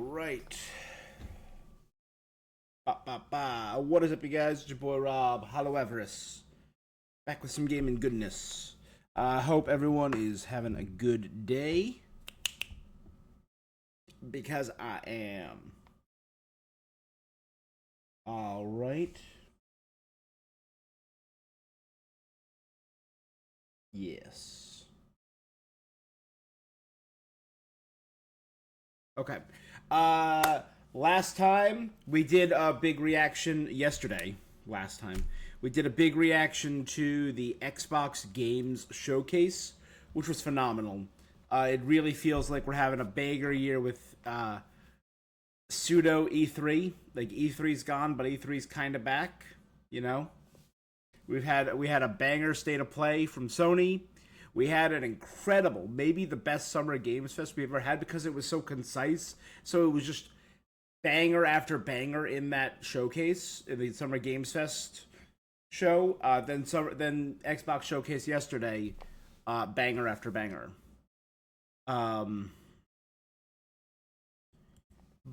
right. What is up, you guys? It's your boy Rob, Hollow Everest, back with some gaming goodness. I hope everyone is having a good day, because I am. All right. Yes. Okay. Uh, Last time we did a big reaction yesterday. Last time we did a big reaction to the Xbox Games Showcase, which was phenomenal. It really feels like we're having a banger year with pseudo E3. Like E3's gone, but E3's kind of back. You know, we had a banger state of play from Sony. We had an incredible, maybe the best summer games fest we ever had because it was so concise. So it was just banger after banger in that showcase, in the Summer Games Fest show. Then Xbox Showcase yesterday, banger after banger. Um,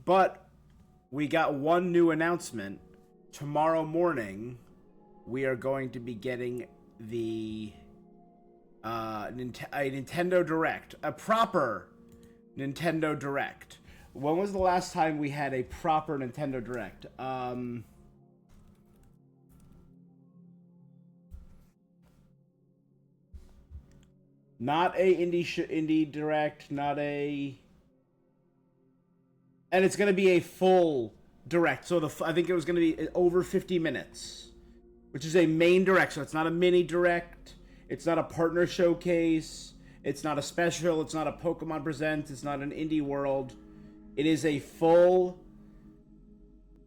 but we got one new announcement. Tomorrow morning, we are going to be getting the a Nintendo Direct, a proper Nintendo Direct. When was the last time we had a proper Nintendo Direct? Not a indie Direct, not a, and it's gonna be a full Direct. So I think it was gonna be over 50 minutes, which is a main Direct. So it's not a mini Direct. It's not a partner showcase. It's not a special. It's not a Pokemon Presents. It's not an Indie World. It is a full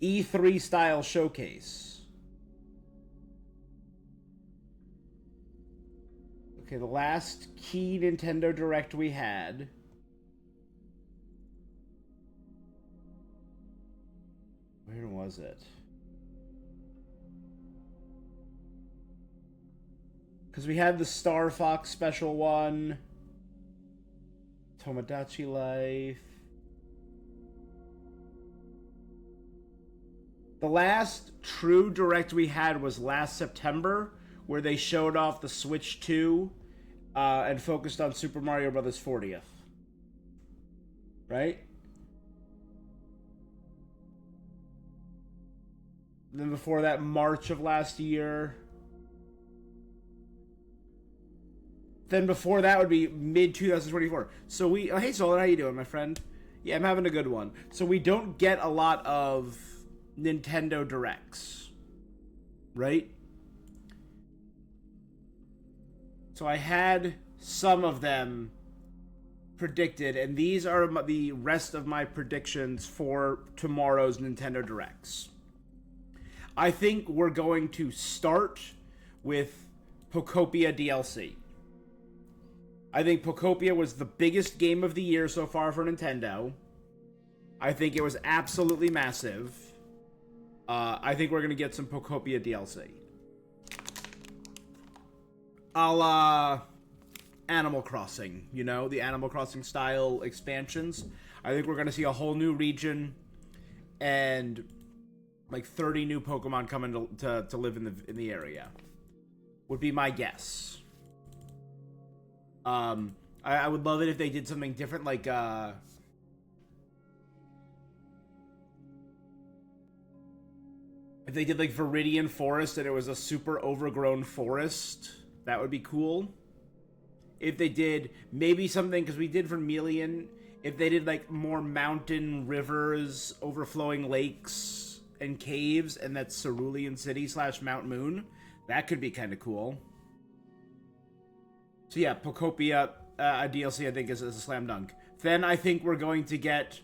E3 style showcase. Okay, the last key Nintendo Direct we had. Where was it? Because we had the Star Fox special one, Tomodachi Life. The last true Direct we had was last September, where they showed off the Switch 2 and focused on Super Mario Bros. 40th. Right? Then before that, March of last year. Then before that would be mid 2024. So we, oh, hey Solar, how you doing, my friend? Yeah, I'm having a good one. So we don't get a lot of Nintendo Directs, right? So I had some of them predicted, and these are the rest of my predictions for tomorrow's Nintendo Directs. I think we're going to start with Pokopia DLC. I think Pokopia was the biggest game of the year so far for Nintendo. I think it was absolutely massive. I think we're going to get some Pokopia DLC. A la Animal Crossing, you know, the Animal Crossing style expansions. I think we're going to see a whole new region and like 30 new Pokemon coming to live in the area. Would be my guess. I would love it if they did something different, like if they did like Viridian Forest and it was a super overgrown forest. That would be cool. If they did maybe something, because we did Vermilion, if they did like more mountain, rivers, overflowing lakes, and caves, and that's Cerulean City / Mount Moon, that could be kind of cool. So yeah, Pokopia DLC I think is a slam dunk. Then I think we're going to get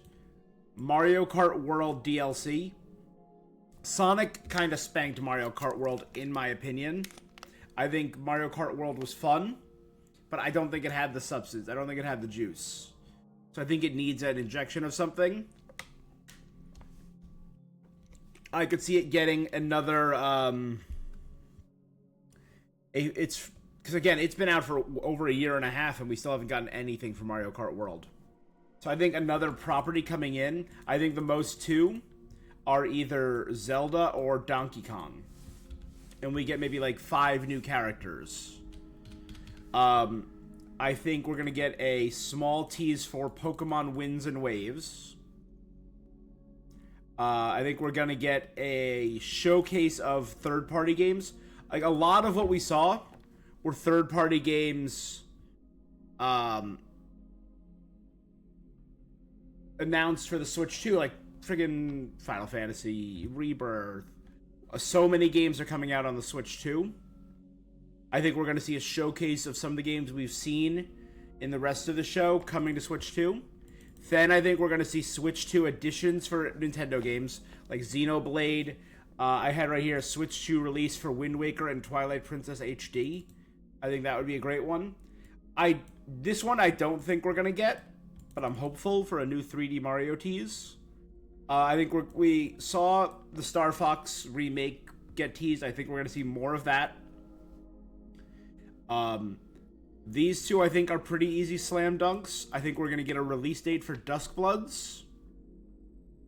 Mario Kart World DLC. Sonic kind of spanked Mario Kart World in my opinion. I think Mario Kart World was fun, but I don't think it had the substance. I don't think it had the juice. So I think it needs an injection of something. I could see it getting another it's because again, it's been out for over a year and a half, and we still haven't gotten anything from Mario Kart World. So I think another property coming in, I think the most two are either Zelda or Donkey Kong. And we get maybe like 5 new characters. I think we're going to get a small tease for Pokemon Winds and Waves. I think we're going to get a showcase of third-party games. Like, a lot of what we saw were third-party games announced for the Switch 2, like friggin' Final Fantasy, Rebirth. So many games are coming out on the Switch 2. I think we're going to see a showcase of some of the games we've seen in the rest of the show coming to Switch 2. Then I think we're going to see Switch 2 additions for Nintendo games, like Xenoblade. I had right here a Switch 2 release for Wind Waker and Twilight Princess HD. I think that would be a great one. This one I don't think we're going to get, but I'm hopeful for a new 3D Mario tease. I think we saw the Star Fox remake get teased. I think we're going to see more of that. These two I think are pretty easy slam dunks. I think we're going to get a release date for Duskbloods,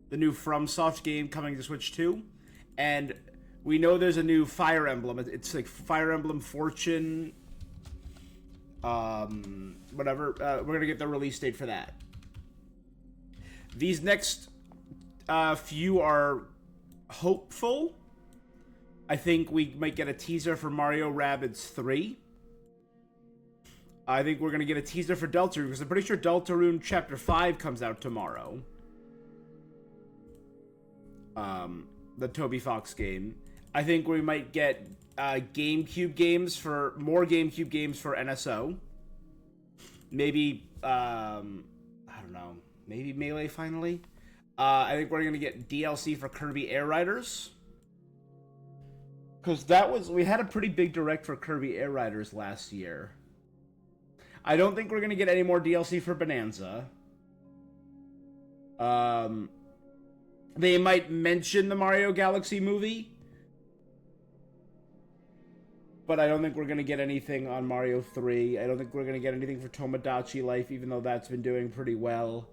the new FromSoft game coming to Switch 2. And we know there's a new Fire Emblem. It's like Fire Emblem Fortune, whatever. We're going to get the release date for that. These next few are hopeful. I think we might get a teaser for Mario Rabbids 3. I think we're going to get a teaser for Deltarune, because I'm pretty sure Deltarune Chapter 5 comes out tomorrow. The Toby Fox game. I think we might get GameCube games for NSO. Maybe, I don't know, maybe Melee finally. I think we're going to get DLC for Kirby Air Riders. Because we had a pretty big direct for Kirby Air Riders last year. I don't think we're going to get any more DLC for Bonanza. They might mention the Mario Galaxy movie. But I don't think we're going to get anything on Mario 3. I don't think we're going to get anything for Tomodachi Life, even though that's been doing pretty well.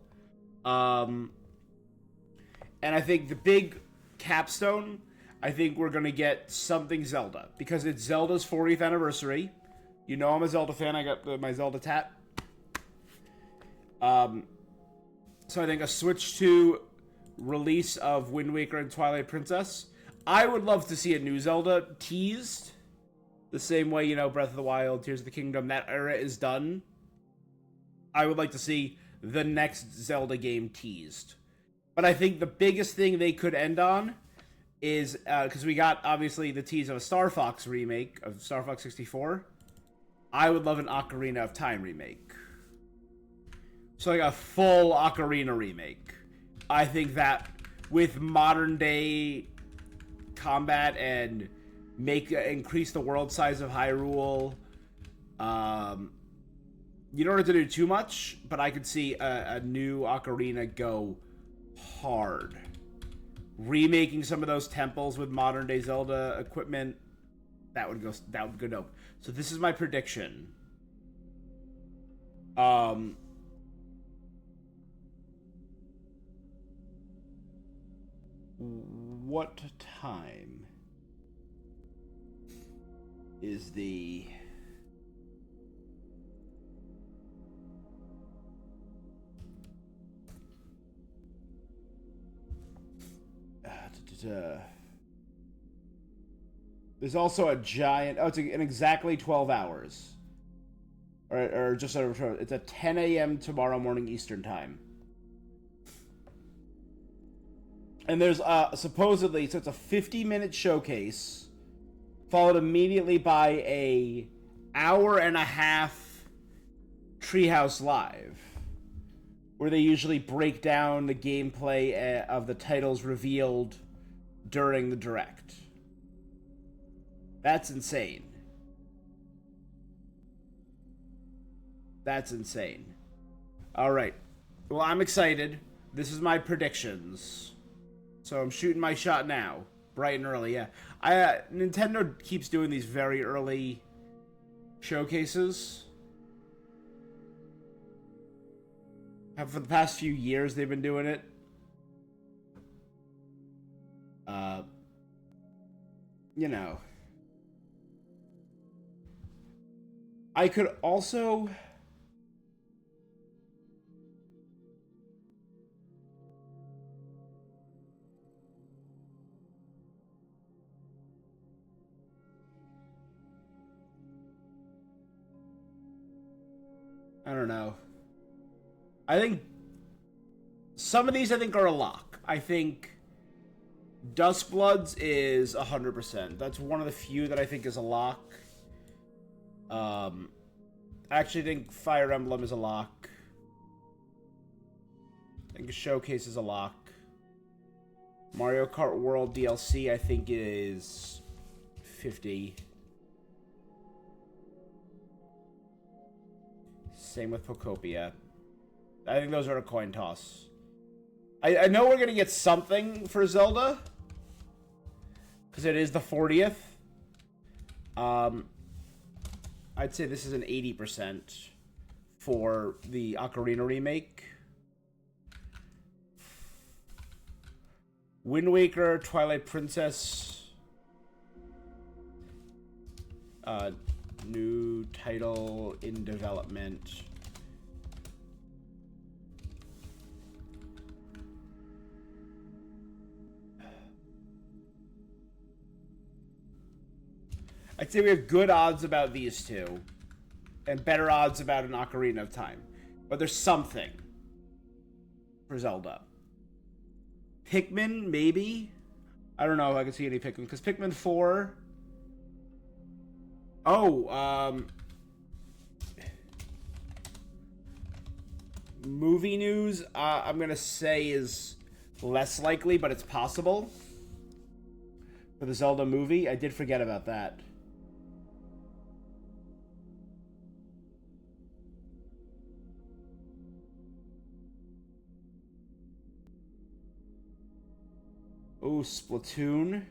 And I think the big capstone, I think we're going to get something Zelda. Because it's Zelda's 40th anniversary. You know I'm a Zelda fan. I got my Zelda tat. So I think a Switch 2 release of Wind Waker and Twilight Princess. I would love to see a new Zelda teased. The same way, Breath of the Wild, Tears of the Kingdom, that era is done. I would like to see the next Zelda game teased. But I think the biggest thing they could end on is, because we got, obviously, the tease of a Star Fox remake, of Star Fox 64. I would love an Ocarina of Time remake. So like a full Ocarina remake. I think that with modern day combat and increase the world size of Hyrule, you don't have to do too much, but I could see a new Ocarina go hard. Remaking some of those temples with modern day Zelda equipment, that would go dope. So this is my prediction. What time is the... There's also a giant... Oh, it's in exactly 12 hours. Or just over... It's at 10 a.m. tomorrow morning Eastern Time. And there's supposedly... So it's a 50-minute showcase, followed immediately by a hour-and-a-half Treehouse Live, where they usually break down the gameplay of the titles revealed during the Direct. That's insane. That's insane. Alright. Well, I'm excited. This is my predictions. So I'm shooting my shot now. Bright and early, yeah. Nintendo keeps doing these very early showcases. For the past few years, they've been doing it. You know. I could also... I don't know. I think some of these I think are a lock. I think Duskbloods is 100%. That's one of the few that I think is a lock. I actually think Fire Emblem is a lock. I think Showcase is a lock. Mario Kart World DLC I think is 50. Same with Pocopia. I think those are a coin toss. I know we're going to get something for Zelda. Because it is the 40th. I'd say this is an 80% for the Ocarina remake. Wind Waker, Twilight Princess. New title in development. I'd say we have good odds about these two. And better odds about an Ocarina of Time. But there's something for Zelda. Pikmin, maybe? I don't know if I can see any Pikmin. Because Pikmin 4... Oh, movie news, I'm going to say is less likely, but it's possible. For the Zelda movie, I did forget about that. Oh, Splatoon.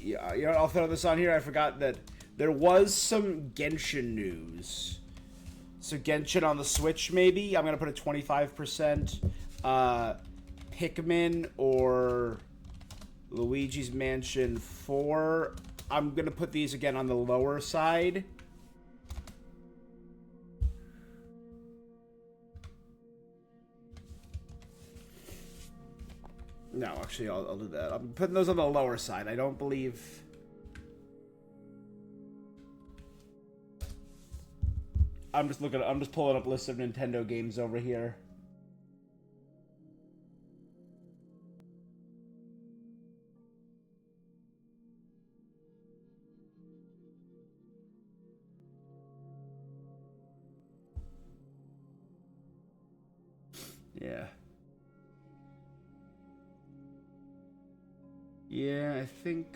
Yeah, you know, I'll throw this on here. I forgot that there was some Genshin news. So Genshin on the Switch, maybe. I'm gonna put a 25%. Pikmin or Luigi's Mansion 4. I'm gonna put these again on the lower side. No, actually, I'll do that. I'm putting those on the lower side. I don't believe... I'm just pulling up lists of Nintendo games over here. Yeah. Yeah, I think...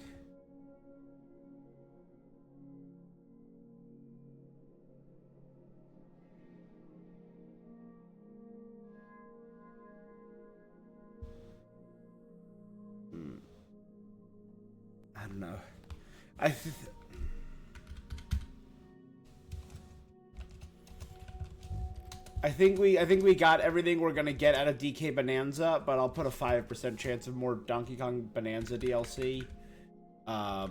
I don't know. I think we got everything we're gonna get out of DK Bonanza, but I'll put a 5% chance of more Donkey Kong Bonanza DLC. I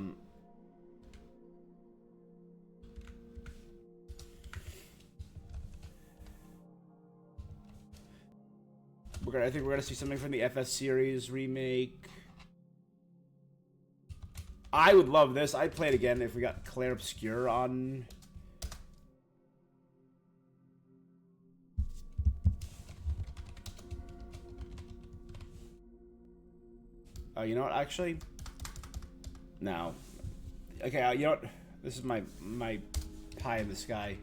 think we're gonna see something from the FS series remake. I would love this. I'd play it again if we got Clair Obscur on. You know what? Actually, no. Okay, you know what? This is my pie in the sky.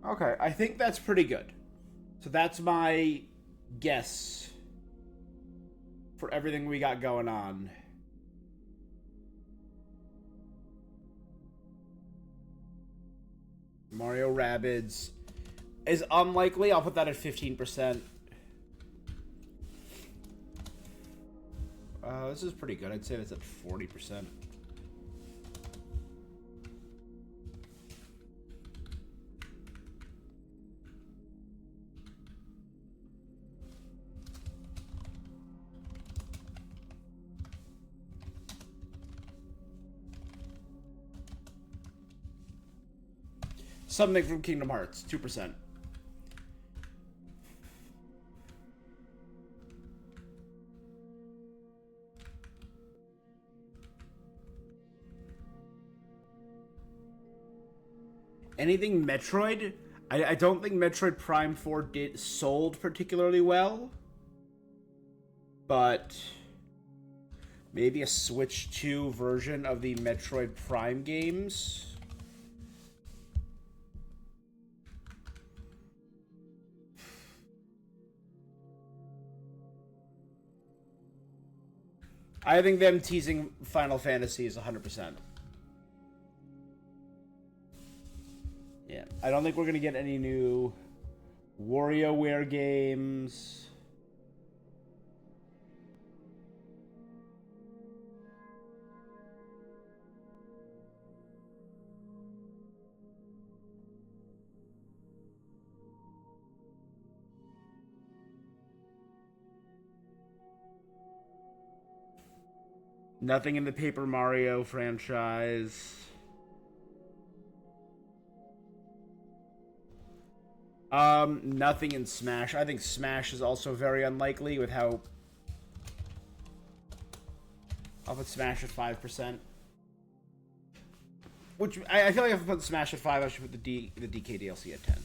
Okay, I think that's pretty good. So that's my guess for everything we got going on. Mario Rabbids is unlikely. I'll put that at 15%. This is pretty good. I'd say that's at 40%. Something from Kingdom Hearts, 2%. Anything Metroid? I don't think Metroid Prime 4 sold particularly well. But maybe a Switch 2 version of the Metroid Prime games. I think them teasing Final Fantasy is 100%. Yeah. I don't think we're going to get any new WarioWare games. Nothing in the Paper Mario franchise. Nothing in Smash. I think Smash is also very unlikely with how... I'll put Smash at 5%. Which, I feel like if I put Smash at 5, I should put the DK DLC at 10.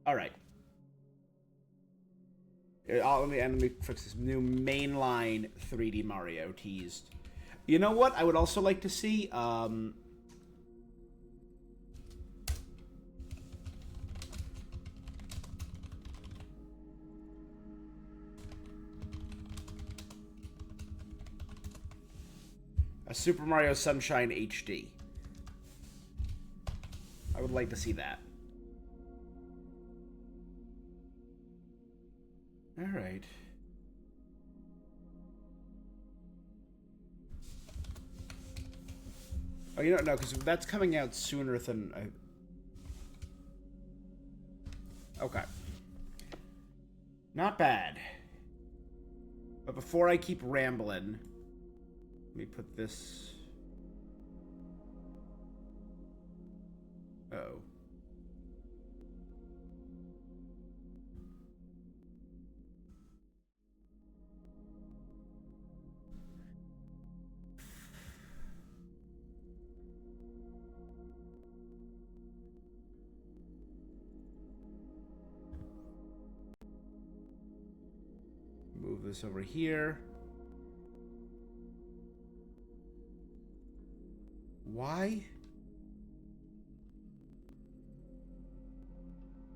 Alright. Let me fix this. New mainline 3D Mario teased. You know what I would also like to see? A Super Mario Sunshine HD. I would like to see that. Alright. Oh, you don't know, because that's coming out sooner than... Okay. Not bad. But before I keep rambling, let me put this... Uh-oh. Move this over here. Why?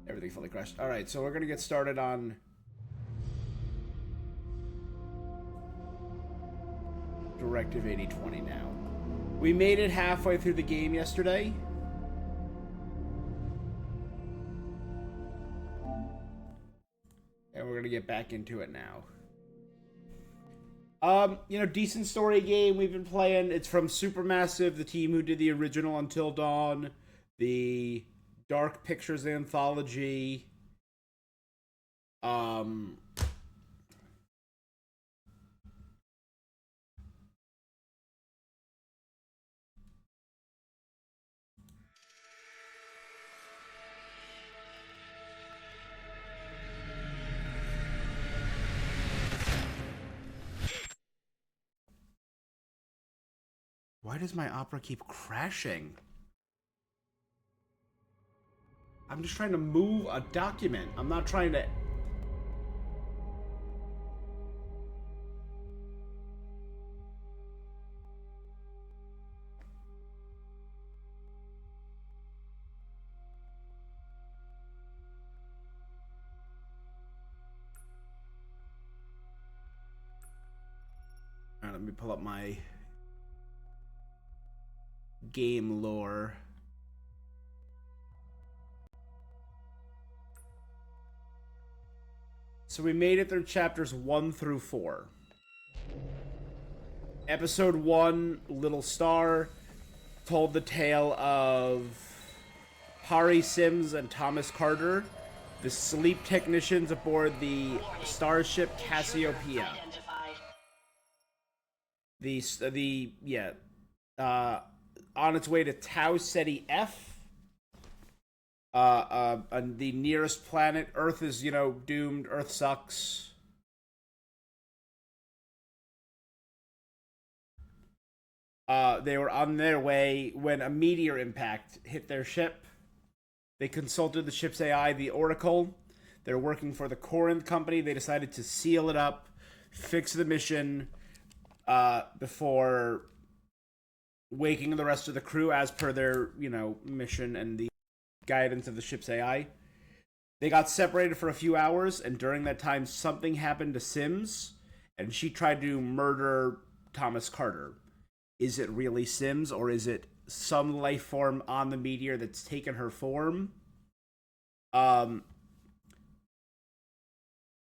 Everything fully crashed. Alright, so we're gonna get started on Directive 8020 now. We made it halfway through the game yesterday. And we're gonna get back into it now. You know, decent story game we've been playing. It's from Supermassive, the team who did the original Until Dawn, the Dark Pictures anthology. Why does my Opera keep crashing? I'm just trying to move a document. I'm not trying to... let me pull up my game lore. So we made it through chapters 1 through 4. Episode 1, Little Star, told the tale of Hari Sims and Thomas Carter, the sleep technicians aboard the starship Cassiopeia. On its way to Tau Ceti F. On the nearest planet. Earth is, doomed. Earth sucks. They were on their way when a meteor impact hit their ship. They consulted the ship's AI, the Oracle. They're working for the Corinth Company. They decided to seal it up, fix the mission before waking the rest of the crew as per their, mission and the guidance of the ship's AI. They got separated for a few hours, and during that time, something happened to Sims, and she tried to murder Thomas Carter. Is it really Sims, or is it some life form on the meteor that's taken her form?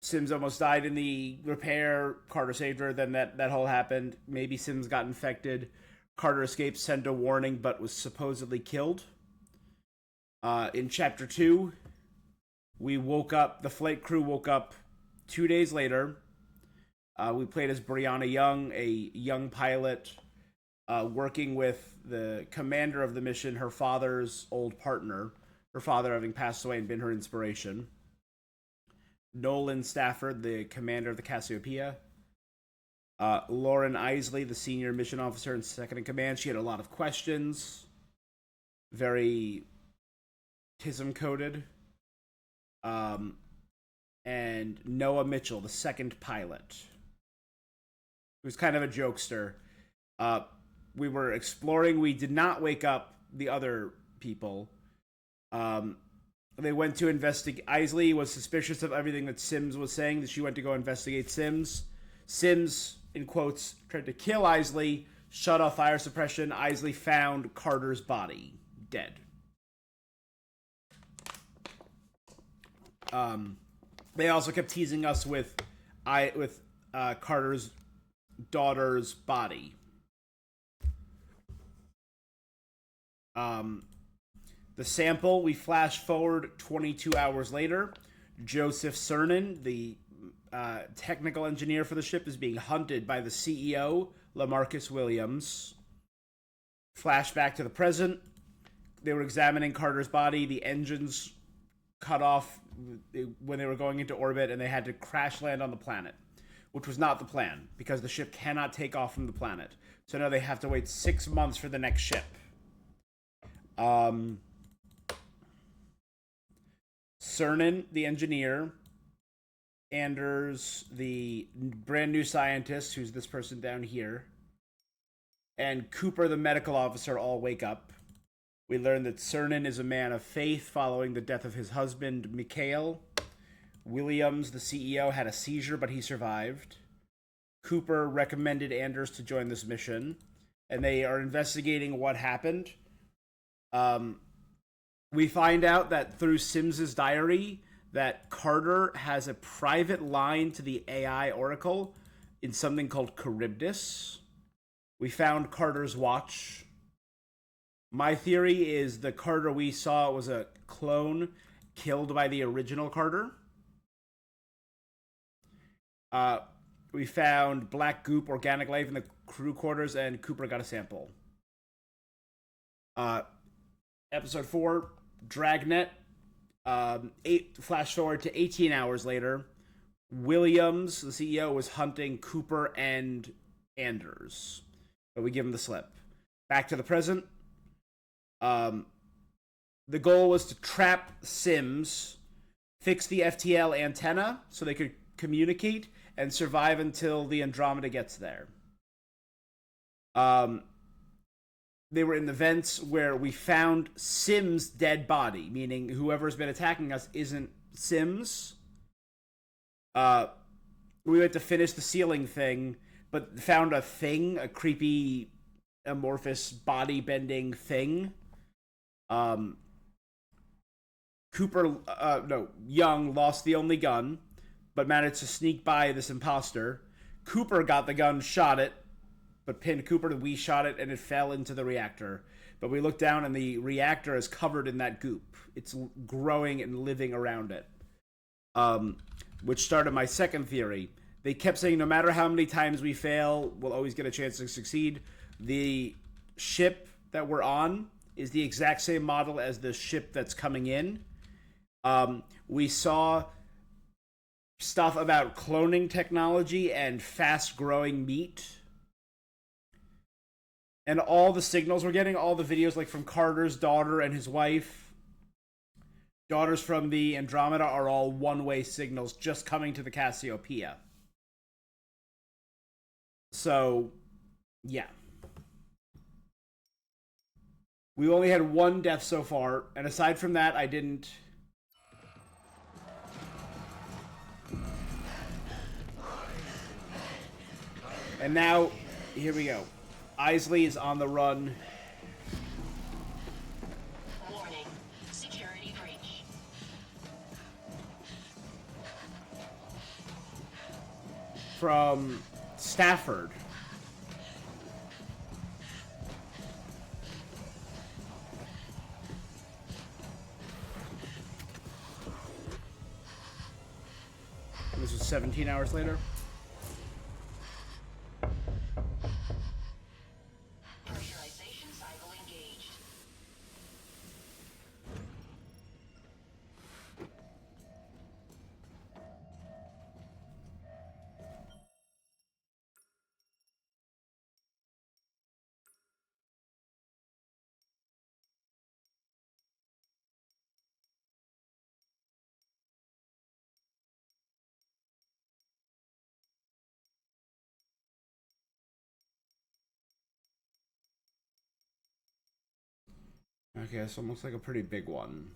Sims almost died in the repair. Carter saved her. Then that whole happened. Maybe Sims got infected. Carter escaped, sent a warning, but was supposedly killed. In chapter 2, we woke up. The flight crew woke up 2 days later. We played as Brianna Young, a young pilot, working with the commander of the mission, her father's old partner, her father having passed away and been her inspiration. Nolan Stafford, the commander of the Cassiopeia. Lauren Isley, the senior mission officer and second in command. She had a lot of questions. Very TISM-coded. And Noah Mitchell, the second pilot, who's kind of a jokester. We were exploring. We did not wake up the other people. They went to investigate. Isley was suspicious of everything that Sims was saying, that she went to go investigate Sims. Sims, in quotes, tried to kill Isley, shut off fire suppression. Isley found Carter's body, dead. They also kept teasing us with Carter's daughter's body. The sample, we flash forward 22 hours later. Joseph Cernan, the technical engineer for the ship, is being hunted by the CEO, LaMarcus Williams. Flashback to the present. They were examining Carter's body. The engines cut off when they were going into orbit, and they had to crash land on the planet, which was not the plan, because the ship cannot take off from the planet. So now they have to wait 6 months for the next ship. Cernan, the engineer, Anders, the brand new scientist, who's this person down here, and Cooper, the medical officer, all wake up. We learn that Cernan is a man of faith following the death of his husband, Mikhail. Williams, the CEO, had a seizure, but he survived. Cooper recommended Anders to join this mission, and they are investigating what happened. We find out that through Sims's diary that Carter has a private line to the AI Oracle in something called Charybdis. We found Carter's watch. My theory is the Carter we saw was a clone killed by the original Carter. We found black goop, organic life in the crew quarters, and Cooper got a sample. Episode 4, Dragnet. Flash forward to 18 hours later. Williams, the CEO, was hunting Cooper and Anders, but we give him the slip. Back to the present. The goal was to trap Sims, fix the FTL antenna so they could communicate, and survive until the Andromeda gets there. They were in the vents where we found Sims' dead body, meaning whoever's been attacking us isn't Sims. We went to finish the sealing thing, but found a thing, a creepy, amorphous, body-bending thing. Um, Cooper, no, Young lost the only gun, but managed to sneak by this imposter. Cooper got the gun, shot it, but pinned Cooper. We shot it, and it fell into the reactor. But we looked down, and the reactor is covered in that goop. It's growing and living around it. Which started my second theory. They kept saying no matter how many times we fail, we'll always get a chance to succeed. The ship that we're on is the exact same model as the ship that's coming in. We saw stuff about cloning technology and fast-growing meat. And all the signals we're getting, all the videos like from Carter's daughter and his wife, daughters from the Andromeda, are all one-way signals just coming to the Cassiopeia. So, yeah. We only had one death so far, and aside from that, I didn't... And now, here we go. Isley is on the run. Warning. Security breach. From Stafford. This was 17 hours later. Pressurization cycle engaged. Okay, this almost like a pretty big one.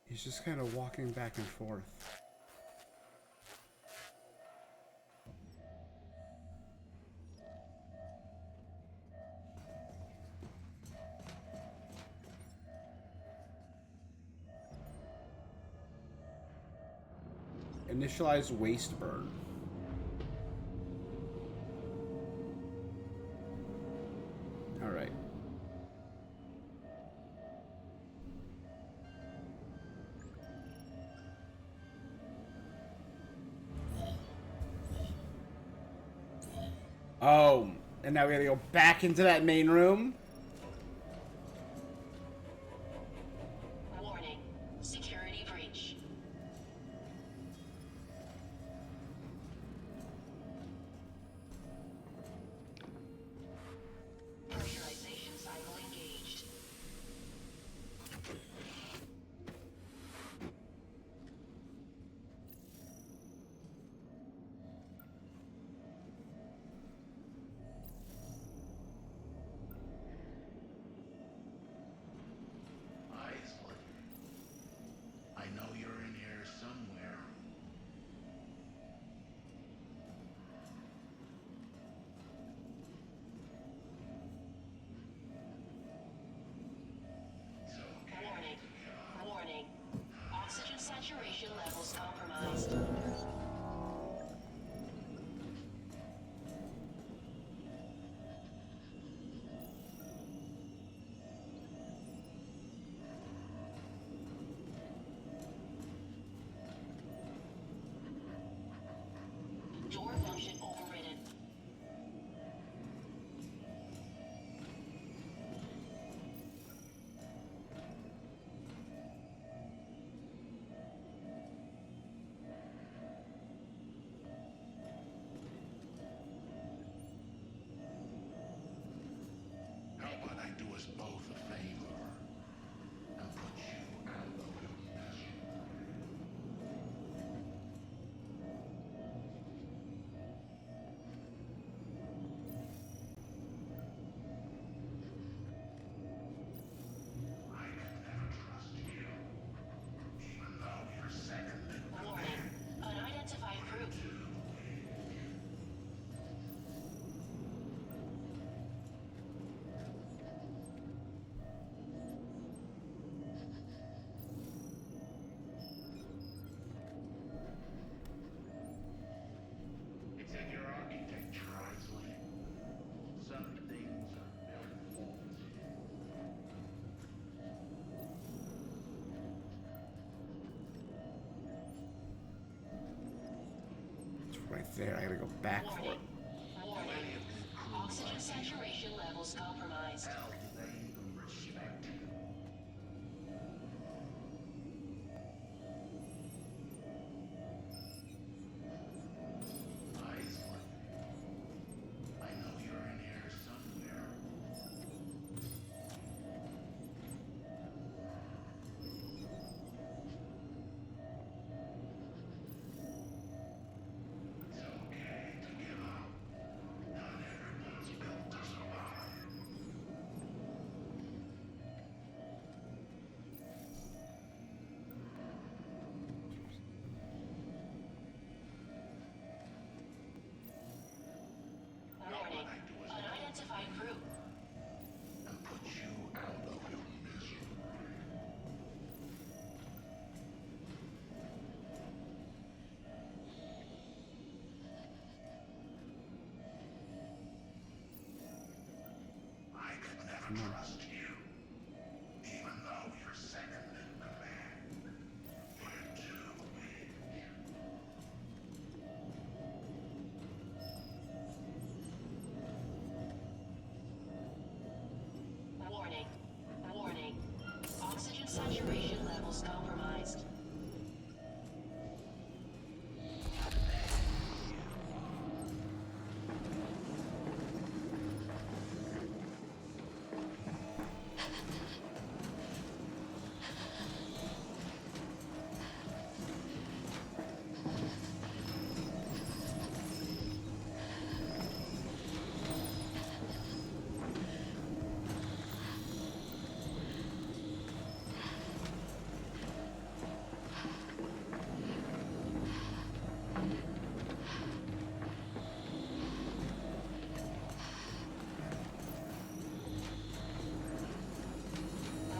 He's just kind of walking back and forth. Initialize waste burn. All right. Oh, and now we gotta go back into that main room. Warning. Security breach. Pressurization cycle engaged. There, I gotta go back for it. Warning. Oxygen saturation levels compromised. Warning. Unidentified group. Warning. Warning. Oxygen saturation levels compromised.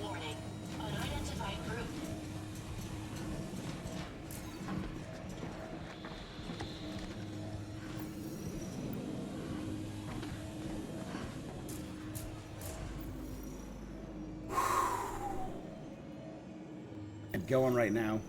Warning. Unidentified group. I'm going right now.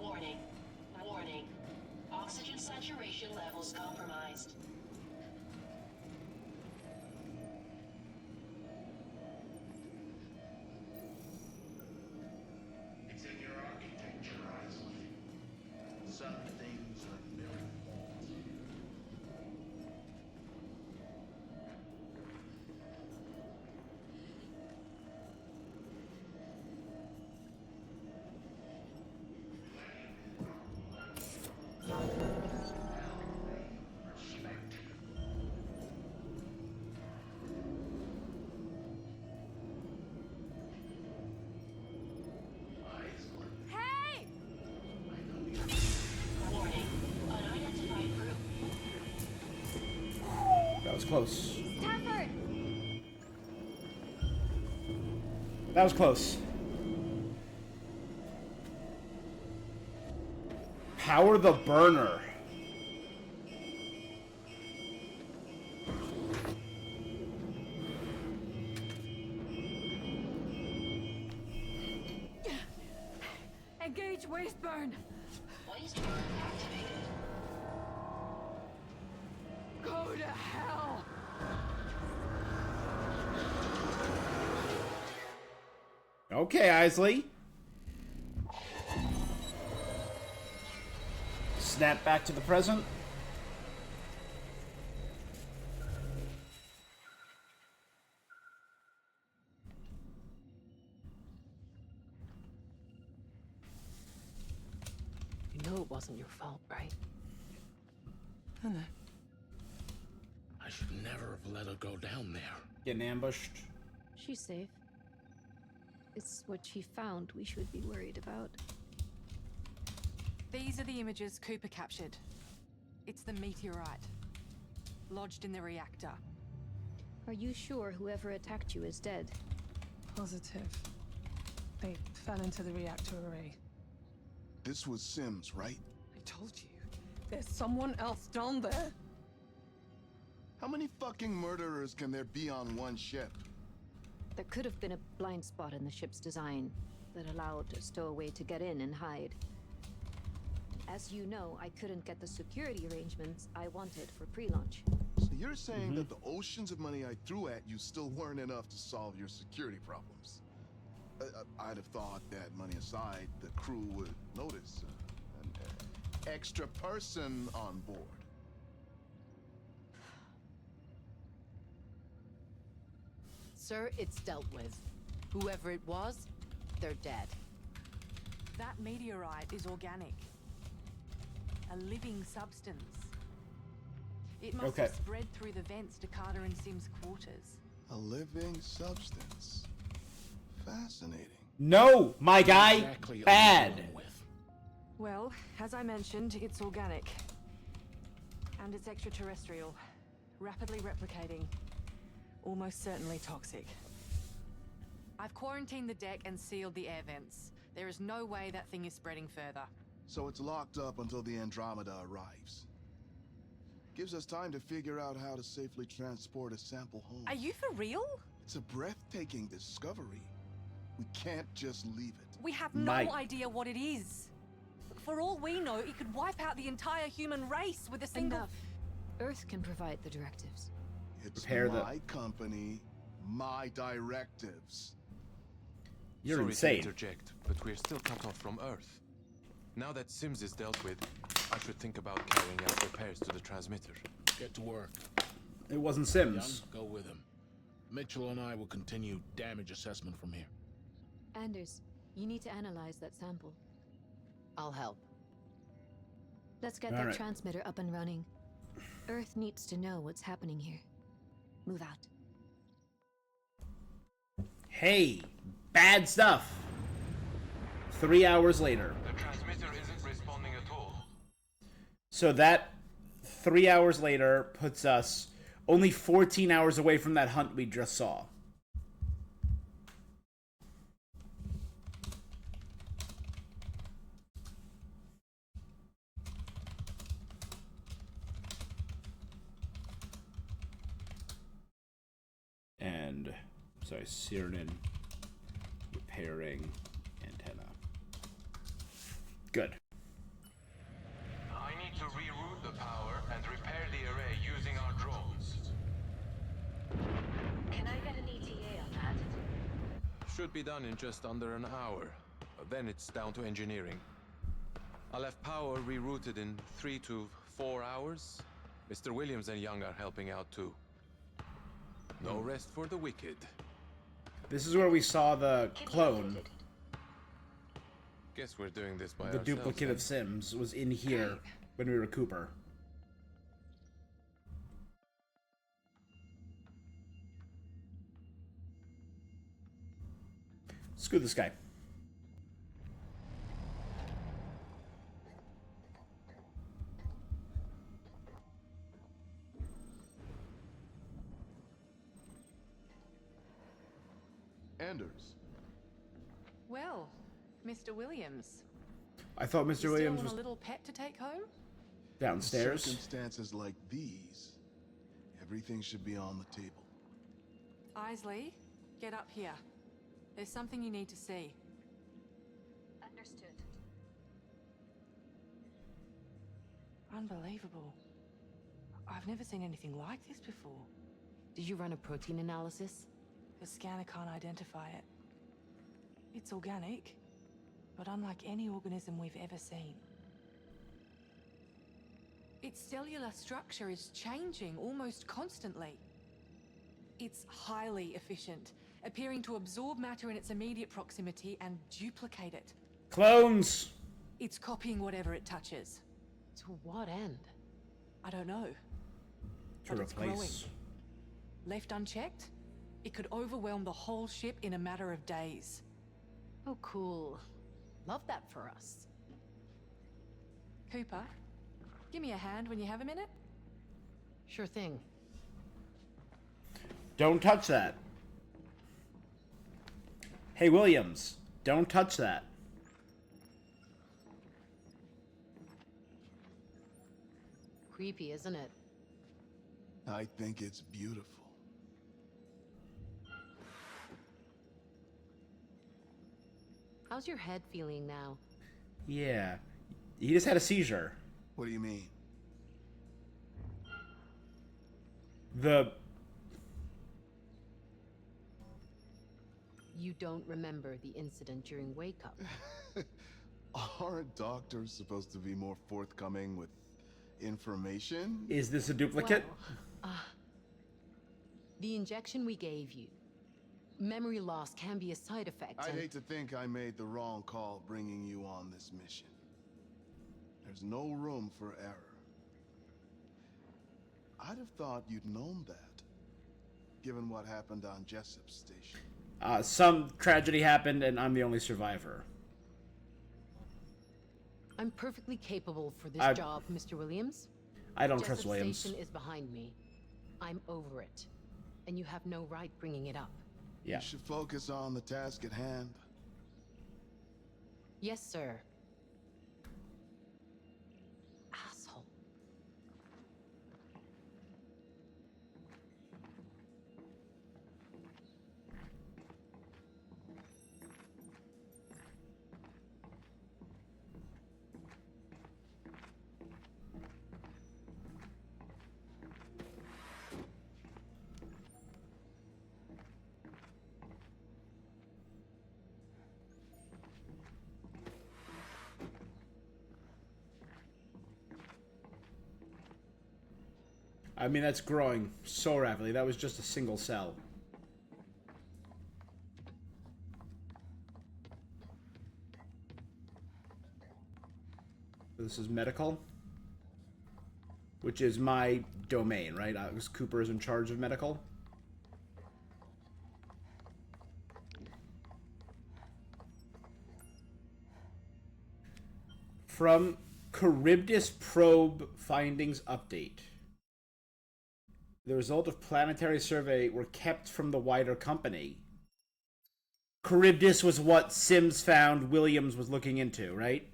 Warning. Warning. Oxygen saturation levels compromised. It's in your architecture, Isley. Some things are built. Hey! Warning. Unidentified group. That was close. Stafford! That was close. Power the burner. Engage waste burn! Waste burn activated. Go to hell! Okay, Isley. Snap back to the present. You know it wasn't your fault, right? I should never have let her go down there. Getting ambushed. She's safe. It's what she found we should be worried about. These are the images Cooper captured. It's the meteorite. Lodged in the reactor. Are you sure whoever attacked you is dead? Positive. They fell into the reactor array. This was Sims, right? I told you. There's someone else down there. How many fucking murderers can there be on one ship? There could have been a blind spot in the ship's design that allowed a stowaway to get in and hide. As you know, I couldn't get the security arrangements I wanted for pre-launch. So you're saying that the oceans of money I threw at you still weren't enough to solve your security problems? I'd have thought that, money aside, the crew would notice an extra person on board. Sir, it's dealt with. Whoever it was, they're dead. That meteorite is organic. A living substance. It must have spread through the vents to Carter and Sim's quarters. A living substance. Fascinating. No, my guy. Exactly what I'm Bad. dealing with. Well, as I mentioned, it's organic. And it's extraterrestrial. Rapidly replicating. Almost certainly toxic. I've quarantined the deck and sealed the air vents. There is no way that thing is spreading further. So it's locked up until the Andromeda arrives. Gives us time to figure out how to safely transport a sample home. Are you for real? It's a breathtaking discovery. We can't just leave it. We have no Mate. idea what it is. For all we know, it could wipe out the entire human race with a single... Enough. Earth can provide the directives. It's Prepare the- my company, my directives. You're Sorry insane. to interject, but we're still cut off from Earth. Now that Sims is dealt with, I should think about carrying out repairs to the transmitter. Get to work. It wasn't Young, Sims. go with him. Mitchell and I will continue damage assessment from here. Anders, you need to analyze that sample. I'll help. Let's get All that right. transmitter up and running. Earth needs to know what's happening here. Move out. Hey, bad stuff. 3 hours later. The transmitter isn't responding at all. So that 3 hours later puts us only 14 hours away from that hunt we just saw. And, sorry, Cyrnin repairing antenna. Good. I need to reroute the power and repair the array using our drones. Can I get an ETA on that? Should be done in just under an hour. Then it's down to engineering. I'll have power rerouted in 3 to 4 hours. Mr. Williams and Young are helping out too. No rest for the wicked. This is where we saw the clone. Guess we're doing this by The ourselves. duplicate of Sims was in here when we were Cooper. Screw this guy. Anders. Well, Mr. Williams. I thought Mr. You Williams still was want a little pet to take home? downstairs. Circumstances like these, everything should be on the table. Isley, get up here. There's something you need to see. Understood. Unbelievable. I've never seen anything like this before. Did you run a protein analysis? The scanner can't identify it. It's organic, but unlike any organism we've ever seen. Its cellular structure is changing almost constantly. It's highly efficient, appearing to absorb matter in its immediate proximity and duplicate it. Clones! It's copying whatever it touches. To what end? I don't know. To But it's growing. replace. Left unchecked, it could overwhelm the whole ship in a matter of days. Oh, cool. Love that for us. Cooper, give me a hand when you have a minute. Sure thing. Don't touch that. Hey, Williams, don't touch that. creepy, isn't it? I think it's beautiful. How's your head feeling now? Yeah. He just had a seizure. What do you mean? The... You don't remember the incident during Wake Up. Aren't doctors supposed to be more forthcoming with information? Is this a duplicate? Well, the injection we gave you. Memory loss can be a side effect. I'd and- hate to think I made the wrong call bringing you on this mission. There's no room for error. I'd have thought you'd known that, given what happened on Jessup's station. Some tragedy happened, and I'm the only survivor. I'm perfectly capable for this I- job, Mr. Williams. I don't Jessup trust Williams. Station is behind me. I'm over it. And you have no right bringing it up. Yeah. You should focus on the task at hand. Yes, sir. Asshole. I mean, that's growing so rapidly. That was just a single cell. This is medical, which is my domain, right? Because Cooper is in charge of medical. From Charybdis probe findings update. The result of planetary survey were kept from the wider company. Charybdis was what Sims found Williams was looking into, right?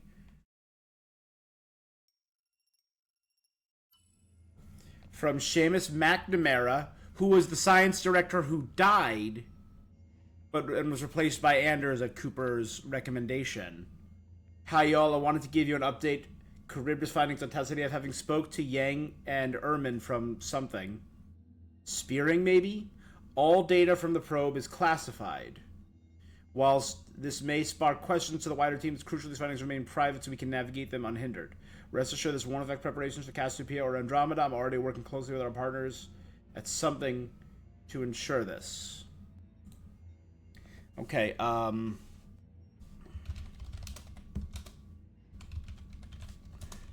From Seamus McNamara, who was the science director who died, and was replaced by Anders at Cooper's recommendation. Hi y'all, I wanted to give you an update. Charybdis findings on toxicity of having spoke to Yang and Ermin from something. Spearing, maybe? All data from the probe is classified. Whilst this may spark questions to the wider team, it's crucial these findings remain private so we can navigate them unhindered. Rest assured this won't affect preparations for Cassiopeia or Andromeda. I'm already working closely with our partners at something to ensure this. Okay,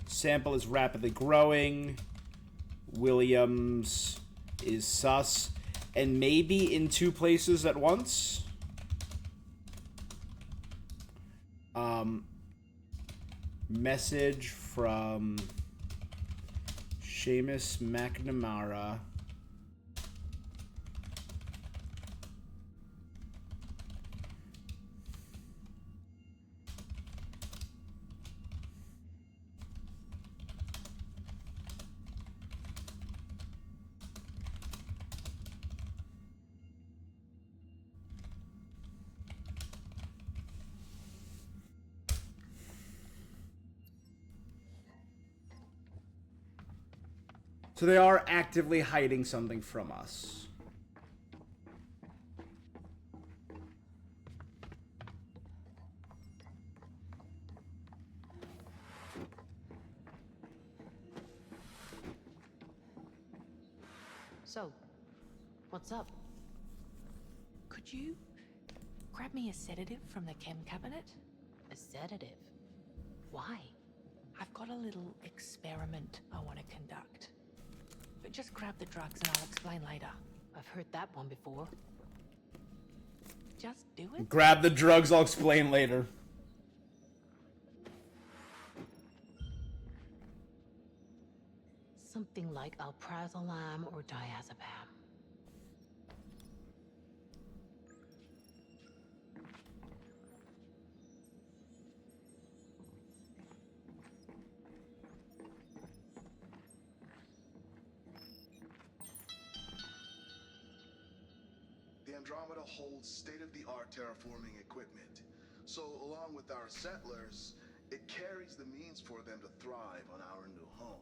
sample is rapidly growing. Williams is sus. And maybe in two places at once. Message from Seamus McNamara. So they are actively hiding something from us. So, what's up? Could you grab me a sedative from the chem cabinet? A sedative? Why? I've got a little experiment I want to conduct. But just grab the drugs and I'll explain later. I've heard that one before. Just do it. Grab the drugs, I'll explain later. Something like alprazolam or diazepam. Andromeda holds state-of-the-art terraforming equipment. So, along with our settlers, it carries the means for them to thrive on our new home.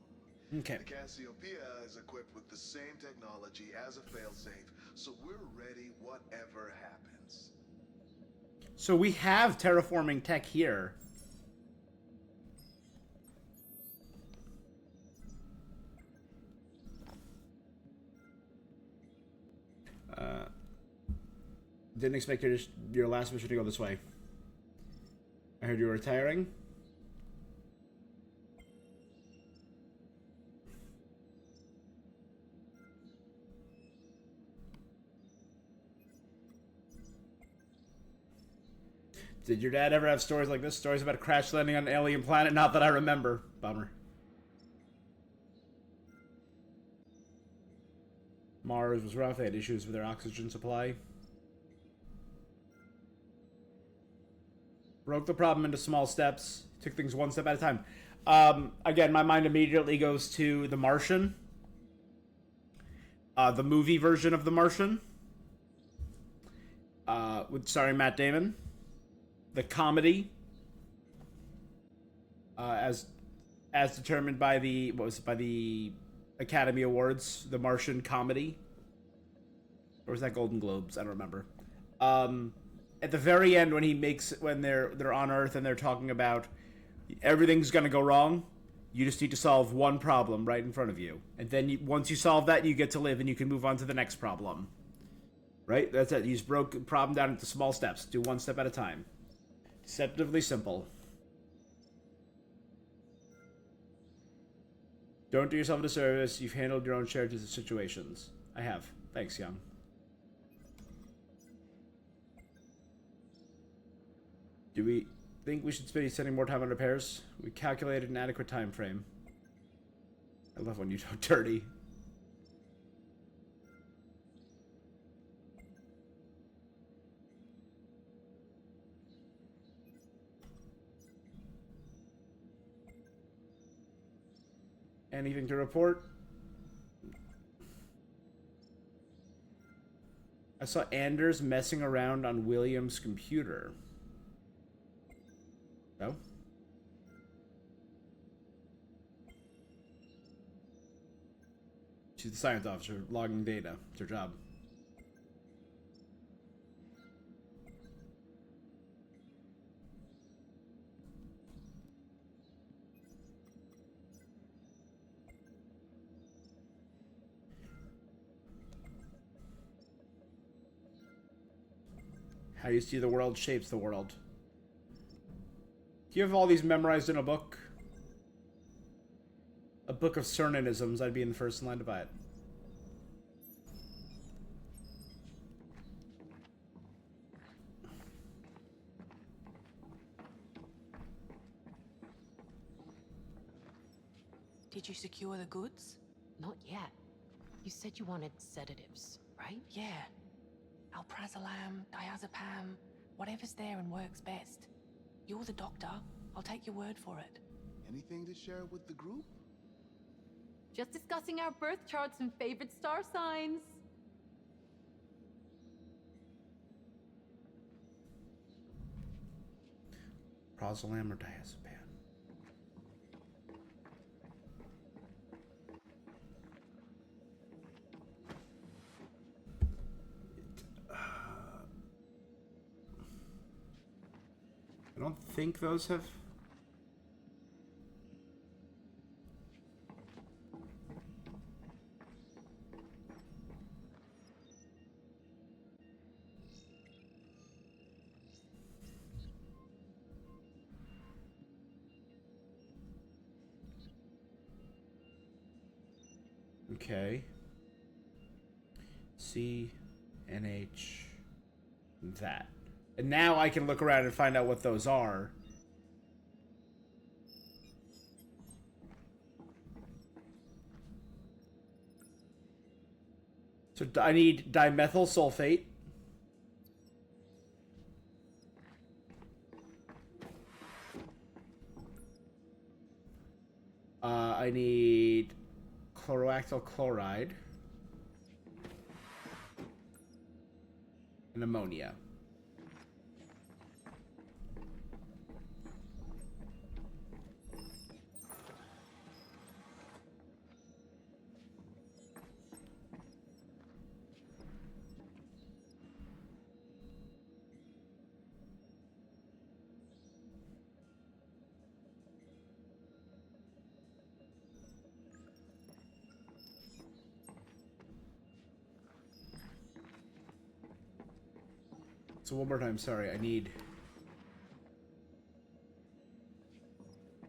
Okay. The Cassiopeia is equipped with the same technology as a failsafe, so we're ready whatever happens. So we have terraforming tech here. Didn't expect your last mission to go this way. I heard you were retiring. Did your dad ever have stories like this? Stories about a crash landing on an alien planet? Not that I remember. Bummer. Mars was rough. They had issues with their oxygen supply. Broke the problem into small steps. Took things one step at a time. Again, my mind immediately goes to The Martian. The movie version of The Martian. With starring Matt Damon. The comedy. As determined by the by the Academy Awards, The Martian comedy. Or was that Golden Globes? I don't remember. At the very end, when they're on Earth and they're talking about everything's gonna go wrong, you just need to solve one problem right in front of you, and then once you solve that, you get to live and you can move on to the next problem. Right? That's it. You just broke the problem down into small steps. Do one step at a time. Deceptively simple. Don't do yourself a disservice. You've handled your own share of situations. I have. Thanks, Young. Do we think we should be spending more time on repairs? We calculated an adequate time frame. I love when you talk dirty. Anything to report? I saw Anders messing around on William's computer. No? She's the science officer, logging data. It's her job. How you see the world shapes the world. Do you have all these memorized in a book? A book of Cernanisms, I'd be in the first line to buy it. Did you secure the goods? Not yet. You said you wanted sedatives, right? Yeah. Alprazolam, diazepam, whatever's there and works best. You're the doctor. I'll take your word for it. Anything to share with the group? Just discussing our birth charts and favorite star signs. Prozolam or diazepam? I don't think those have... Okay. C, NH, that. And now I can look around and find out what those are. So I need dimethyl sulfate. I need chloroactyl chloride. and ammonia. So one more time, sorry, I need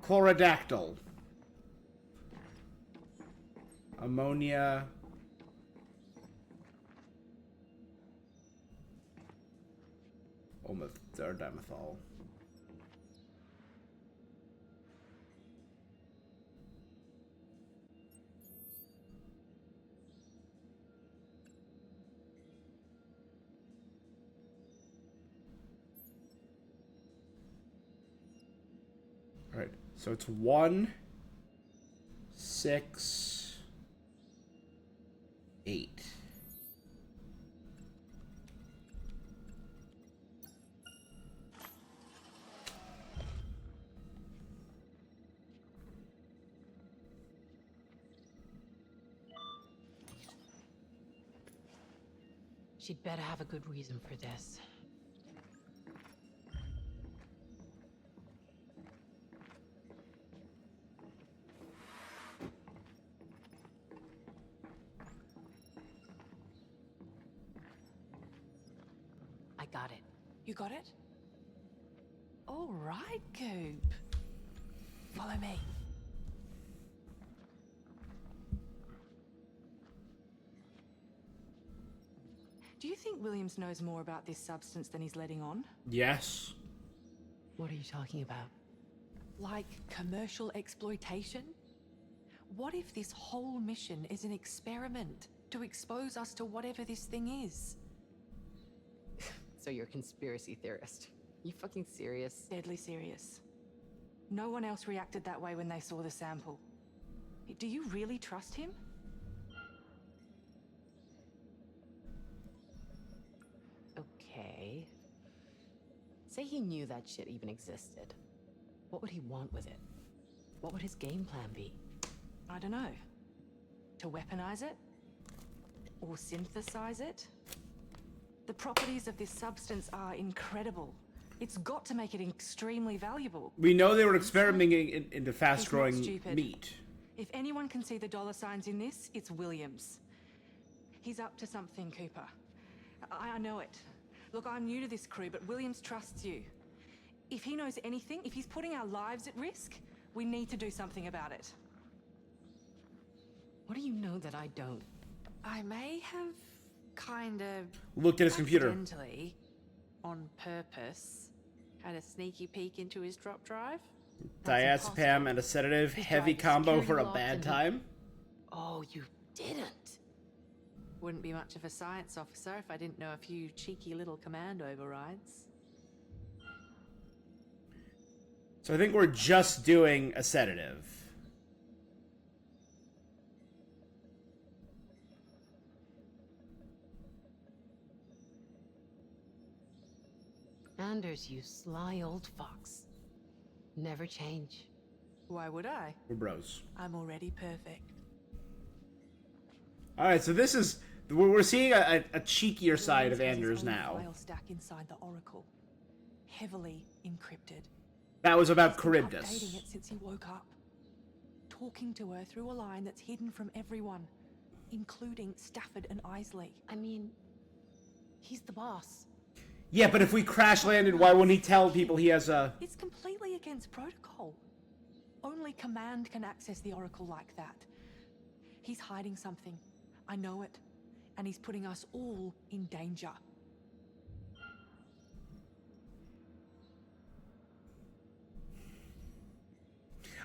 chlorodactyl, ammonia, or dimethyl. All right, so it's 1, 6, 8. She'd better have a good reason for this. I got it. You got it? All right, Coop. Follow me. Do you think Williams knows more about this substance than he's letting on? Yes. What are you talking about? Like commercial exploitation? What if this whole mission is an experiment to expose us to whatever this thing is? So you're a conspiracy theorist. You fucking serious? Deadly serious. No one else reacted that way when they saw the sample. Do you really trust him? Okay. Say he knew that shit even existed. What would he want with it? What would his game plan be? I don't know. To weaponize it? Or synthesize it? The properties of this substance are incredible. It's got to make it extremely valuable. We know they were experimenting into fast-growing stupid. meat. If anyone can see the dollar signs in this, it's Williams. He's up to something, Cooper. I know it. Look, I'm new to this crew, but Williams trusts you. If he knows anything, if he's putting our lives at risk, we need to do something about it. What do you know that I don't? I may have kind of Looked at his computer. accidentally, on purpose, had a sneaky peek into his drop drive. Diazepam and a sedative, heavy combo for a bad time. Oh, you didn't. Wouldn't be much of a science officer if I didn't know a few cheeky little command overrides. So I think we're just doing a sedative. Anders, you sly old fox. Never change. Why would I? We're bros. I'm already perfect. All right, so this is we're seeing a cheekier side of Williams has his Anders own now. File stack inside the Oracle, heavily encrypted. That was about He's been Charybdis. updating it since he woke up, talking to her through a line that's hidden from everyone, including Stafford and Isley. I mean, he's the boss. Yeah, but if we crash landed, why wouldn't he tell people he has a... It's completely against protocol. Only command can access the Oracle like that. He's hiding something. I know it. And he's putting us all in danger.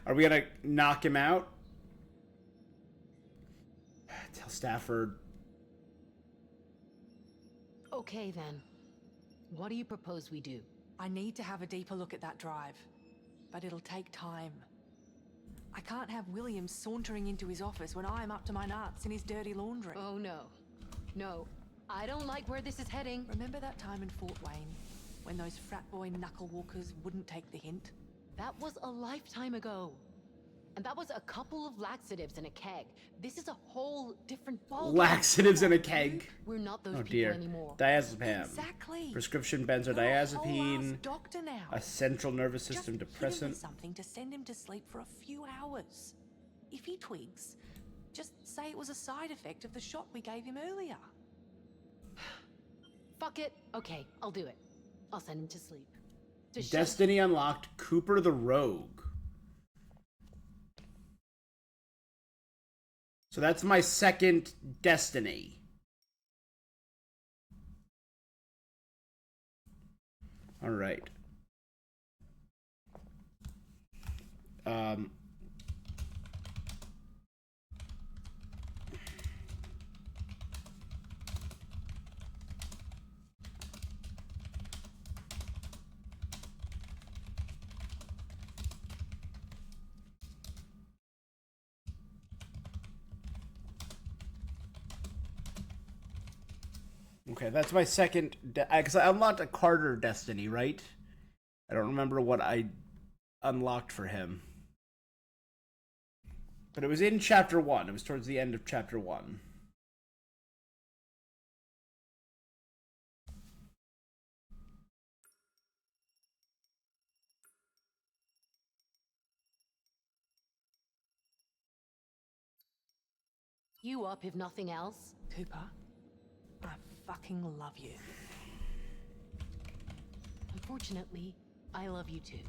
Are we gonna knock him out? Tell Stafford. Okay, then. What do you propose we do? I need to have a deeper look at that drive. But it'll take time. I can't have Williams sauntering into his office when I'm up to my nuts in his dirty laundry. Oh, no. No. I don't like where this is heading. Remember that time in Fort Wayne when those frat boy knuckle walkers wouldn't take the hint? That was a lifetime ago. And that was a couple of laxatives in a keg. This is a whole different ballgame. Laxatives in a keg. We're not those Oh people dear. anymore. Diazepam. Exactly. Prescription You're a whole-ass benzodiazepine. doctor now. A central nervous Just system hit him with depressant. something to send him to sleep for a few hours. If he twigs, just say it was a side effect of the shot we gave him earlier. Fuck it. Okay, I'll do it. I'll send him to sleep. To shut- Destiny unlocked. Cooper the Rogue. So that's my second destiny. All right. Okay, that's my second. Because I unlocked a Carter destiny, right? I don't remember what I unlocked for him. But it was in chapter 1. It was towards the end of chapter 1. You up if nothing else? Cooper, I fucking love you. Unfortunately, I love you too.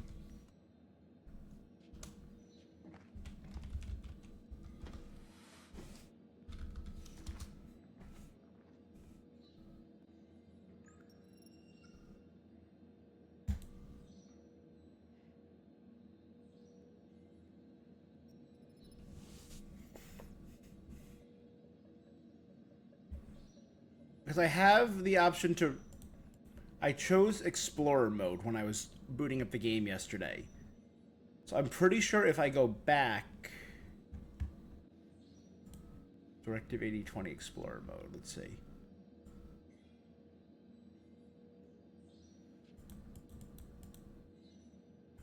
Because I have the option to... I chose Explorer mode when I was booting up the game yesterday. So I'm pretty sure if I go back... Directive 8020 Explorer mode, let's see.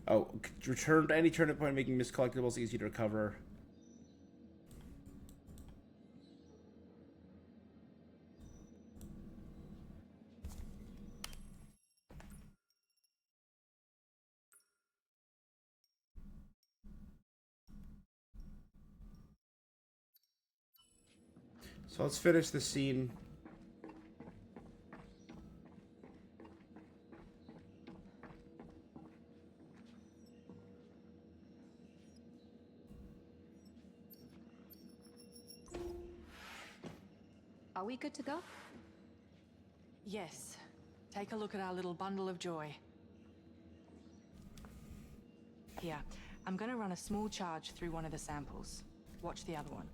Oh, return to any turning point, making missed collectibles easy to recover. So let's finish the scene. Are we good to go? Yes. Take a look at our little bundle of joy. Here, I'm gonna run a small charge through one of the samples. Watch the other one.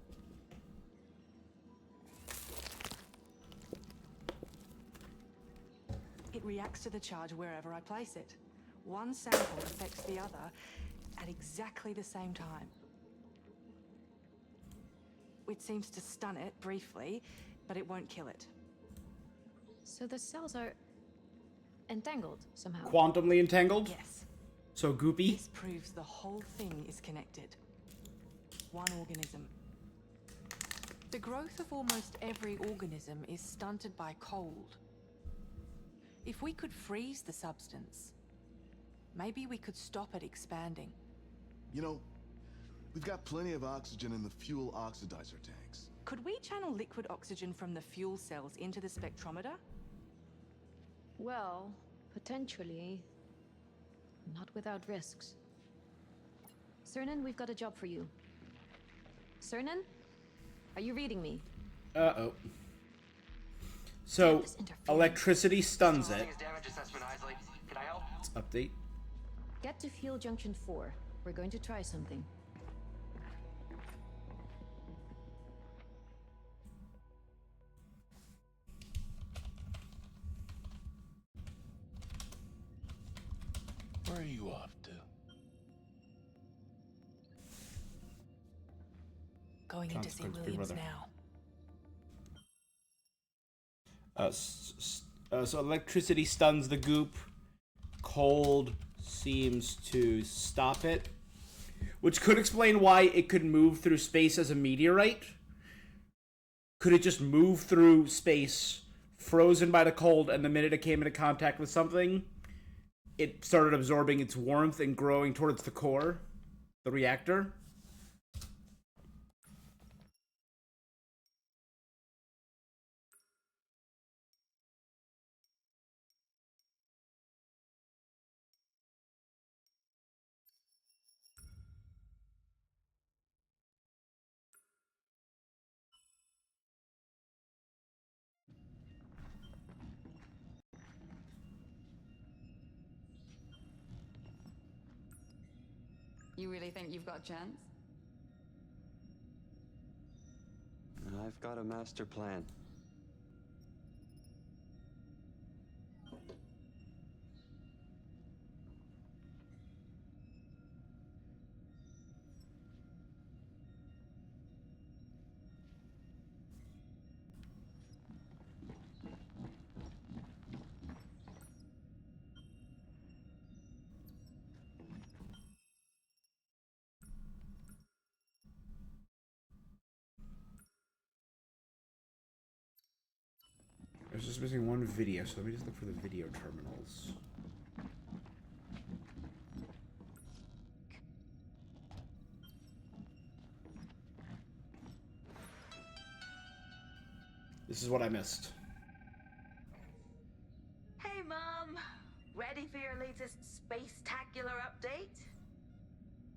It reacts to the charge wherever I place it. One sample affects the other at exactly the same time. It seems to stun it briefly, but it won't kill it. So the cells are entangled somehow. Quantumly entangled? Yes. So goopy? This proves the whole thing is connected. One organism. The growth of almost every organism is stunted by cold. If we could freeze the substance, maybe we could stop it expanding. You know, we've got plenty of oxygen in the fuel oxidizer tanks. Could we channel liquid oxygen from the fuel cells into the spectrometer? Well, potentially. Not without risks. Cernan, we've got a job for you. Cernan? Are you reading me? Uh-oh. So, This interference. electricity stuns it. Damage assessment, Isley. Can I help? Let's update. Get to Fuel Junction 4. We're going to try something. Where are you off to? Going in to see Consequence, big Williams brother. now. So electricity stuns the goop. Cold seems to stop it. Which could explain why it could move through space as a meteorite. Could it just move through space, frozen by the cold, and the minute it came into contact with something, it started absorbing its warmth and growing towards the core, the reactor? You really think you've got a chance? I've got a master plan. I was just missing one video, so let me just look for the video terminals. This is what I missed. Hey, Mom! Ready for your latest space-tacular update?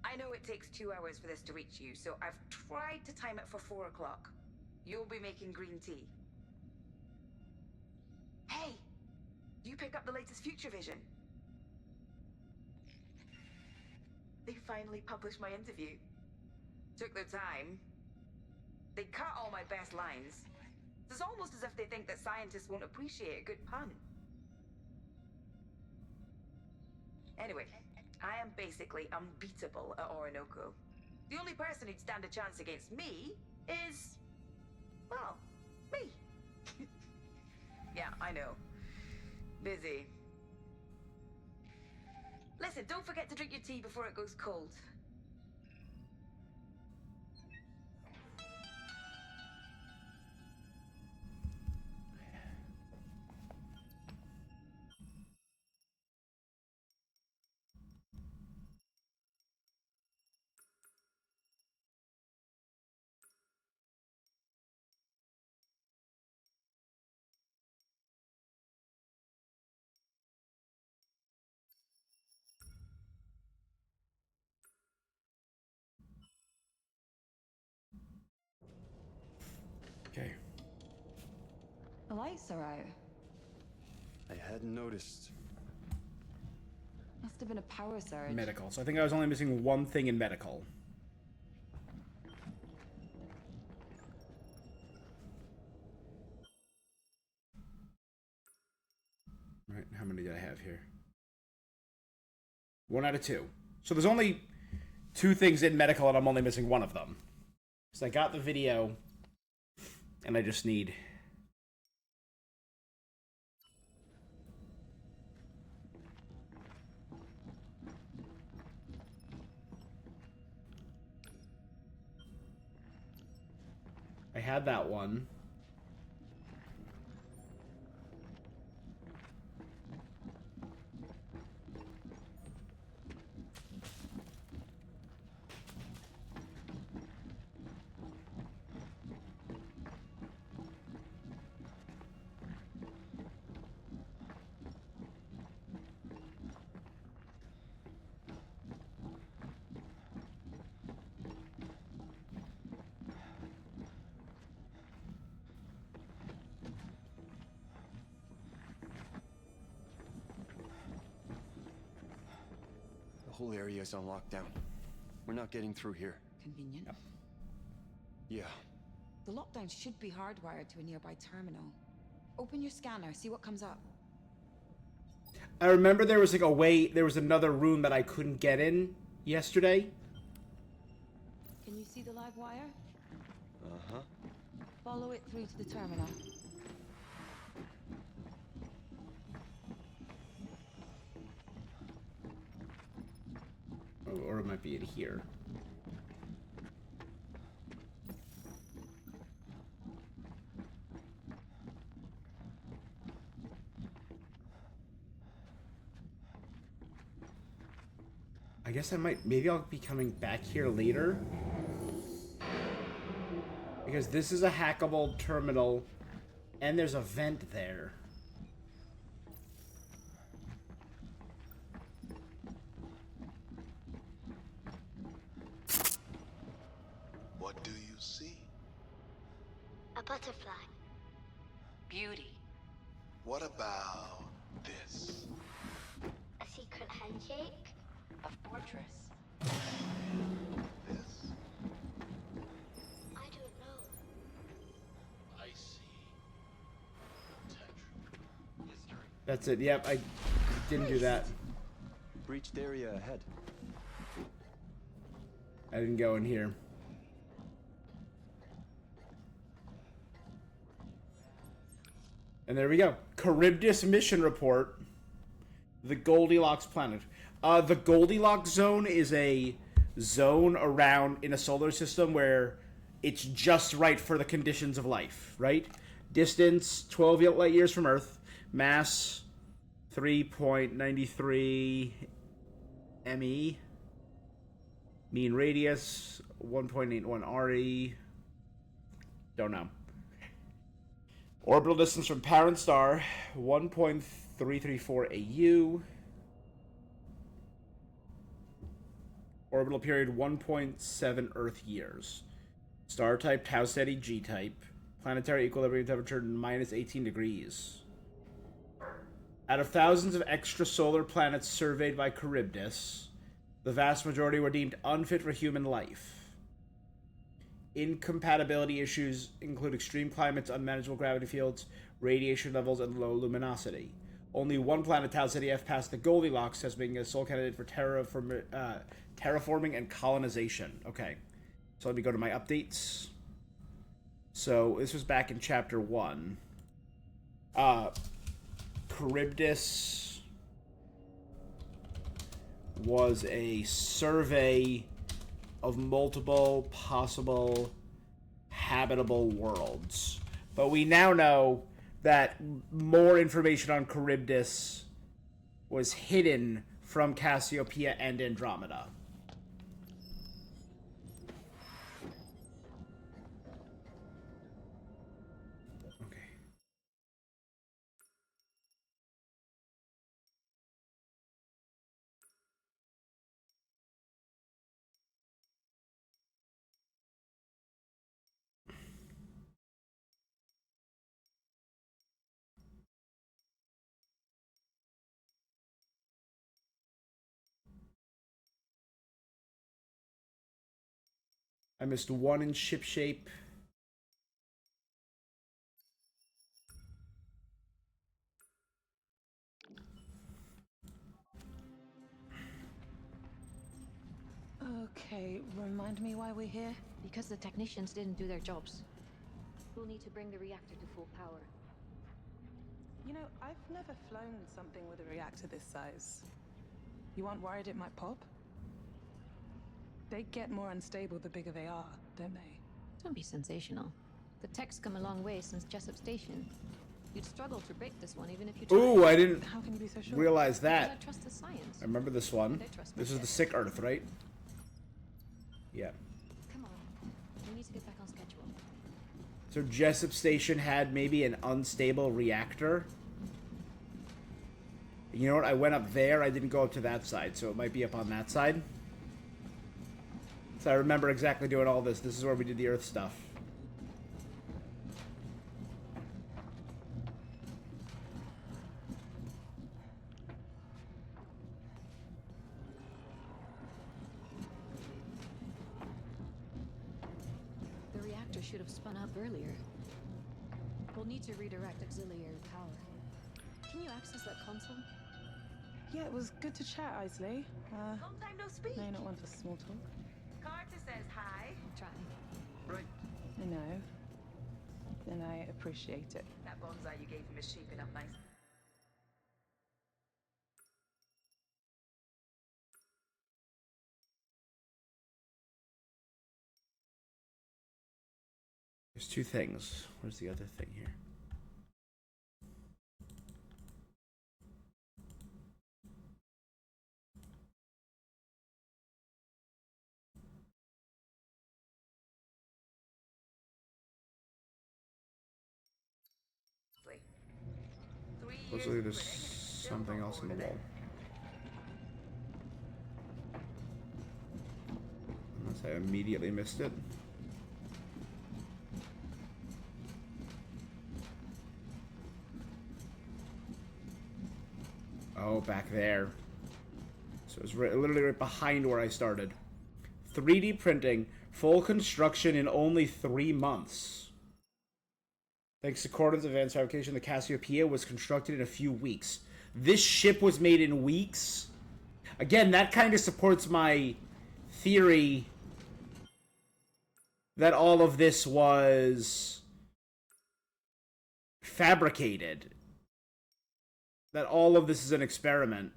I know it takes 2 hours for this to reach you, so I've tried to time it for 4 o'clock. You'll be making green tea. Hey! You pick up the latest Future Vision? They finally published my interview. Took their time. They cut all my best lines. It's almost as if they think that scientists won't appreciate a good pun. Anyway, I am basically unbeatable at Orinoco. The only person who'd stand a chance against me is... well, me. Yeah, I know. Busy. Listen, don't forget to drink your tea before it goes cold. Okay. The lights are out. I hadn't noticed. Must have been a power surge. Medical. So I think I was only missing one thing in medical. Right, how many did I have here? 1 out of 2. So there's only 2 things in medical, and I'm only missing one of them. So I got the video, and I just need... I had that one. The whole area is on lockdown. We're not getting through here. Convenient. Yep. Yeah. The lockdown should be hardwired to a nearby terminal. Open your scanner, see what comes up. I remember there was like a way, there was another room that I couldn't get in yesterday. Can you see the live wire? Uh-huh. Follow it through to the terminal. it might be in here. I guess maybe I'll be coming back here later. Because this is a hackable terminal, and there's a vent there. What do you see? A butterfly. Beauty. What about this? A secret handshake. A fortress. This? I don't know. I see potential. History. That's it. Yep, I didn't do that. Breached area ahead. I didn't go in here. And there we go. Charybdis mission report. The Goldilocks planet. The Goldilocks zone is a zone around in a solar system where it's just right for the conditions of life, right? Distance, 12 light years from Earth. Mass, 3.93 ME. Mean radius, 1.81 RE. Don't know. Orbital distance from parent star, 1.334 AU. Orbital period, 1.7 Earth years. Star type, Tau Ceti G type. Planetary equilibrium temperature, minus 18 degrees. Out of thousands of extrasolar planets surveyed by Charybdis, the vast majority were deemed unfit for human life. Incompatibility issues include extreme climates, unmanageable gravity fields, radiation levels, and low luminosity. Only one planet, Tau Ceti F, passed the Goldilocks as being a sole candidate for terraforming and colonization. Okay, so let me go to my updates. So this was back in Chapter 1. Charybdis was a survey of multiple possible habitable worlds. But we now know that more information on Charybdis was hidden from Cassiopeia and Andromeda. Okay. I missed one in ship shape. Okay, remind me why we're here? Because the technicians didn't do their jobs. We'll need to bring the reactor to full power. You know, I've never flown something with a reactor this size. You aren't worried it might pop? They get more unstable the bigger they are, don't they? Don't be sensational. The tech's come a long way since Jessup Station. You'd struggle to break this one even if you tried. Ooh, I didn't How can you be so sure? realize that. I trust the science. I remember this one. This is the sick Earth, right? Yeah. Come on. We need to get back on schedule. So Jessup Station had maybe an unstable reactor. You know what? I went up there. I didn't go up to that side, so it might be up on that side. So I remember exactly doing all this. This is where we did the Earth stuff. The reactor should have spun up earlier. We'll need to redirect auxiliary power. Can you access that console? Yeah, it was good to chat, Isley. Long time no speak. No, not want a small talk. Carter says hi. I'm trying. Right. I know. And I appreciate it. That bonsai you gave him is shaping up nice. There's two things. Where's the other thing here? Supposedly there's something else in the wall. Unless I immediately missed it. Oh, back there. So it's literally right behind where I started. 3D printing, full construction in only 3 months. Thanks to Cordon's advanced fabrication, the Cassiopeia was constructed in a few weeks. This ship was made in weeks? Again, that kind of supports my theory that all of this was fabricated. That all of this is an experiment.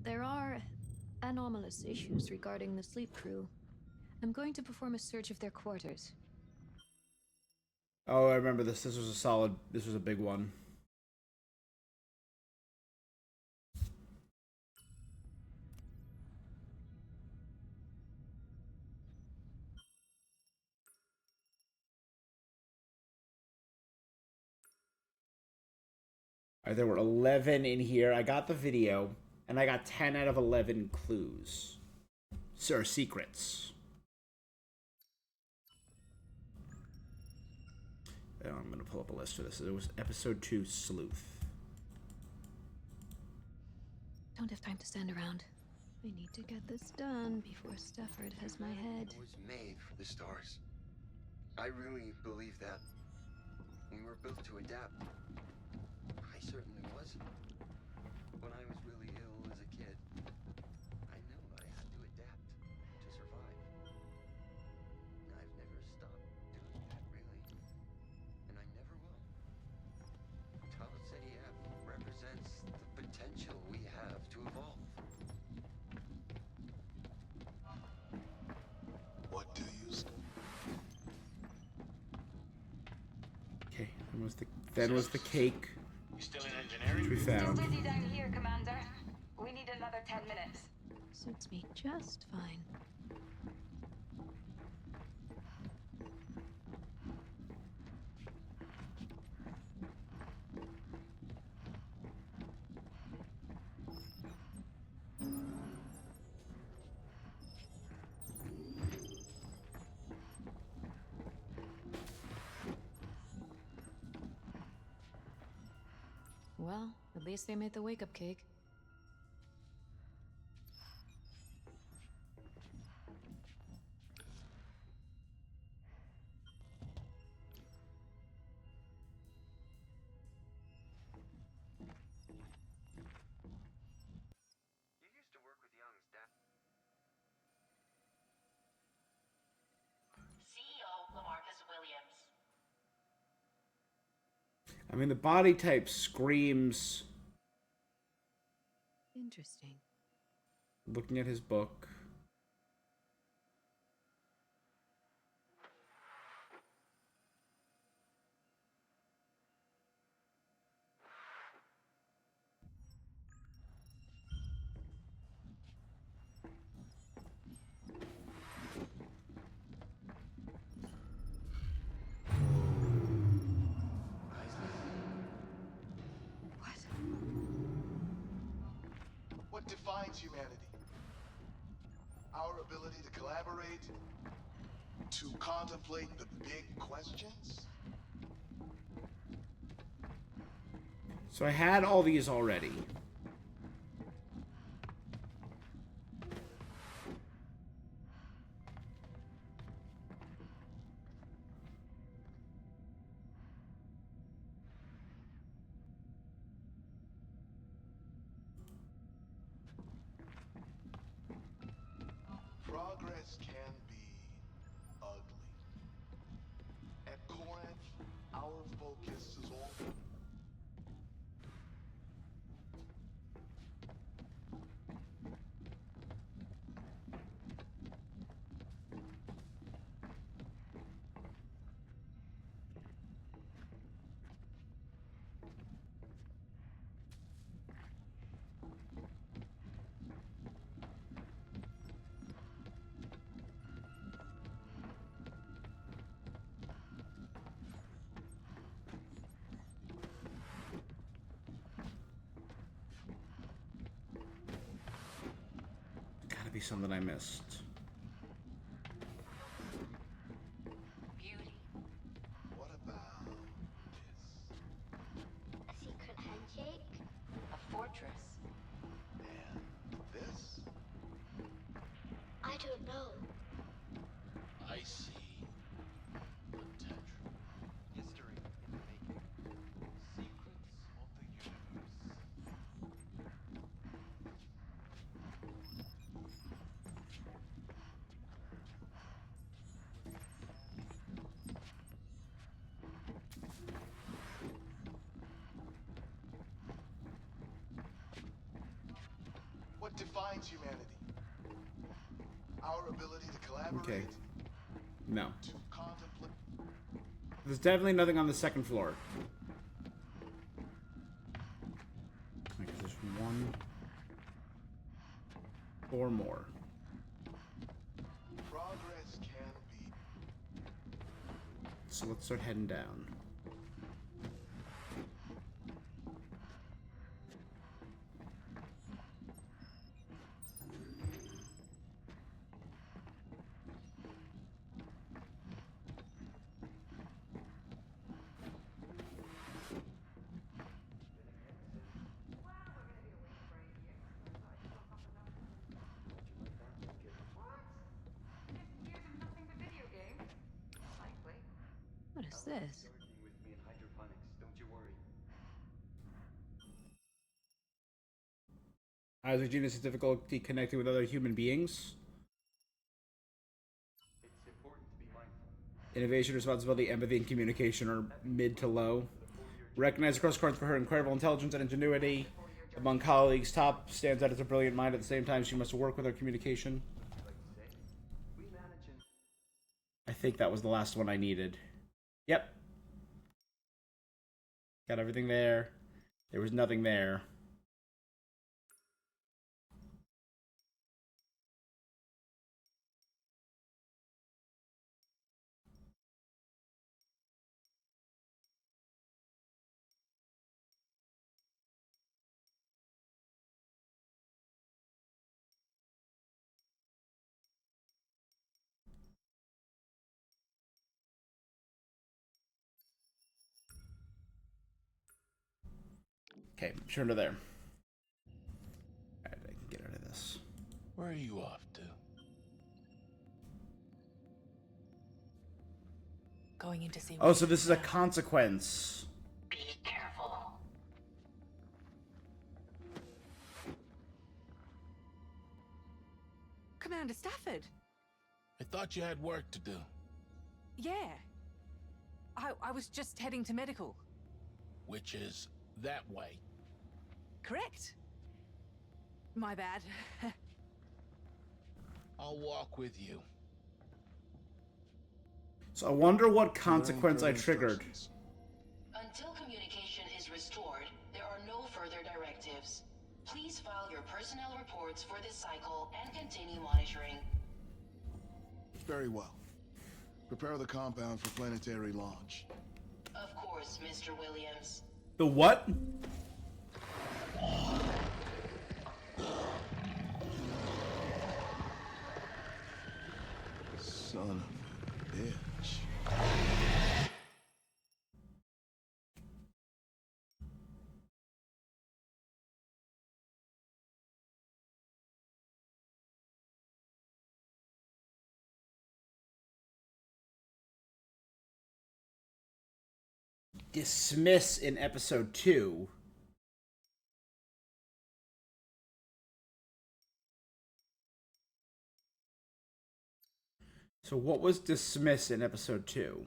There are anomalous issues regarding the sleep crew. I'm going to perform a search of their quarters. Oh, I remember this. This was a big one. Alright, there were 11 in here. I got the video, and I got 10 out of 11 clues. Or secrets. Oh, I'm going to pull up a list for this. It was episode 2, Sleuth. Don't have time to stand around. I need to get this done before Stafford has my head. Was made for the stars. I really believe that. We were built to adapt. I certainly was. When I was really ill as a kid, I knew I had to adapt to survive. I've never stopped doing that, really. And I never will. Tau Ceti App represents the potential we have to evolve. What do you... Okay, then was the cake. You still in engineering? Which we found. Still busy down here, Commander. We need another 10 minutes. Suits me just fine. Well, at least they made the wake-up cake. You used to work with young staff. CEO Lamarcus Williams. I mean, the body type screams. Interesting. Looking at his book. What defines humanity? Our ability to collaborate, to contemplate the big questions? So I had all these already. be something I missed. Beauty. What about A secret handshake? A fortress. this? I don't know. I see potential. History in the making. Secrets of the universe. What defines humanity? Our ability to collaborate, Okay. No. to contemplate. There's definitely nothing on the second floor. Okay, there's one. 4 more. Progress can be. So let's start heading down. What is this? Gardening with me in hydroponics, don't you worry. Isaac Genius has difficulty connecting with other human beings. It's important to be mindful. Innovation, responsibility, empathy, and communication are mid to low. Recognized across cards for her incredible intelligence and ingenuity. Among colleagues, Top stands out as a brilliant mind. At the same time, she must work with her communication. We manage in I think that was the last one I needed. Yep. Got everything there. There was nothing there. Okay, turn to there. Alright, I can get out of this. Where are you off to? Going in to see. Oh, so this is a consequence. Be careful. Commander Stafford. I thought you had work to do. Yeah. I was just heading to medical. Which is that way. Correct. My bad. I'll walk with you. So I wonder what consequence I triggered. Until communication is restored, there are no further directives. Please file your personnel reports for this cycle and continue monitoring. Very well. Prepare the compound for planetary launch. Of course, Mr. Williams. The what? Son of a bitch. Dismiss in episode 2. So what was dismiss in episode 2?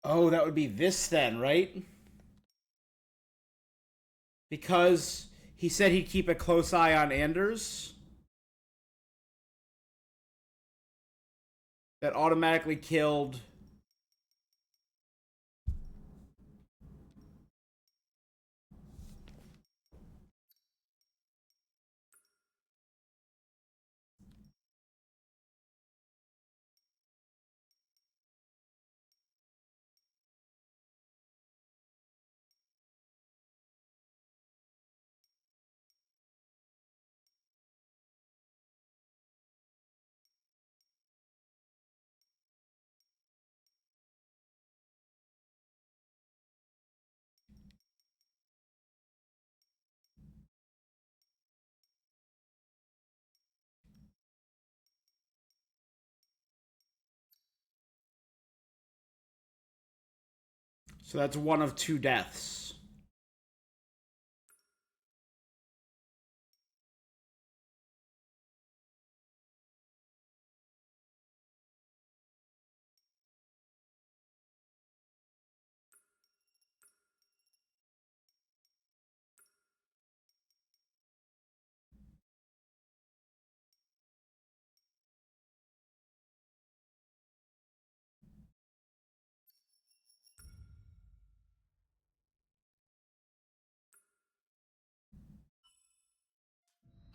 Oh, that would be this then, right? Because he said he'd keep a close eye on Anders. That automatically killed... So that's one of two deaths.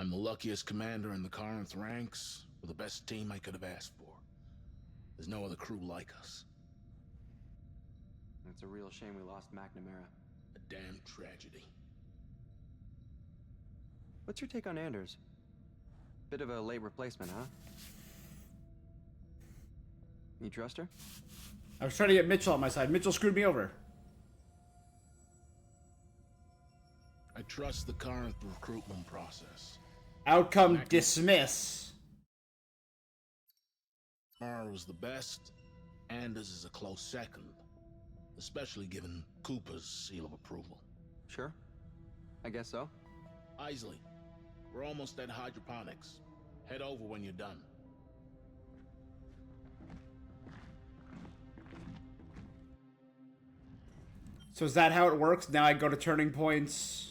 I'm the luckiest commander in the Corinth ranks, with the best team I could have asked for. There's no other crew like us. It's a real shame we lost McNamara. A damn tragedy. What's your take on Anders? Bit of a late replacement, huh? You trust her? I was trying to get Mitchell on my side. Mitchell screwed me over. I trust the Corinth recruitment process. Outcome dismiss. Mara was the best. Anders is a close second. Especially given Cooper's seal of approval. Sure. I guess so. Isley, we're almost at hydroponics. Head over when you're done. So is that how it works? Now I go to turning points.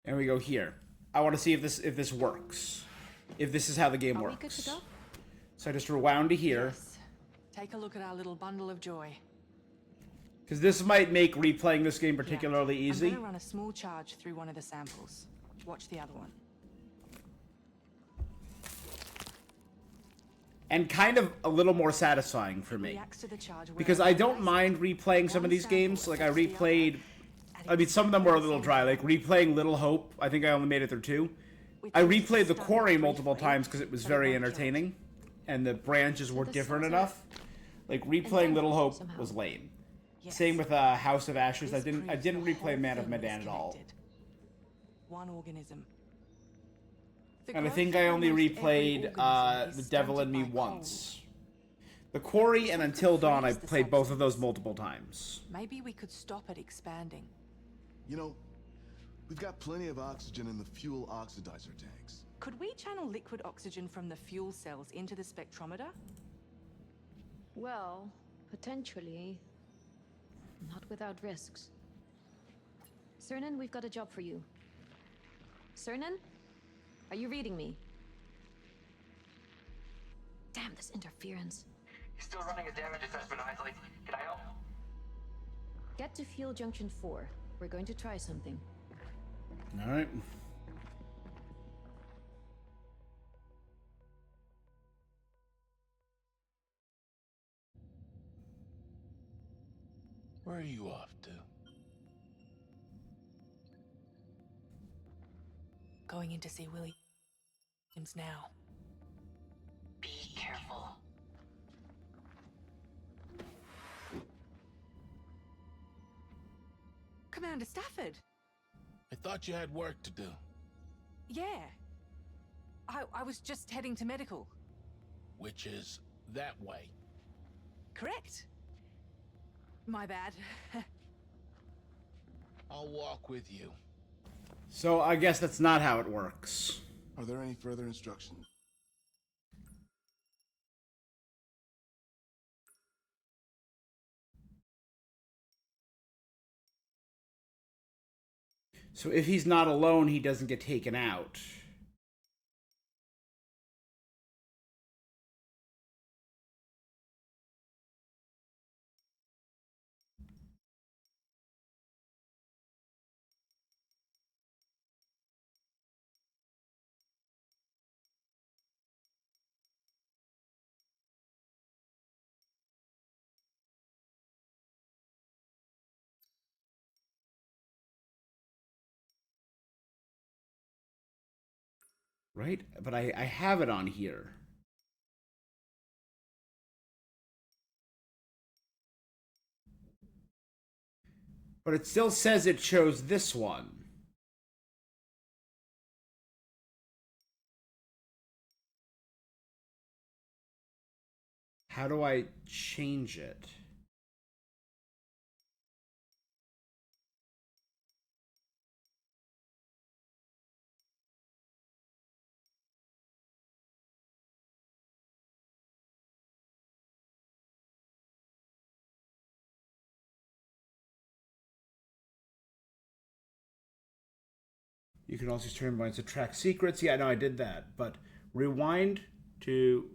And we go here. I want to see if this works. If this is how the game works. Are we good to go? So I just rewound to here. Yes. Take a look at our little bundle of joy. Because this might make replaying this game particularly easy. I'm gonna run a small charge through one of the samples. Watch the other one. And kind of a little more satisfying for me. Reacts to the charge Because I don't mind replaying some of these games. Like I replayed... I mean, some of them were a little dry. Like replaying Little Hope. I think I only made it through 2. I replayed The Quarry multiple times because it was very entertaining. And the branches were different enough. Like replaying Little Hope was lame. Same with House of Ashes. I didn't replay Man of Medan at all. One organism. And I think I only replayed The Devil in Me once. The Quarry and Until Dawn, I played both of those multiple times. Maybe we could stop it expanding. You know, we've got plenty of oxygen in the fuel oxidizer tanks. Could we channel liquid oxygen from the fuel cells into the spectrometer? Well, potentially. Not without risks. Cernan, we've got a job for you. Cernan? Are you reading me? Damn, this interference. You're still running a damage assessment, Isley. Can I help? Get to Fuel Junction 4. We're going to try something. Alright. Where are you off to? Going in to see Williams now. Be careful. Commander Stafford! I thought you had work to do. Yeah. I was just heading to medical. Which is that way. Correct. My bad. I'll walk with you. So I guess that's not how it works. Are there any further instructions? So if he's not alone, he doesn't get taken out. Right? But I have it on here. But it still says it chose this one. How do I change it? You can also turn points to track secrets. Yeah, no, I did that. But rewind to...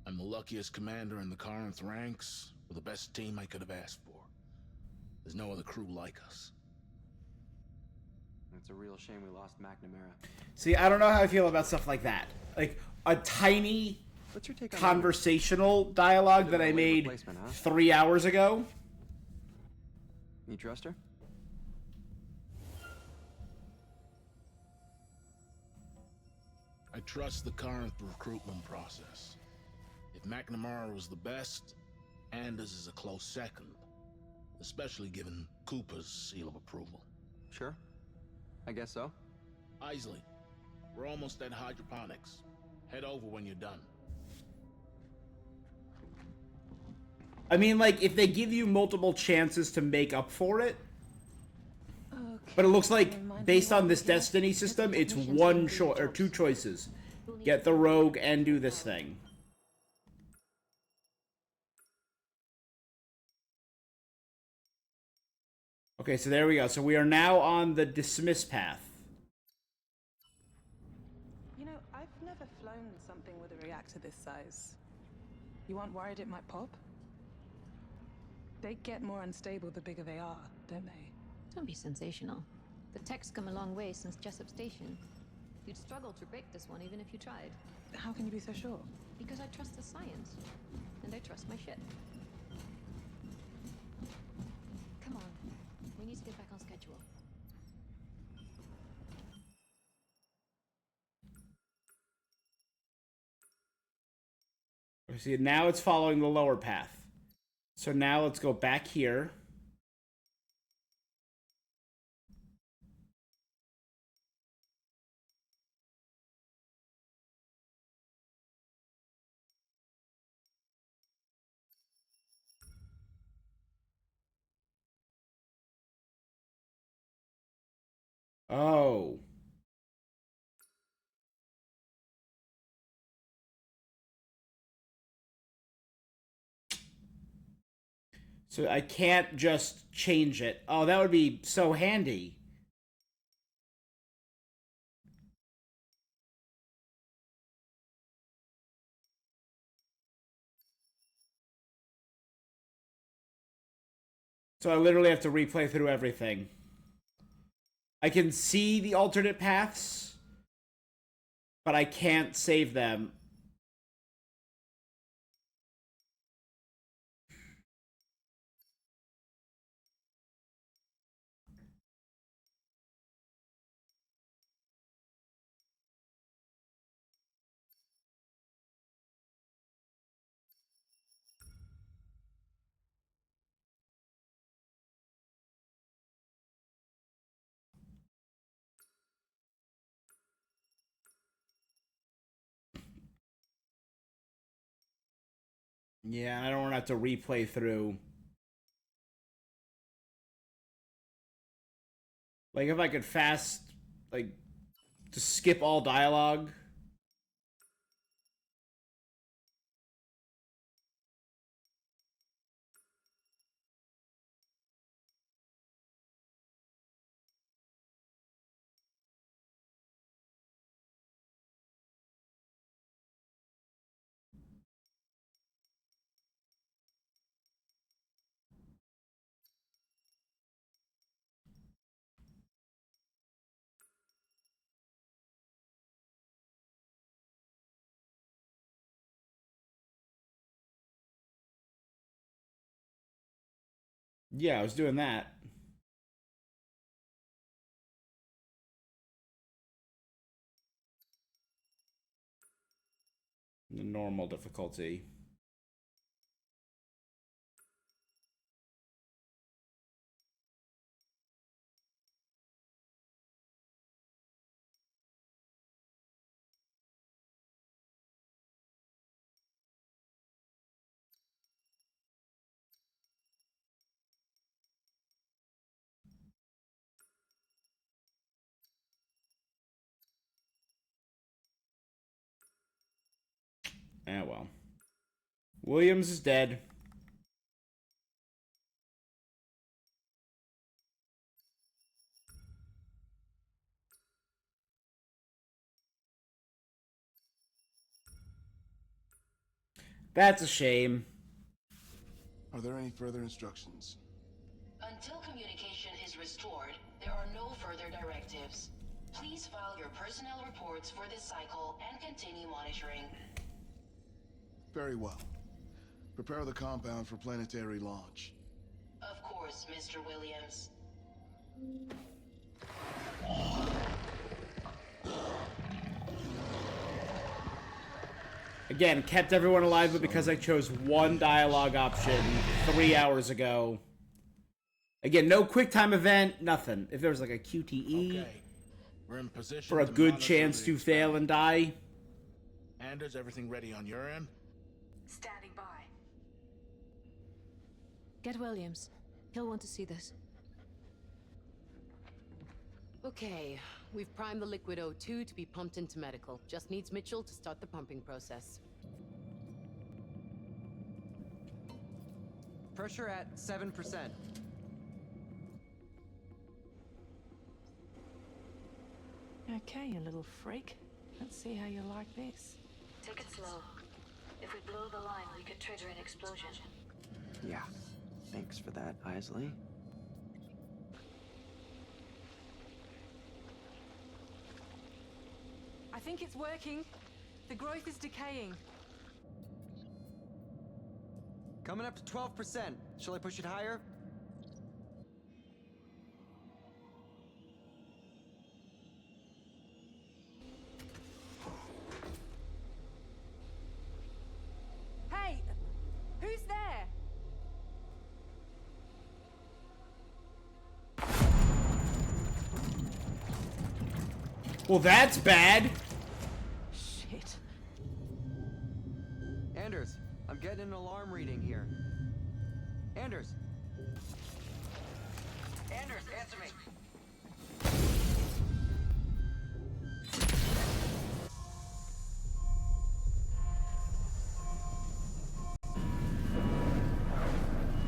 I'm the luckiest commander in the Corinth ranks, with the best team I could have asked for. There's no other crew like us. It's a real shame we lost McNamara. See, I don't know how I feel about stuff like that. Like, a tiny What's your take on conversational dialogue that I made 3 hours ago. You trust her? I trust the Corinth recruitment process. If McNamara was the best, Anders is a close second. Especially given Cooper's seal of approval. Sure. I guess so. Isley, we're almost at hydroponics. Head over when you're done. I mean, like, if they give you multiple chances to make up for it... But it looks like, based on this Destiny system, it's one choice or two choices. Get the rogue and do this thing. Okay, so there we go. So we are now on the dismiss path. You know, I've never flown something with a reactor this size. You aren't worried it might pop? They get more unstable the bigger they are, don't they? Don't be sensational. The tech's come a long way since Jessup Station. You'd struggle to break this one even if you tried. How can you be so sure? Because I trust the science. And I trust my ship. Come on. We need to get back on schedule. See, now it's following the lower path. So now let's go back here. Oh. So I can't just change it. Oh, that would be so handy. So I literally have to replay through everything. I can see the alternate paths, but I can't save them. Yeah, I don't want to have to replay through. Like, if I could just skip all dialogue. Yeah, I was doing that. The normal difficulty. Ah, well. Williams is dead. That's a shame. Are there any further instructions? Until communication is restored, there are no further directives. Please file your personnel reports for this cycle and continue monitoring. Very well. Prepare the compound for planetary launch. Of course, Mr. Williams. Again, kept everyone alive, but because I chose one dialogue option 3 hours ago. Again, no quick time event, nothing. If there was like a QTE We're in position for a to good monitor chance the to fail and die. Anders, everything ready on your end? Standing by. Get Williams. He'll want to see this. Okay, we've primed the liquid O2 to be pumped into medical. Just needs Mitchell to start the pumping process. Pressure at 7%. Okay, you little freak. Let's see how you like this. Take it slow. If we blow the line, we could trigger an explosion. Yeah. Thanks for that, Isley. I think it's working. The growth is decaying. Coming up to 12%. Shall I push it higher? Hey! Who's there? Well, that's bad. Shit. Anders, I'm getting an alarm reading here. Anders! Anders, answer me.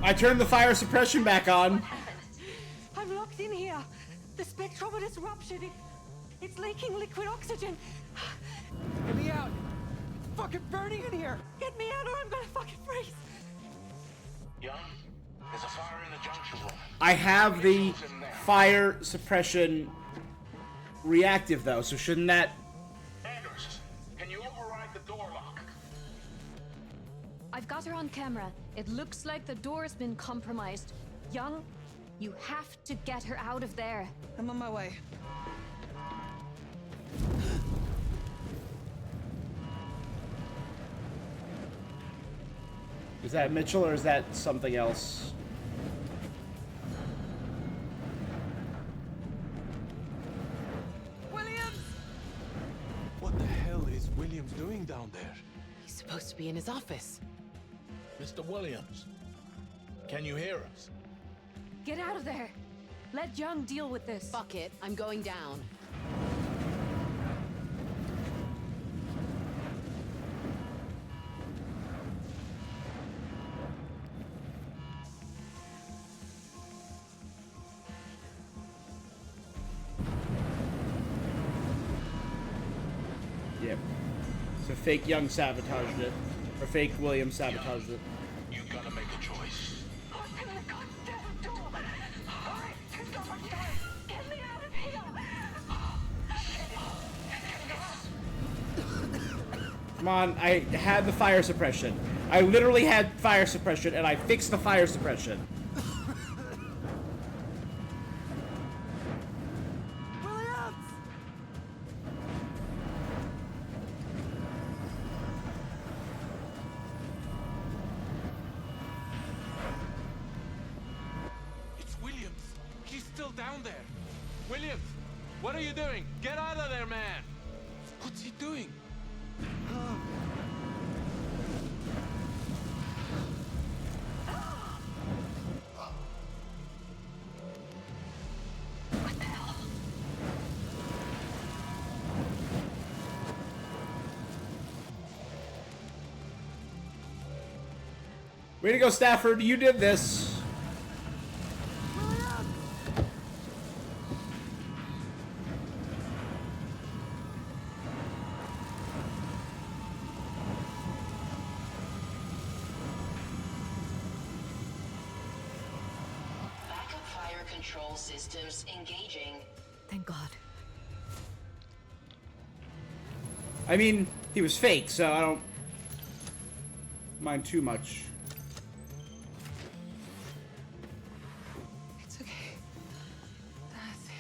I turned the fire suppression back on. I'm locked in here. The spectrometer's ruptured. It's leaking liquid oxygen. Get me out! It's fucking burning in here! Get me out or I'm gonna fucking freeze. Young, there's a fire in the junction room. I have the fire suppression reactive, though, so shouldn't that... Anders, can you override the door lock? I've got her on camera. It looks like the door's been compromised. Young, you have to get her out of there. I'm on my way. Is that Mitchell or is that something else? Williams! What the hell is Williams doing down there? He's supposed to be in his office. Mr. Williams, can you hear us? Get out of there! Let Young deal with this. Fuck it, I'm going down. Yep. So fake Young sabotaged it. Or fake William sabotaged it. You gotta make a choice. Open the goddamn door! Hurry! There's not much time! Get me out of here! Come on, I had the fire suppression. I literally had fire suppression, and I fixed the fire suppression. It's Williams. He's still down there. Williams, what are you doing? Get out of there, man! What's he doing? Way to go, Stafford. You did this. Backup fire control systems engaging. Thank God. I mean, he was fake, so I don't mind too much. It's okay. That's it.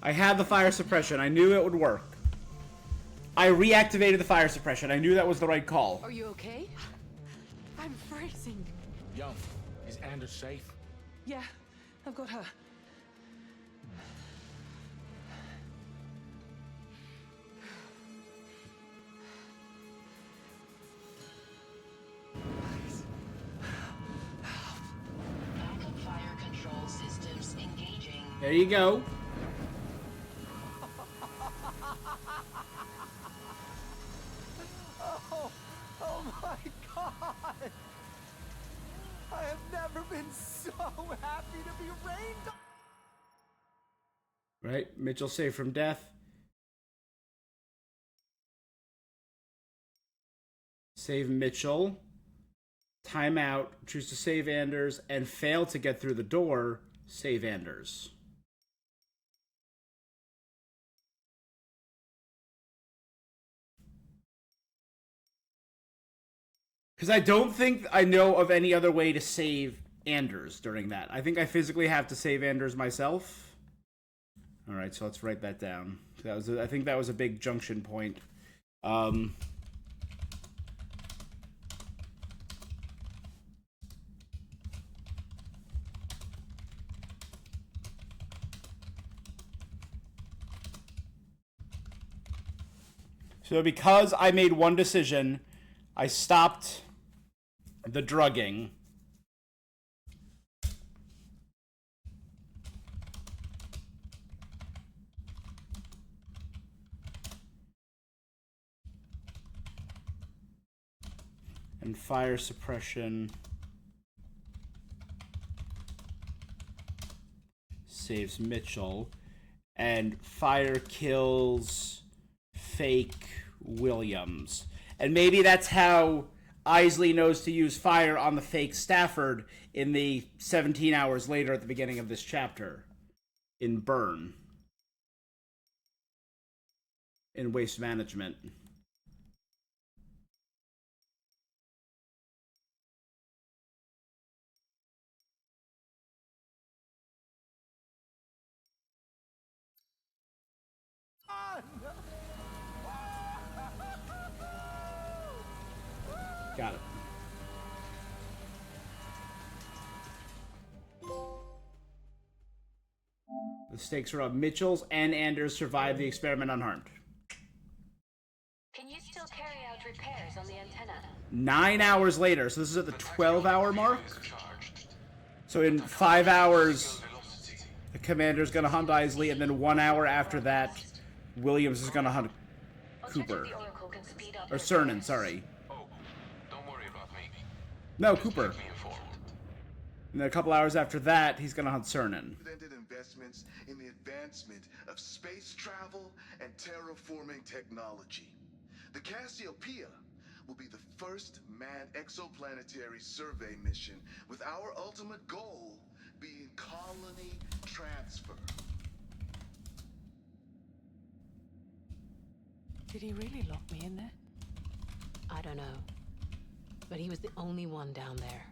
I had the fire suppression. I knew it would work. I reactivated the fire suppression. I knew that was the right call. Are you okay? I'm freezing. Young, is Anders safe? Yeah, I've got her. Backup fire control systems engaging. There you go. Oh my God! I have never been so happy to be rained on. Right? Mitchell saved from death. Save Mitchell. Timeout. Choose to save Anders and fail to get through the door. Save Anders. Because I don't think I know of any other way to save Anders during that. I think I physically have to save Anders myself. All right, so let's write that down. That was I think that was a big junction point. So because I made one decision, I stopped the drugging. And fire suppression saves Mitchell. And fire kills fake Williams. And maybe that's how Isley knows to use fire on the fake Stafford in the 17 hours later at the beginning of this chapter. In Burn. In Waste Management. Got it. The stakes are up. Mitchell's and Anders survived the experiment unharmed. Can you still carry out repairs on the antenna? 9 hours later, so this is at the 12-hour mark. So in 5 hours, the commander's gonna hunt Isley, and then 1 hour after that, Williams is gonna hunt Cooper. Or Cernan, sorry. No, Cooper. And then a couple hours after that, he's gonna hunt Cernan. Investments in the advancement of space travel and terraforming technology. The Cassiopeia will be the first manned exoplanetary survey mission, with our ultimate goal being colony transfer. Did he really lock me in there? I don't know. But he was the only one down there.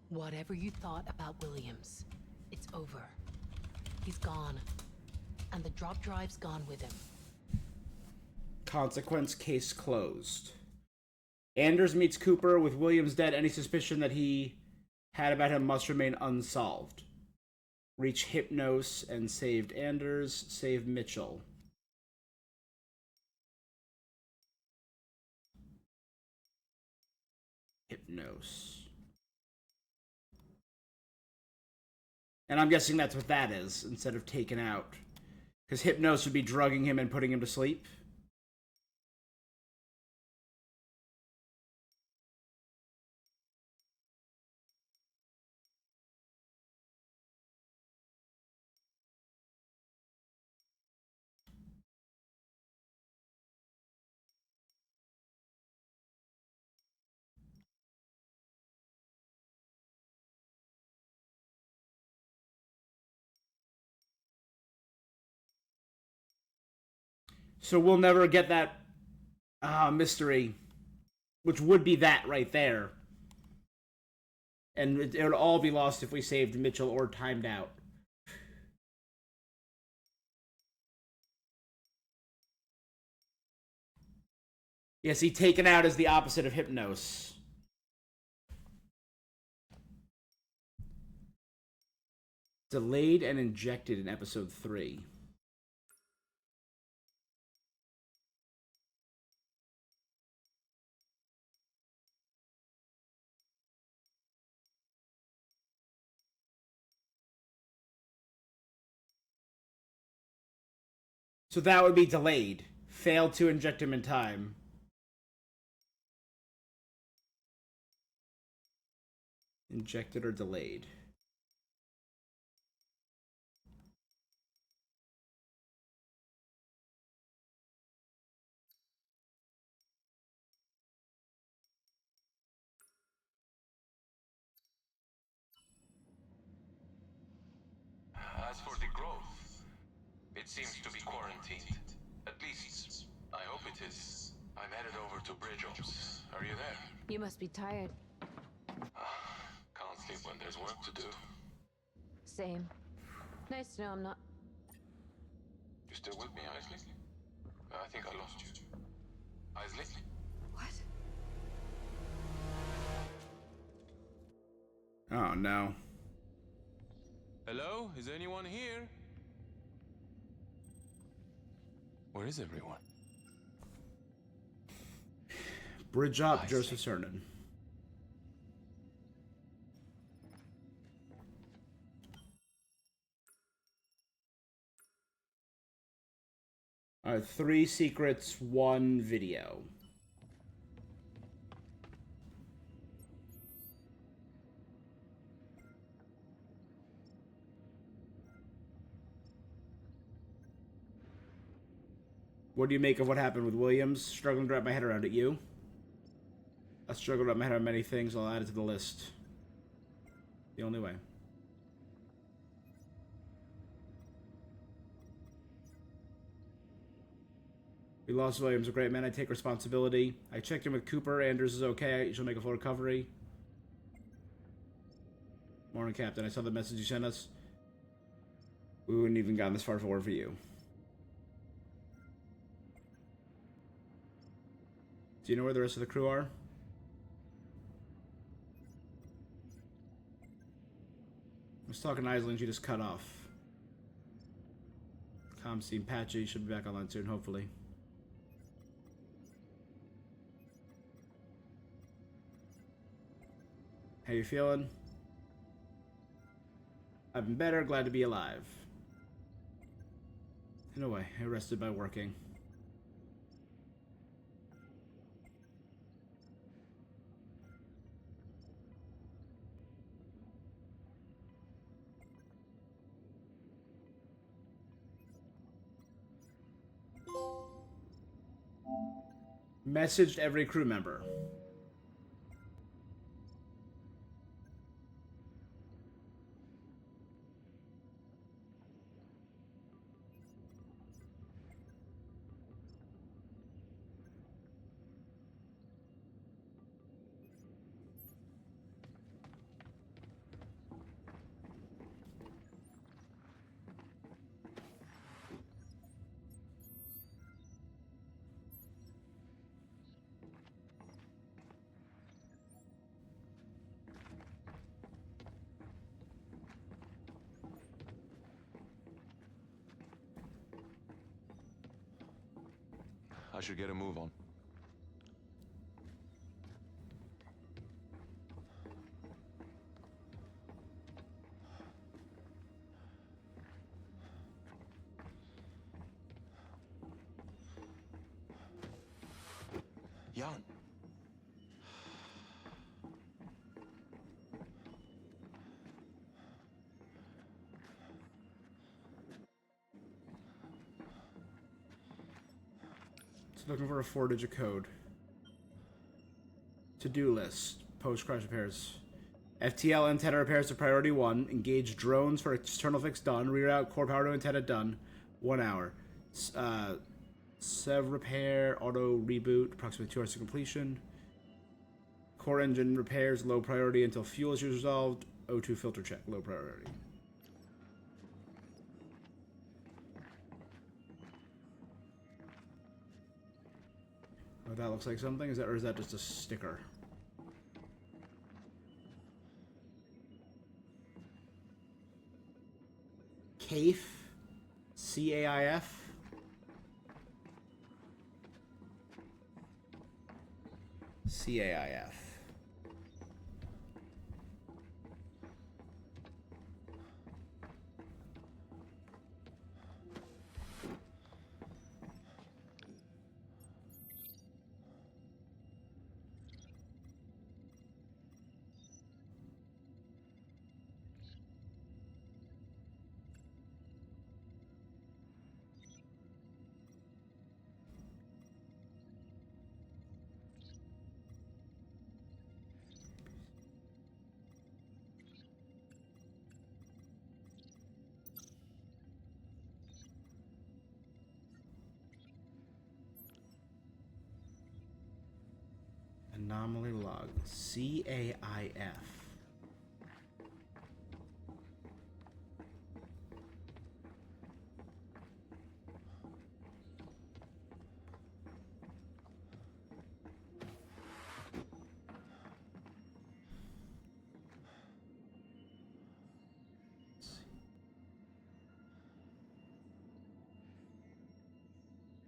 Whatever you thought about Williams, it's over. He's gone. And the drop drive's gone with him. Consequence case closed. Anders meets Cooper. With Williams dead, any suspicion that he had about him must remain unsolved. Reach Hypnos and saved Anders. Save Mitchell. Hypnos. And I'm guessing that's what that is, instead of taken out. Because Hypnos would be drugging him and putting him to sleep. So we'll never get that mystery, which would be that right there. And it would all be lost if we saved Mitchell or timed out. Yeah, see, taken out is the opposite of Hypnos. Delayed and injected in episode 3. So that would be delayed. Failed to inject him in time. Injected or delayed. As for the growth, it seems to be quarantined. At least, I hope it is. I'm headed over to Bridge Ops. Are you there? You must be tired. Can't sleep when there's work to do. Same. Nice to know I'm not. You still with me, Isley? I think I lost you. Isley? What? Oh, no. Hello? Is anyone here? Where is everyone? Bridge up, Joseph Cernan. Alright, 3 secrets, 1 video. What do you make of what happened with Williams? Struggling to wrap my head around it. You? I struggle to wrap my head around many things. I'll add it to the list. The only way. We lost Williams, a great man. I take responsibility. I checked in with Cooper. Anders is okay. She'll make a full recovery. Morning, Captain. I saw the message you sent us. We wouldn't even gotten this far if it weren't for you. Do you know where the rest of the crew are? I was talking to Isley and she just cut off. Comms seem patchy. Should be back online soon, hopefully. How you feeling? I've been better, glad to be alive. In a way, I rested by working. Messaged every crew member. I should get a move on. Jan. Looking for a 4-digit code. To-do list. Post-crash repairs. FTL antenna repairs to priority 1. Engage drones for external fix done. Reroute core power to antenna done. 1 hour. Sev repair. Auto reboot. Approximately 2 hours to completion. Core engine repairs. Low priority until fuel issue is resolved. O2 filter check. Low priority. Oh, that looks like something. Or is that just a sticker? CAIF? C-A-I-F? C-A-I-F. Anomaly log. C-A-I-F.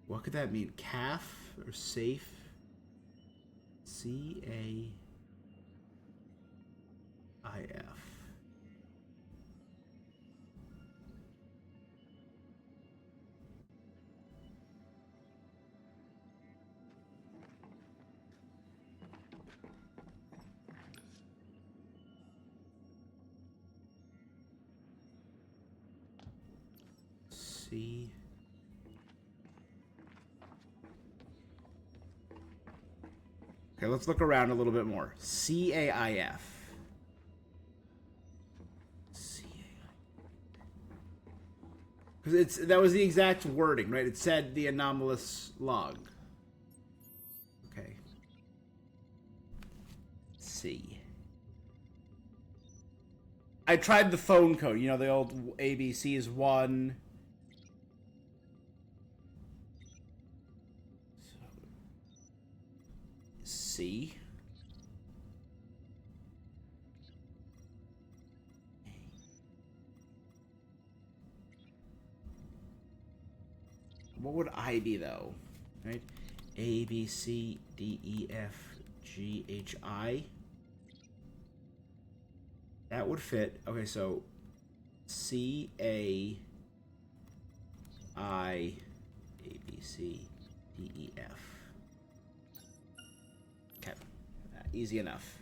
What could that mean? CAF or safe? C-A-I-F. C. Okay, let's look around a little bit more. C-A-I-F. Because that was the exact wording, right? It said the anomalous log. Okay. C. I tried the phone code. You know, the old ABC is 1. C. What would I be, though? Right? A, B, C, D, E, F, G, H, I. That would fit. Okay, so C A I A B C D E F. Okay, easy enough.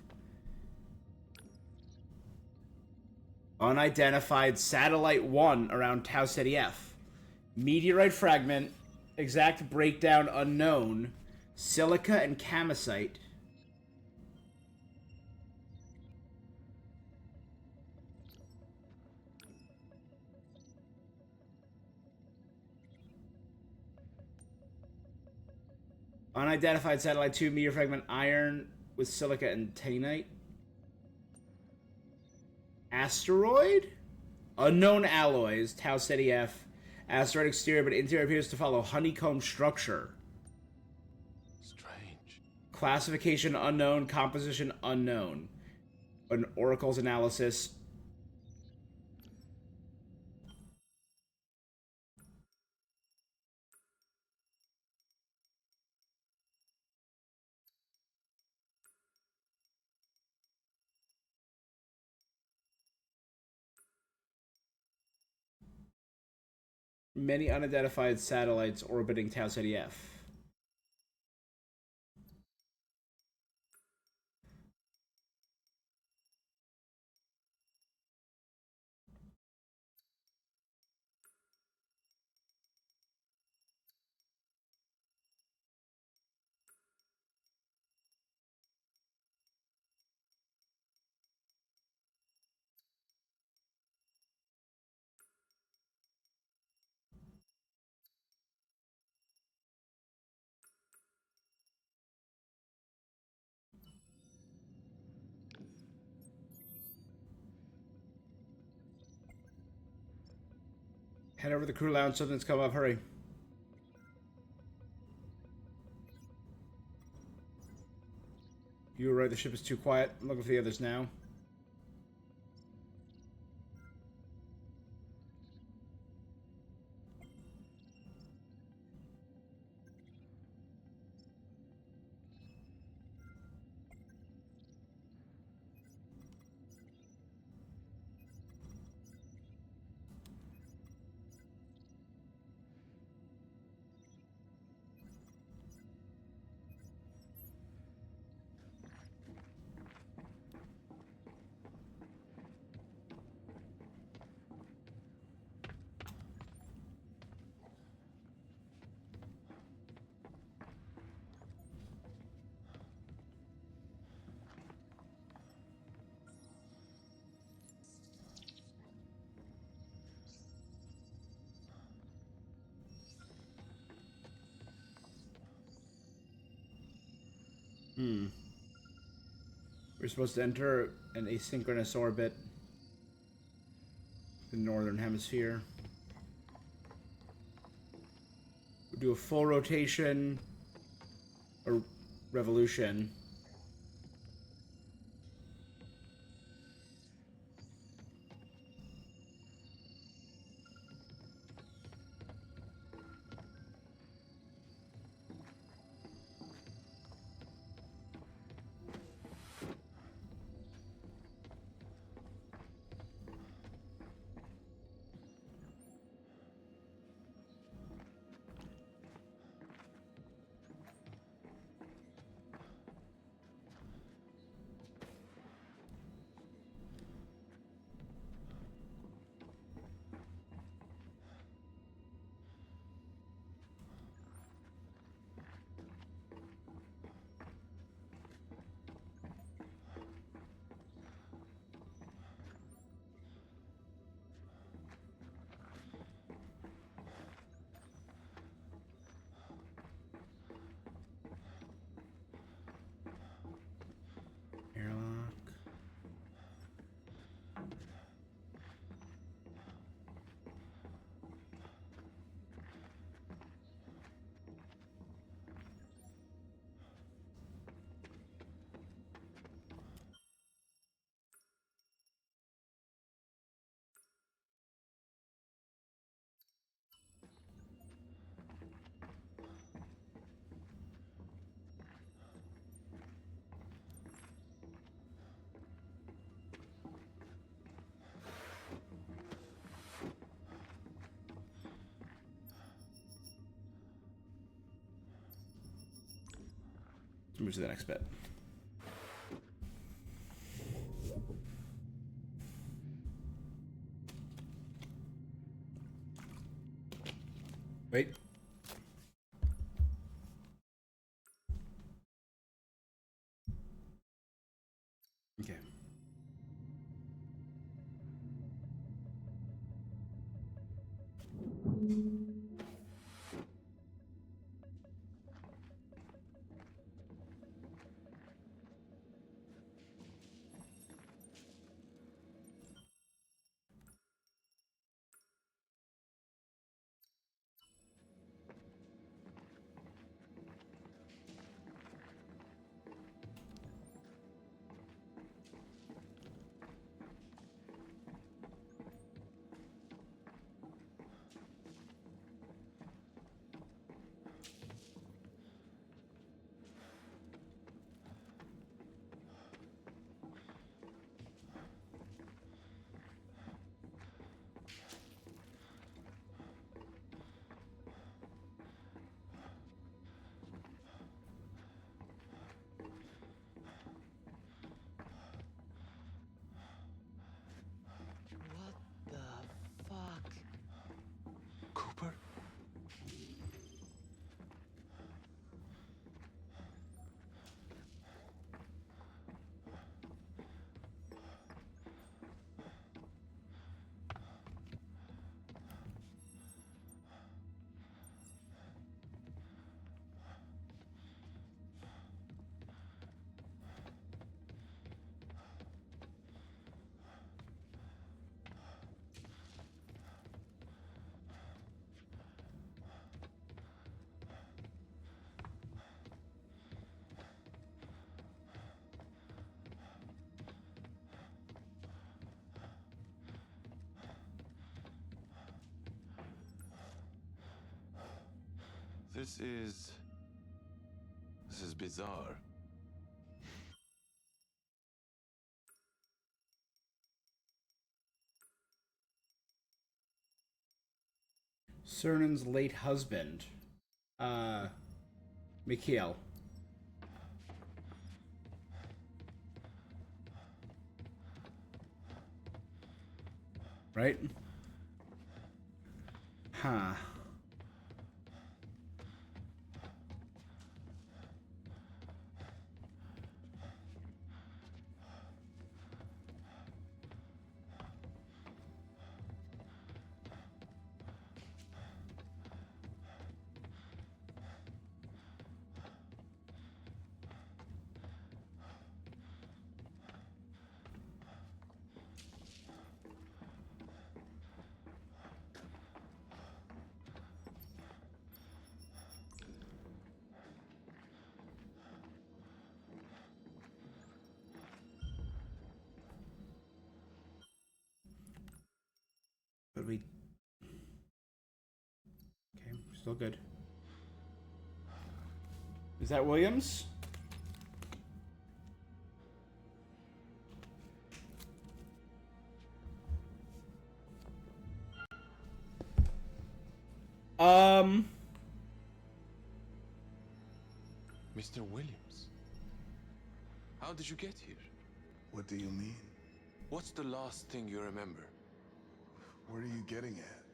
Unidentified satellite 1 around Tau Ceti F. Meteorite fragment. Exact breakdown unknown. Silica and camosite. Unidentified satellite 2 meteor fragment iron with silica and taenite. Asteroid? Unknown alloys, Tau Ceti F. Asteroid exterior, but interior appears to follow honeycomb structure. Strange. Classification unknown, composition unknown. An oracle's analysis. Many unidentified satellites orbiting Tau Ceti F. Head over to the crew lounge, something's come up, hurry. You were right, the ship is too quiet. I'm looking for the others now. We're supposed to enter an asynchronous orbit. The northern hemisphere. We'll do a full rotation or revolution. Move to the next bit. Wait. Okay. What the fuck? Cooper? This is bizarre. Cernan's late husband, Mikhail. Right? Huh. But we... Okay, still good. Is that Williams? Mr. Williams? How did you get here? What do you mean? What's the last thing you remember? What are you getting at?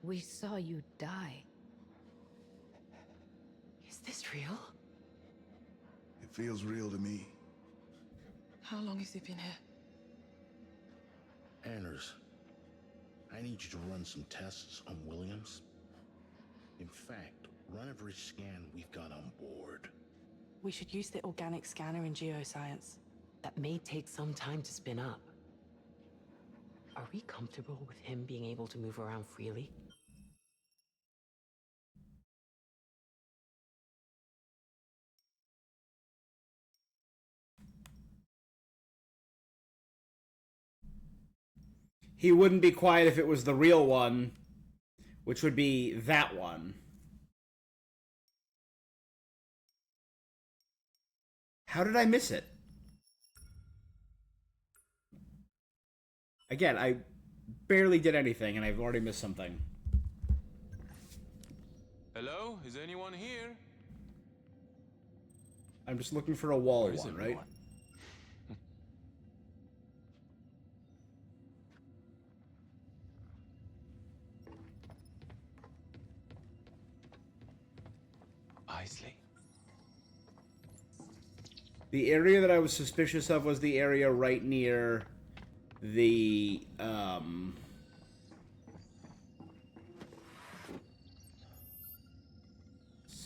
We saw you die. Is this real? It feels real to me. How long has he been here? Anders, I need you to run some tests on Williams. In fact, run every scan we've got on board. We should use the organic scanner in geoscience. That may take some time to spin up. Are we comfortable with him being able to move around freely? He wouldn't be quiet if it was the real one, which would be that one. How did I miss it? Again, I barely did anything, and I've already missed something. Hello? Is anyone here? I'm just looking for a wall Where is one, right? everyone? Isley. The area that I was suspicious of was the area right near the,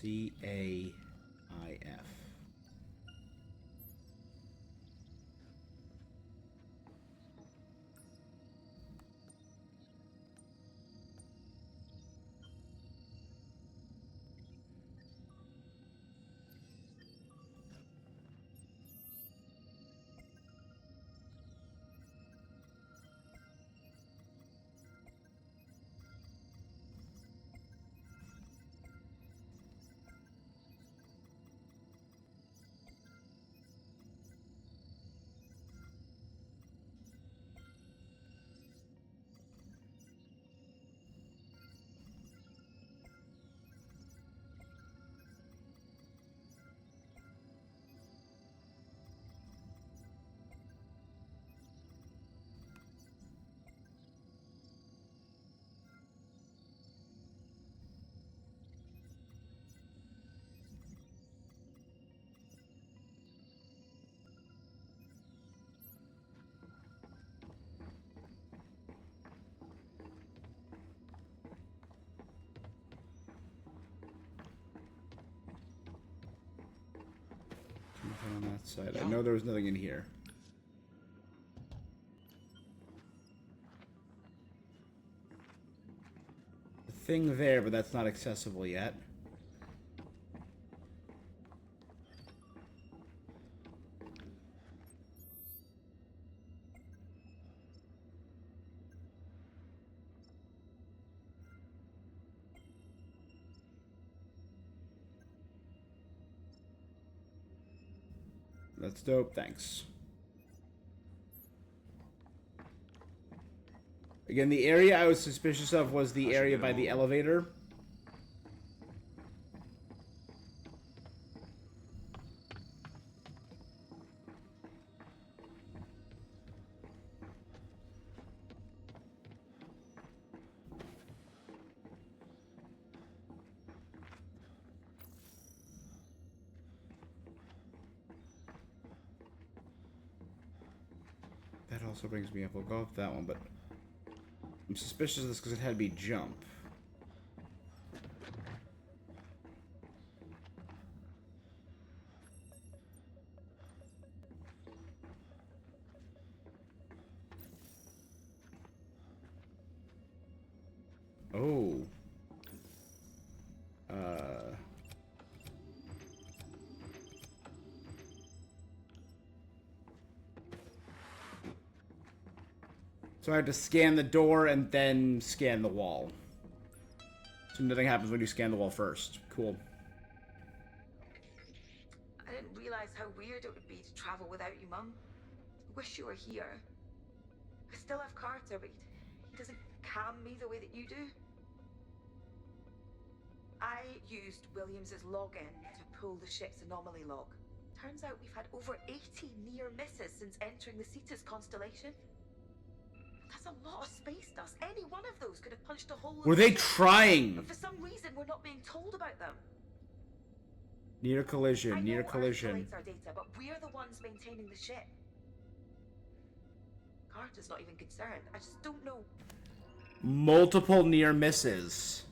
CAIF. On that side. I know there was nothing in here. The thing there, but that's not accessible yet. That's dope, thanks. Again, the area I was suspicious of was the area by the elevator. That also brings me up. We'll go up that one, but I'm suspicious of this because it had to be jump. Oh. So I have to scan the door and then scan the wall. So nothing happens when you scan the wall first. Cool. I didn't realize how weird it would be to travel without you, Mum. I wish you were here. I still have Carter, but he doesn't calm me the way that you do. I used Williams's login to pull the ship's anomaly log. Turns out we've had over 80 near misses since entering the Cetus constellation. That's a lot of space dust. Any one of those could have punched a hole in Were the they ship. trying? But for some reason, we're not being told about them. Near collision, I near know collision. Earth collates our data, but we're the ones maintaining the ship. Carter's not even concerned. I just don't know. Multiple near misses.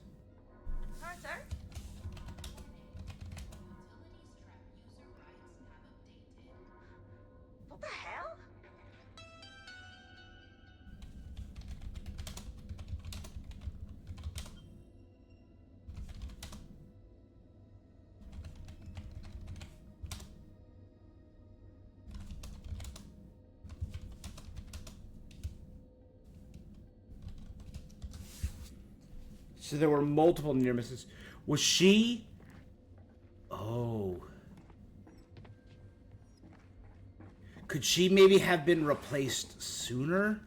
Carter? What the hell? So there were multiple near misses. Was she? Oh. Could she maybe have been replaced sooner?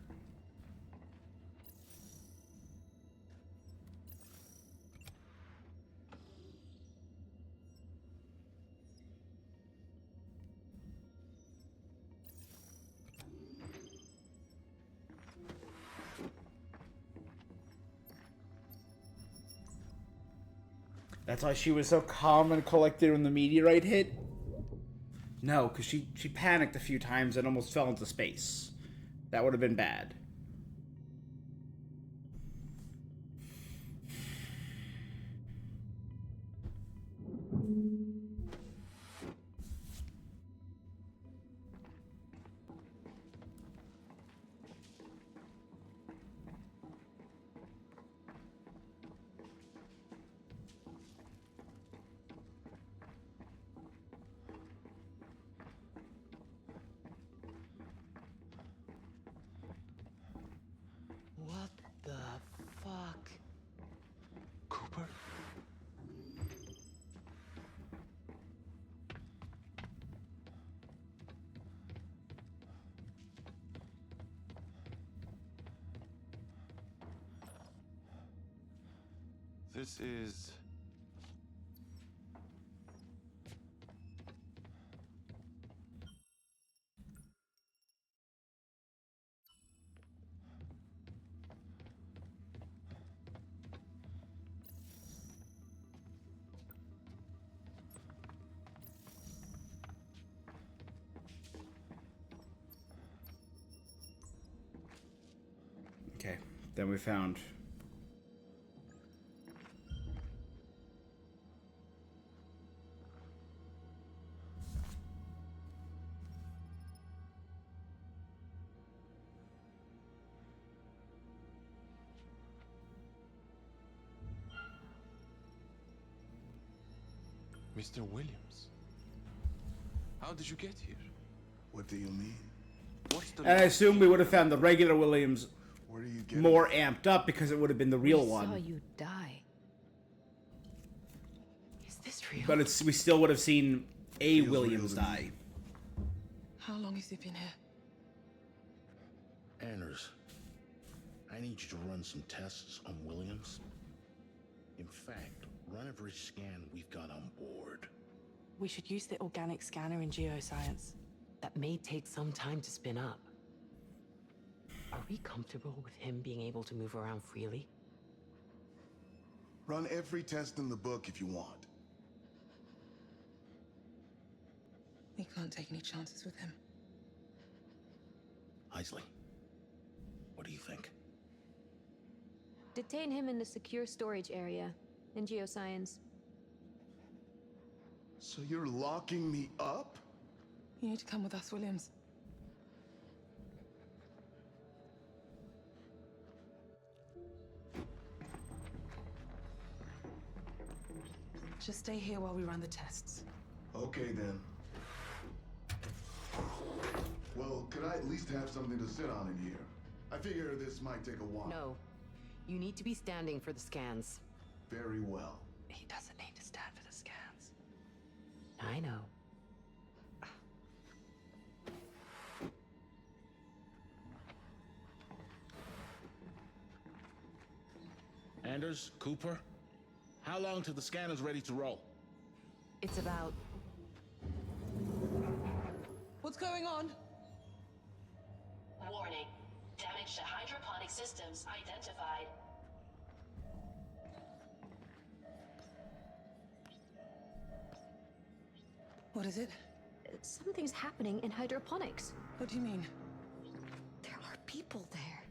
That's why she was so calm and collected when the meteorite hit? No, because she panicked a few times and almost fell into space. That would have been bad. What the fuck? Cooper? This is... Okay, then we found... Mr. Williams. How did you get here? What do you mean? What's the... And I assume we would have found the regular Williams Where do you get more amped up because it would have been the real We one. saw you die. Is this real? But we still would have seen a Feels Williams real to die. How long has he been here? Anders, I need you to run some tests on Williams. In fact, run every scan we've got on board. We should use the organic scanner in geoscience. That may take some time to spin up. Are we comfortable with him being able to move around freely? Run every test in the book if you want. We can't take any chances with him. Isley, what do you think? Detain him in the secure storage area in geoscience. So you're locking me up? You need to come with us, Williams. Just stay here while we run the tests. Okay then. Well, could I at least have something to sit on in here? I figure this might take a while. No. You need to be standing for the scans. Very well. He doesn't need to stand for the scans. I know. Anders, Cooper, how long till the scanner's ready to roll? It's about... What's going on? Warning. Damage to hydroponic systems identified. What is it? Something's happening in hydroponics. What do you mean? There are people there.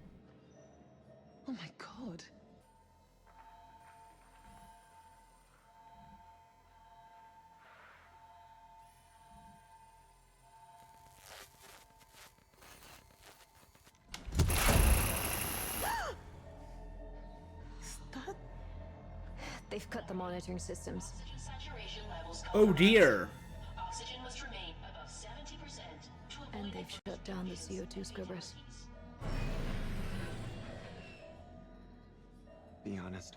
Oh my god. They've cut the monitoring systems. Oxygen saturation levels Oh dear. Oxygen must remain above 70% to avoid And they've shut down the CO2 scrubbers. Be honest.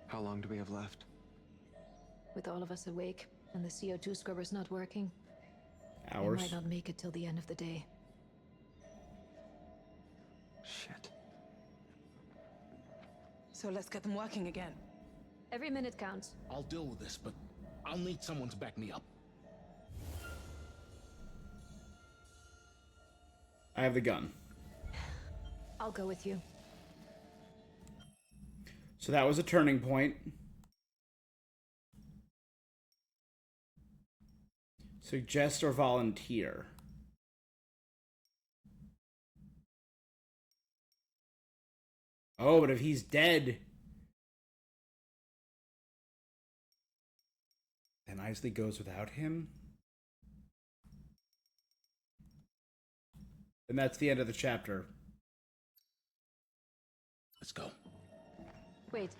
How long do we have left? With all of us awake and the CO2 scrubbers not working, we Hours. might not make it till the end of the day. Shit. So let's get them working again. Every minute counts. I'll deal with this, but I'll need someone to back me up. I have the gun. I'll go with you. So that was a turning point. Suggest or volunteer. Oh, but if he's dead, then Isley goes without him? And that's the end of the chapter. Let's go. Wait.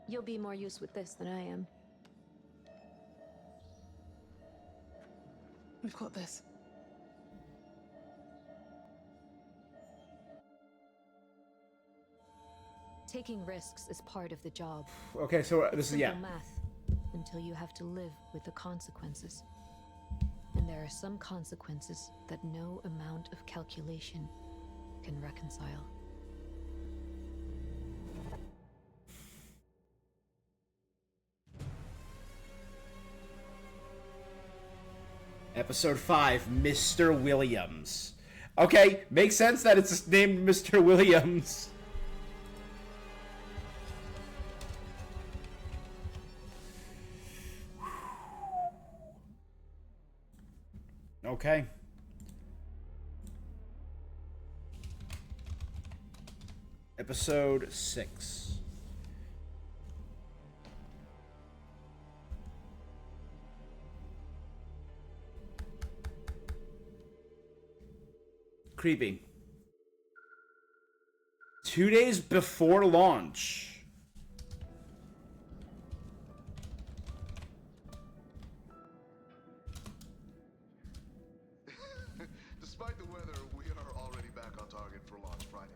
You'll be more use with this than I am. We've got this. Taking risks is part of the job. Okay, so this is, yeah. Simple math, until you have to live with the consequences. And there are some consequences that no amount of calculation can reconcile. Episode 5, Mr. Williams. Okay, makes sense that it's named Mr. Williams. Okay. Episode 6. Creepy. 2 days before launch. Despite the weather, we are already back on target for launch Friday.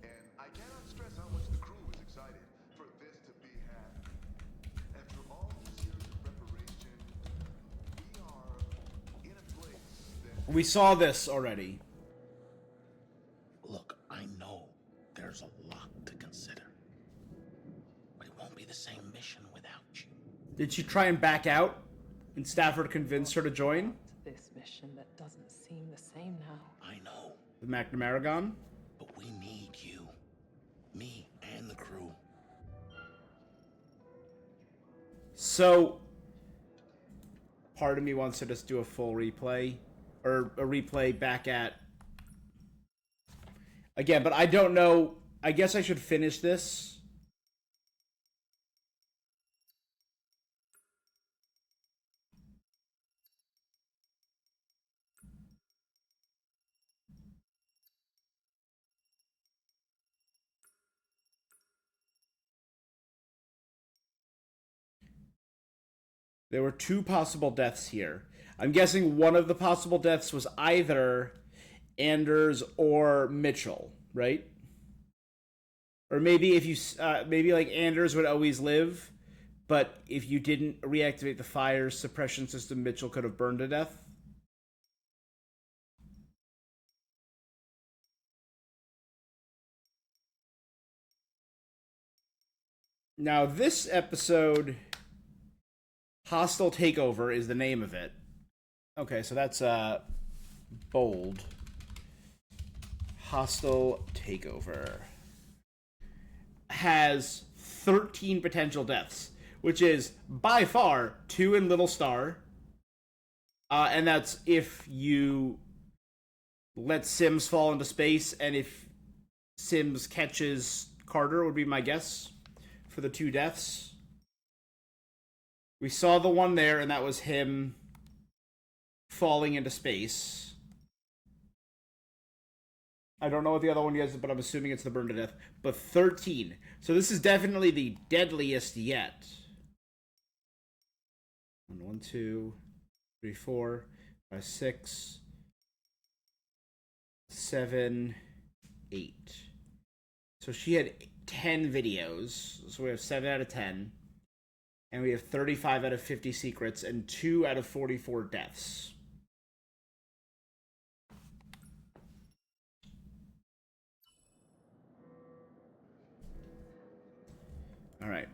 And I cannot stress how much the crew is excited for this to be happening. After all these years of preparation, we are in a place that... We saw this already. Look, I know there's a lot to consider. But it won't be the same mission without you. Did she try and back out? And Stafford convinced her to join? This mission that doesn't seem the same now. I know. The McNamara gone? But we need you. Me and the crew. So, part of me wants to just do a full replay. Or a replay back at... Again, but I don't know. I guess I should finish this. There were 2 possible deaths here. I'm guessing one of the possible deaths was either Anders or Mitchell, right? Or maybe if you, maybe like Anders would always live, but if you didn't reactivate the fire suppression system, Mitchell could have burned to death. Now, this episode, Hostile Takeover is the name of it. Okay, so that's bold. Hostile Takeover has 13 potential deaths, which is by far 2 in Little Star. And that's if you let Sims fall into space, and if Sims catches Carter, would be my guess for the 2 deaths. We saw the one there, and that was him falling into space. I don't know what the other one is, but I'm assuming it's the burn to death. But 13. So this is definitely the deadliest yet. 1, 2, 3, 4, 5, 6, 7, 8. So she had 10 videos. So we have 7 out of 10. And we have 35 out of 50 secrets and 2 out of 44 deaths. All right.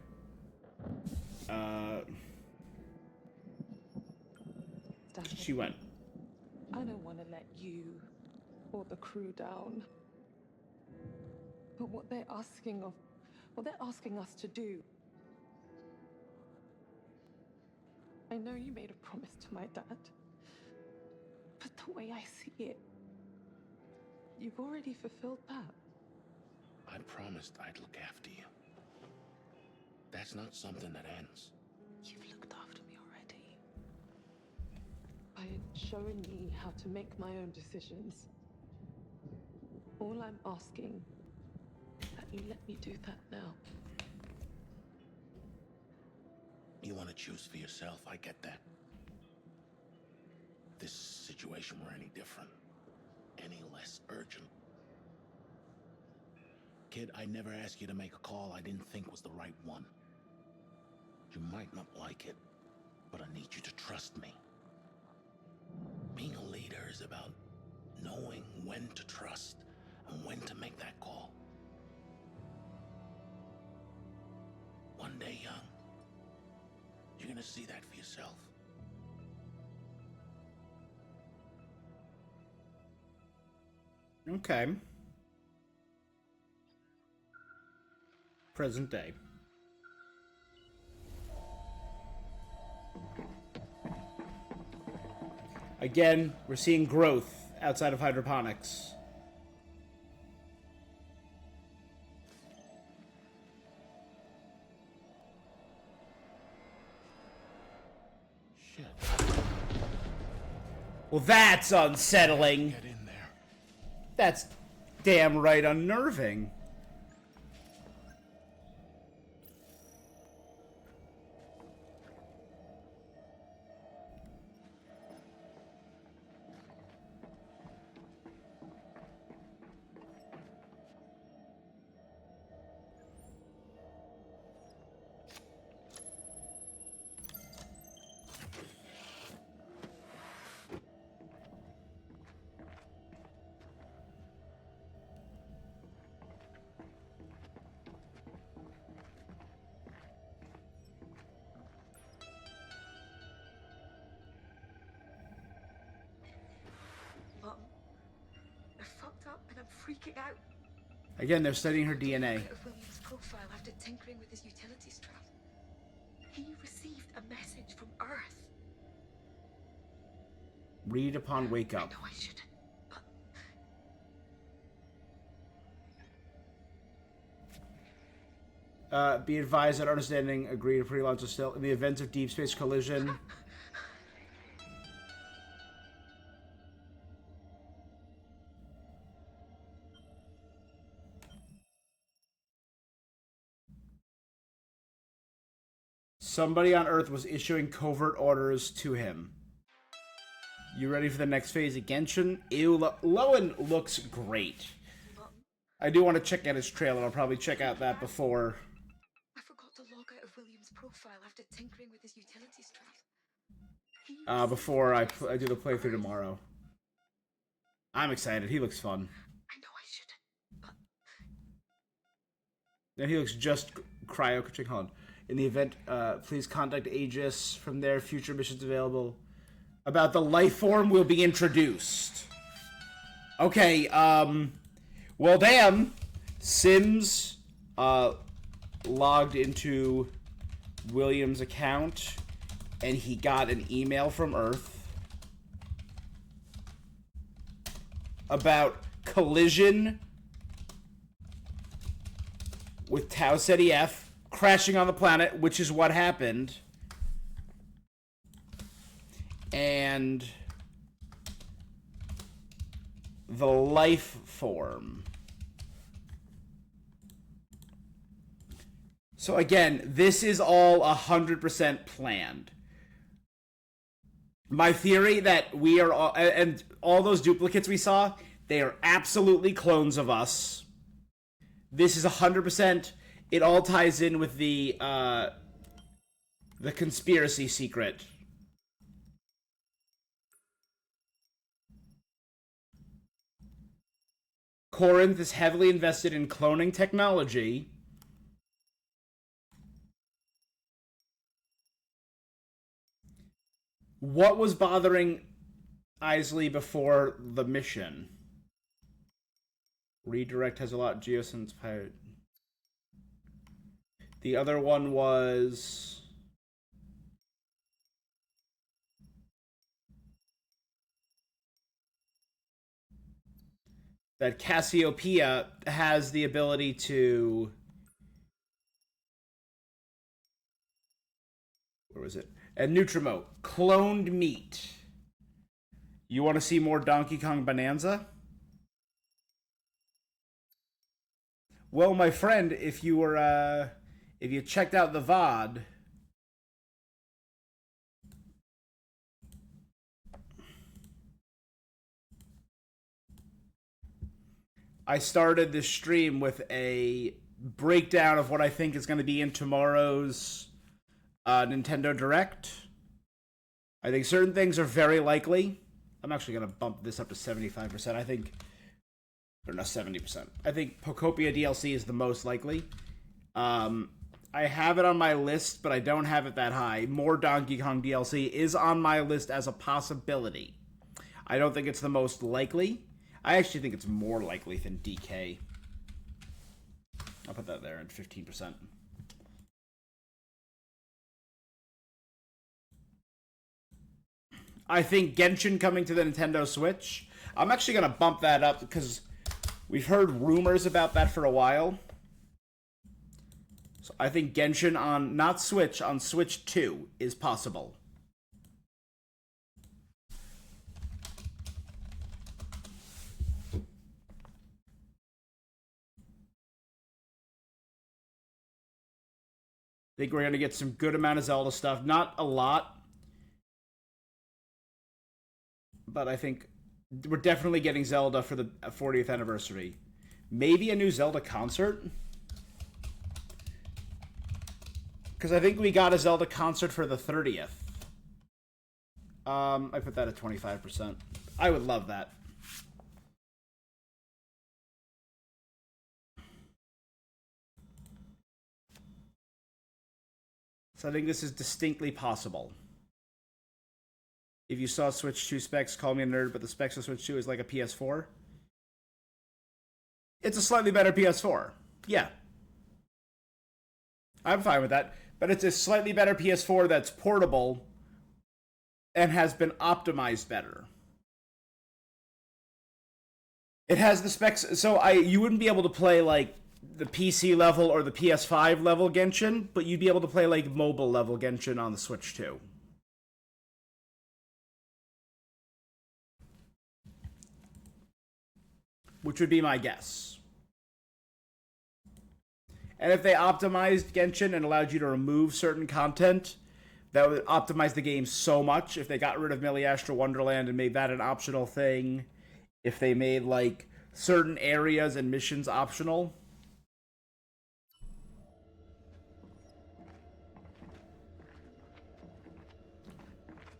She went. I don't want to let you or the crew down. But what they're asking us to do. I know you made a promise to my dad. But the way I see it, you've already fulfilled that. I promised I'd look after you. That's not something that ends. You've looked after me already. By showing me how to make my own decisions. All I'm asking is that you let me do that now. You want to choose for yourself, I get that. If this situation were any different, any less urgent. Kid, I never asked you to make a call I didn't think was the right one. You might not like it, but I need you to trust me. Being a leader is about knowing when to trust and when to make that call. One day, young, you're gonna see that for yourself. Okay. Present day. Again, we're seeing growth outside of hydroponics. Shit. Well, that's unsettling. Get in there. That's damn right unnerving. Mom, I fucked up and I'm freaking out. Again, they're studying her DNA. Look at William's profile after tinkering with his utility strap. He received a message from Earth. Read upon wake up. I know I shouldn't, but Be advised that understanding agreed to pre-launch is still in the event of deep space collision. Somebody on Earth was issuing covert orders to him. You ready for the next phase of Genshin? Ew, Lowen looks great. I do want to check out his trailer. I'll probably check out that before. I forgot to log out of William's profile after tinkering with his utility strap. Before I do the playthrough tomorrow. I'm excited. He looks fun. I know I shouldn't, but And he looks just cryo-coaching. Hold on. In the event, please contact Aegis. From there, future missions available. About the life form will be introduced. Okay, well, damn. Sims, logged into William's account, and he got an email from Earth about collision with Tau Ceti F crashing on the planet, which is what happened. And the life form. So again, this is all 100% planned. My theory that we are all, and all those duplicates we saw, they are absolutely clones of us. This is 100%. It all ties in with the conspiracy secret. Corinth is heavily invested in cloning technology. What was bothering Isley before the mission? Redirect has a lot of geosynth pirate. The other one was that Cassiopeia has the ability to... Where was it? And Nutrimo, cloned meat. You want to see more Donkey Kong Bonanza? Well, my friend, if you were, if you checked out the VOD, I started this stream with a breakdown of what I think is going to be in tomorrow's Nintendo Direct. I think certain things are very likely. I'm actually going to bump this up to 75%. I think, or no, 70%. I think Pocopia DLC is the most likely. I have it on my list, but I don't have it that high. More Donkey Kong DLC is on my list as a possibility. I don't think it's the most likely. I actually think it's more likely than DK. I'll put that there at 15%. I think Genshin coming to the Nintendo Switch. I'm actually going to bump that up because we've heard rumors about that for a while. So I think Genshin on, not Switch, on Switch 2 is possible. I think we're going to get some good amount of Zelda stuff. Not a lot. But I think we're definitely getting Zelda for the 40th anniversary. Maybe a new Zelda concert? Because I think we got a Zelda concert for the 30th. I put that at 25%. I would love that. So I think this is distinctly possible. If you saw Switch 2 specs, call me a nerd, but the specs of Switch 2 is like a PS4. It's a slightly better PS4. Yeah. I'm fine with that. But it's a slightly better PS4 that's portable and has been optimized better. It has the specs, so you wouldn't be able to play like the PC level or the PS5 level Genshin, but you'd be able to play like mobile level Genshin on the Switch 2. Which would be my guess. And if they optimized Genshin and allowed you to remove certain content, that would optimize the game so much. If they got rid of Millie Astra Wonderland and made that an optional thing, if they made like certain areas and missions optional.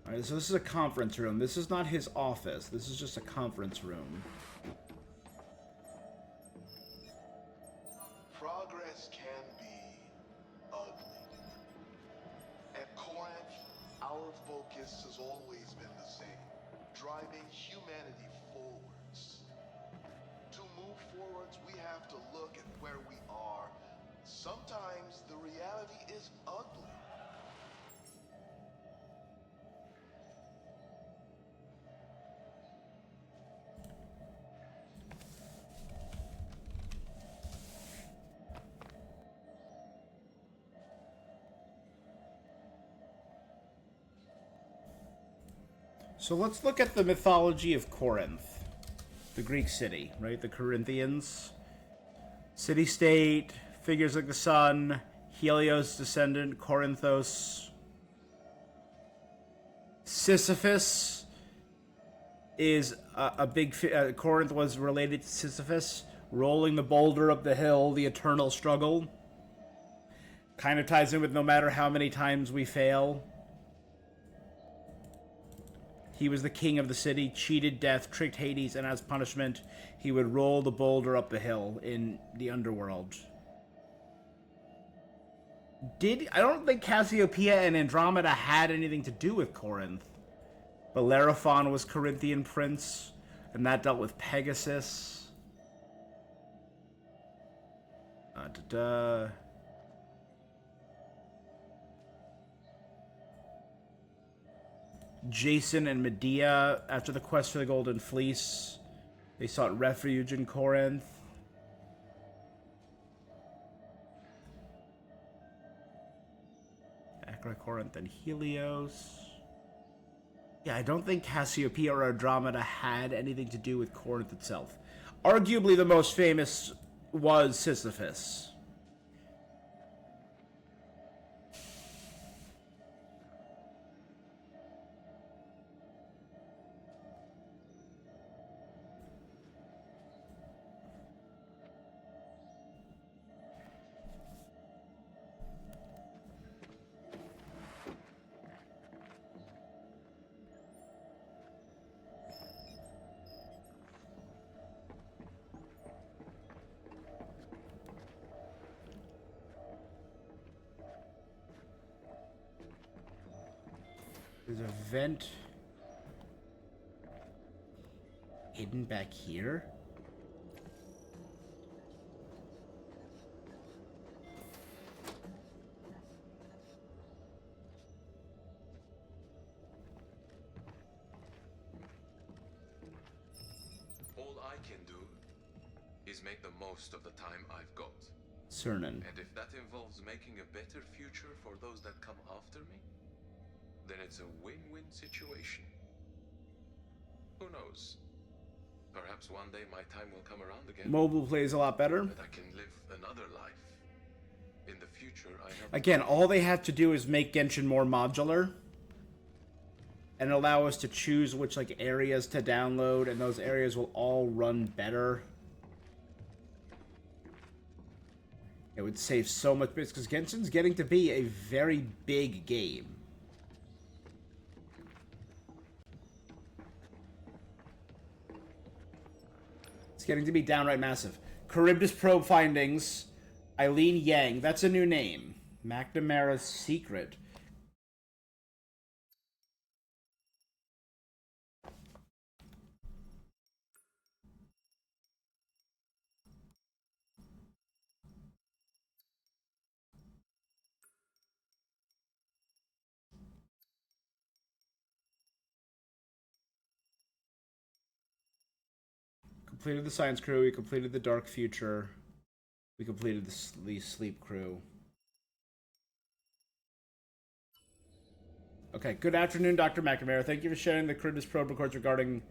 Alright, so this is a conference room. This is not his office. This is just a conference room. Progress can be ugly. At Corinth, our focus has always been the same, driving humanity forwards. To move forwards, we have to look at where we are. Sometimes the reality is ugly. So let's look at the mythology of Corinth. The Greek city, right? The Corinthians. City-state, figures like the sun, Helios' descendant, Corinthos. Sisyphus is a big... Corinth was related to Sisyphus, rolling the boulder up the hill, the eternal struggle. Kind of ties in with no matter how many times we fail. He was the king of the city, cheated death, tricked Hades, and as punishment, he would roll the boulder up the hill in the underworld. I don't think Cassiopeia and Andromeda had anything to do with Corinth. Bellerophon was Corinthian prince, and that dealt with Pegasus. Jason and Medea after the quest for the Golden Fleece. They sought refuge in Corinth. Acra, Corinth, and Helios. Yeah, I don't think Cassiopeia or Andromeda had anything to do with Corinth itself. Arguably the most famous was Sisyphus. There's a vent hidden back here. All I can do is make the most of the time I've got. Cernan. And if that involves making a better future for those that come after me, then it's a win-win situation. Who knows? Perhaps one day my time will come around again. Mobile plays a lot better. And I can live another life. In the future, I have... Again, all they have to do is make Genshin more modular and allow us to choose which areas to download, and those areas will all run better. It would save so much space because Genshin's getting to be a very big game. It's getting to be downright massive. Charybdis probe findings. Eileen Yang. That's a new name. McNamara's secret. Completed the science crew. We completed the dark future. We completed the sleep crew. Okay, good afternoon, Dr. McNamara. Thank you for sharing the Charybdis probe records regarding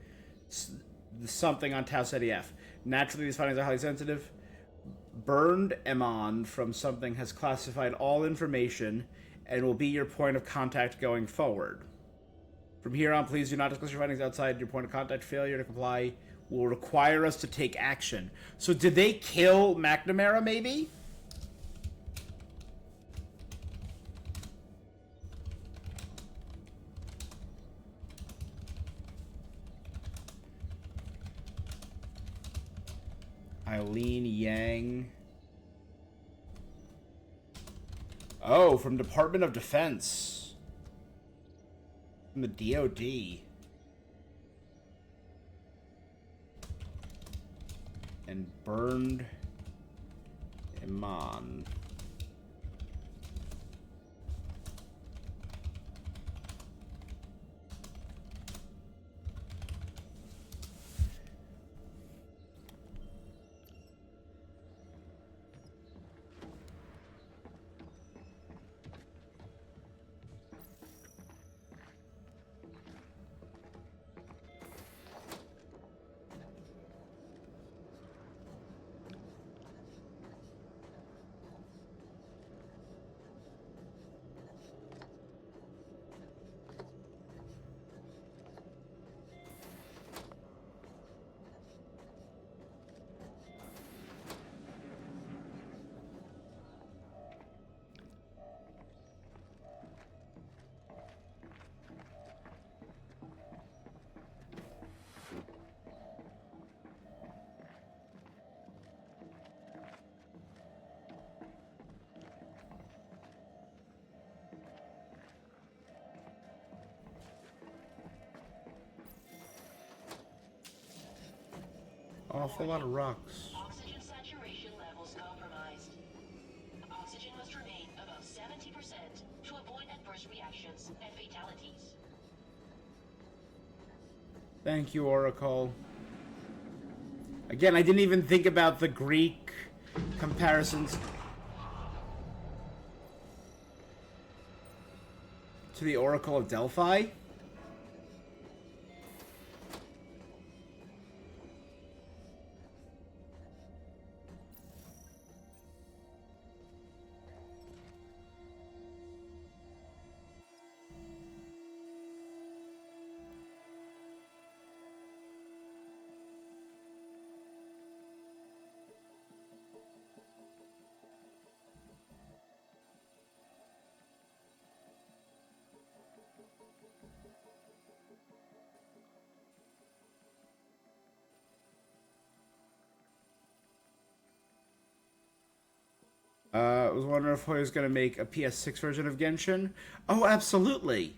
something on Tau Ceti F. Naturally, these findings are highly sensitive. Burned Emon from something has classified all information and will be your point of contact going forward. From here on, please do not discuss your findings outside your point of contact. Failure to comply will require us to take action. So did they kill McNamara, maybe? Eileen Yang. Oh, from Department of Defense. From the DOD. And burned Iman. Awful lot of rocks. Oxygen saturation levels compromised. Oxygen must remain above 70% to avoid adverse reactions and fatalities. Thank you, Oracle. Again, I didn't even think about the Greek comparisons to the Oracle of Delphi. I was wondering if Hoy was going to make a PS6 version of Genshin. Oh, absolutely.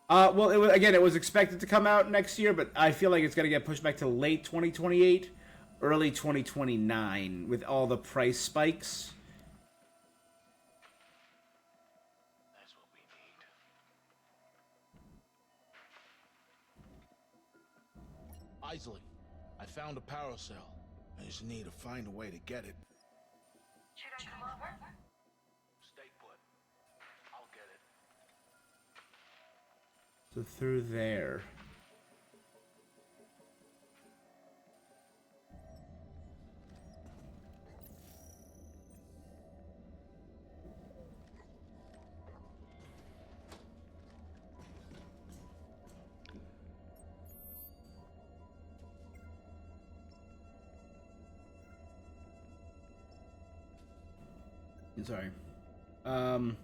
Well, it was expected to come out next year, but I feel like it's going to get pushed back to late 2028, early 2029 with all the price spikes. That's what we need. Isley, I found a power cell. I just need to find a way to get it. Should I come over? Stay put. I'll get it. So through there. Sorry. I'm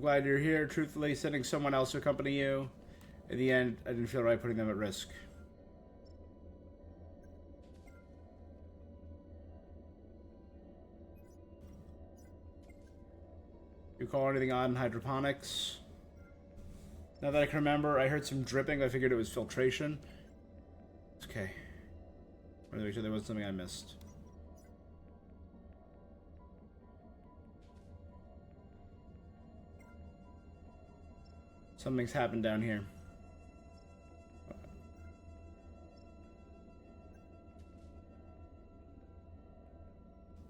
glad you're here. Truthfully, sending someone else to accompany you. In the end, I didn't feel right putting them at risk. You call anything on hydroponics? Now that I can remember, I heard some dripping. I figured it was filtration. It's okay. I wanted to make sure there wasn't something I missed. Something's happened down here.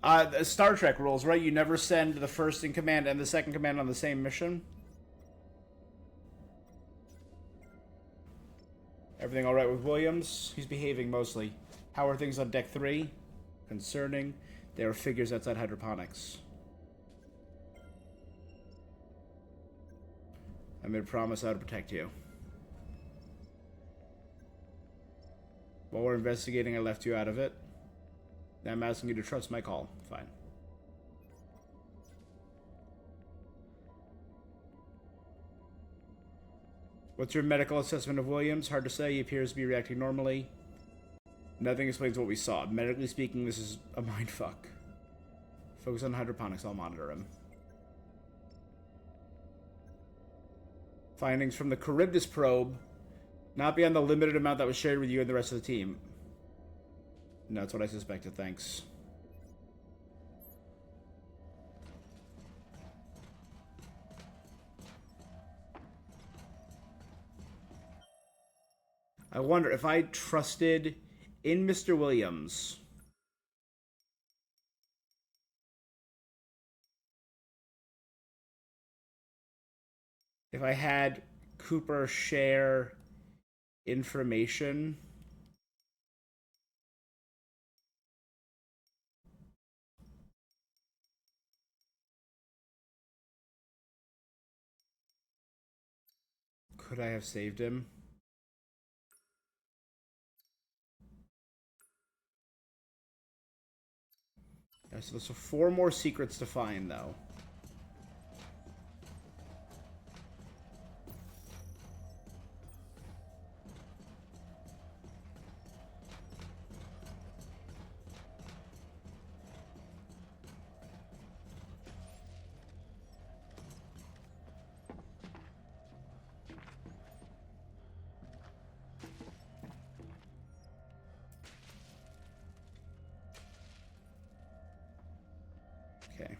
The Star Trek rules, right? You never send the first in command and the second command on the same mission. Everything all right with Williams? He's behaving mostly. How are things on deck 3? Concerning. There are figures outside hydroponics. I made a promise I would protect you. While we're investigating, I left you out of it. Now I'm asking you to trust my call. Fine. What's your medical assessment of Williams? Hard to say. He appears to be reacting normally. Nothing explains what we saw. Medically speaking, this is a mindfuck. Focus on hydroponics. I'll monitor him. Findings from the Charybdis probe. Not beyond the limited amount that was shared with you and the rest of the team. No, that's what I suspected. Thanks. I wonder if I trusted in Mr. Williams. If I had Cooper share information. Could I have saved him? Yeah, so there's 4 more secrets to find, though. Okay.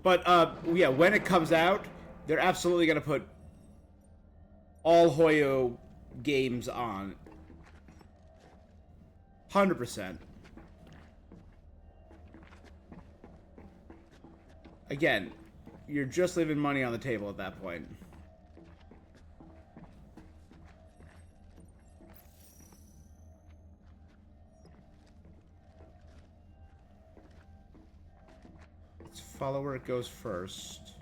But yeah, when it comes out, they're absolutely gonna put all Hoyo games on. 100%. Again, you're just leaving money on the table at that point. Let's follow where it goes first.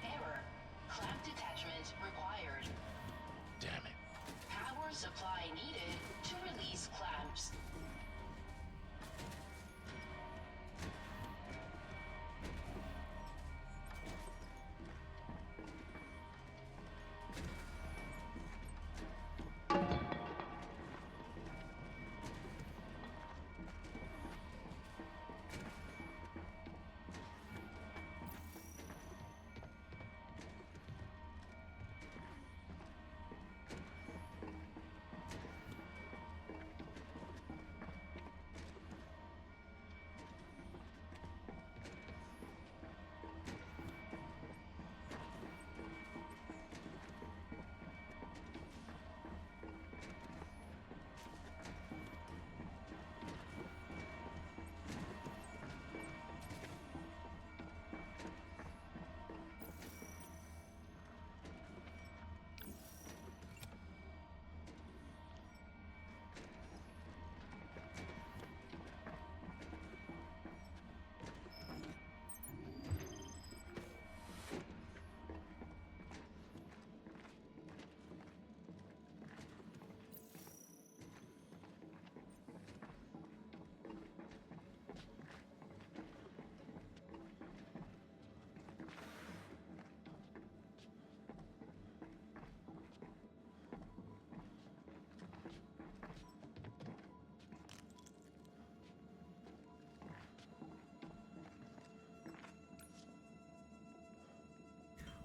Error. Clamp detachment required. Damn it. Power supply needed to release clamps.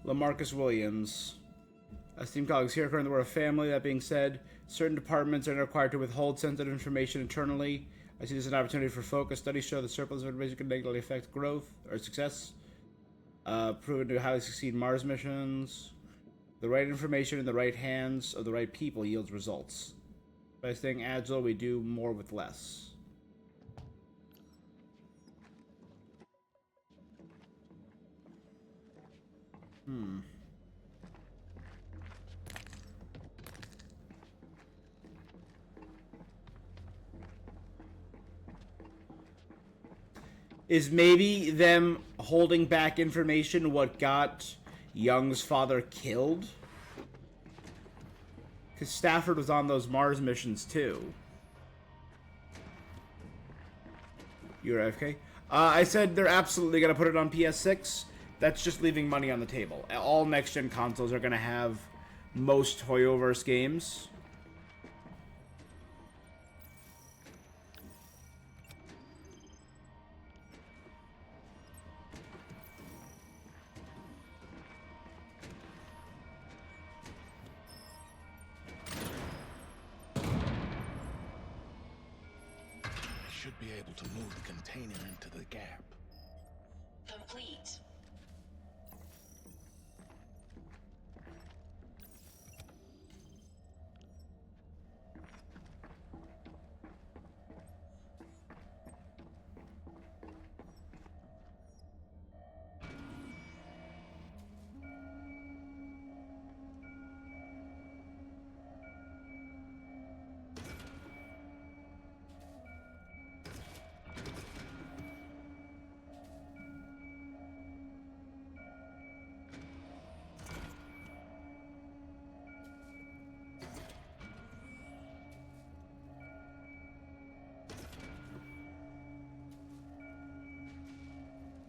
LaMarcus Williams. Esteemed colleagues, here currently we're a family. That being said, certain departments are required to withhold sensitive information internally. I see this as an opportunity for focus. Studies show that surplus of information can negatively affect growth or success. Proven to highly succeed Mars missions. The right information in the right hands of the right people yields results. By staying agile, we do more with less. Is maybe them holding back information what got Young's father killed? Because Stafford was on those Mars missions too. You're AFK? I said they're absolutely going to put it on PS6. That's just leaving money on the table. All next-gen consoles are going to have most Hoyoverse games. I should be able to move the container into the gap. Complete.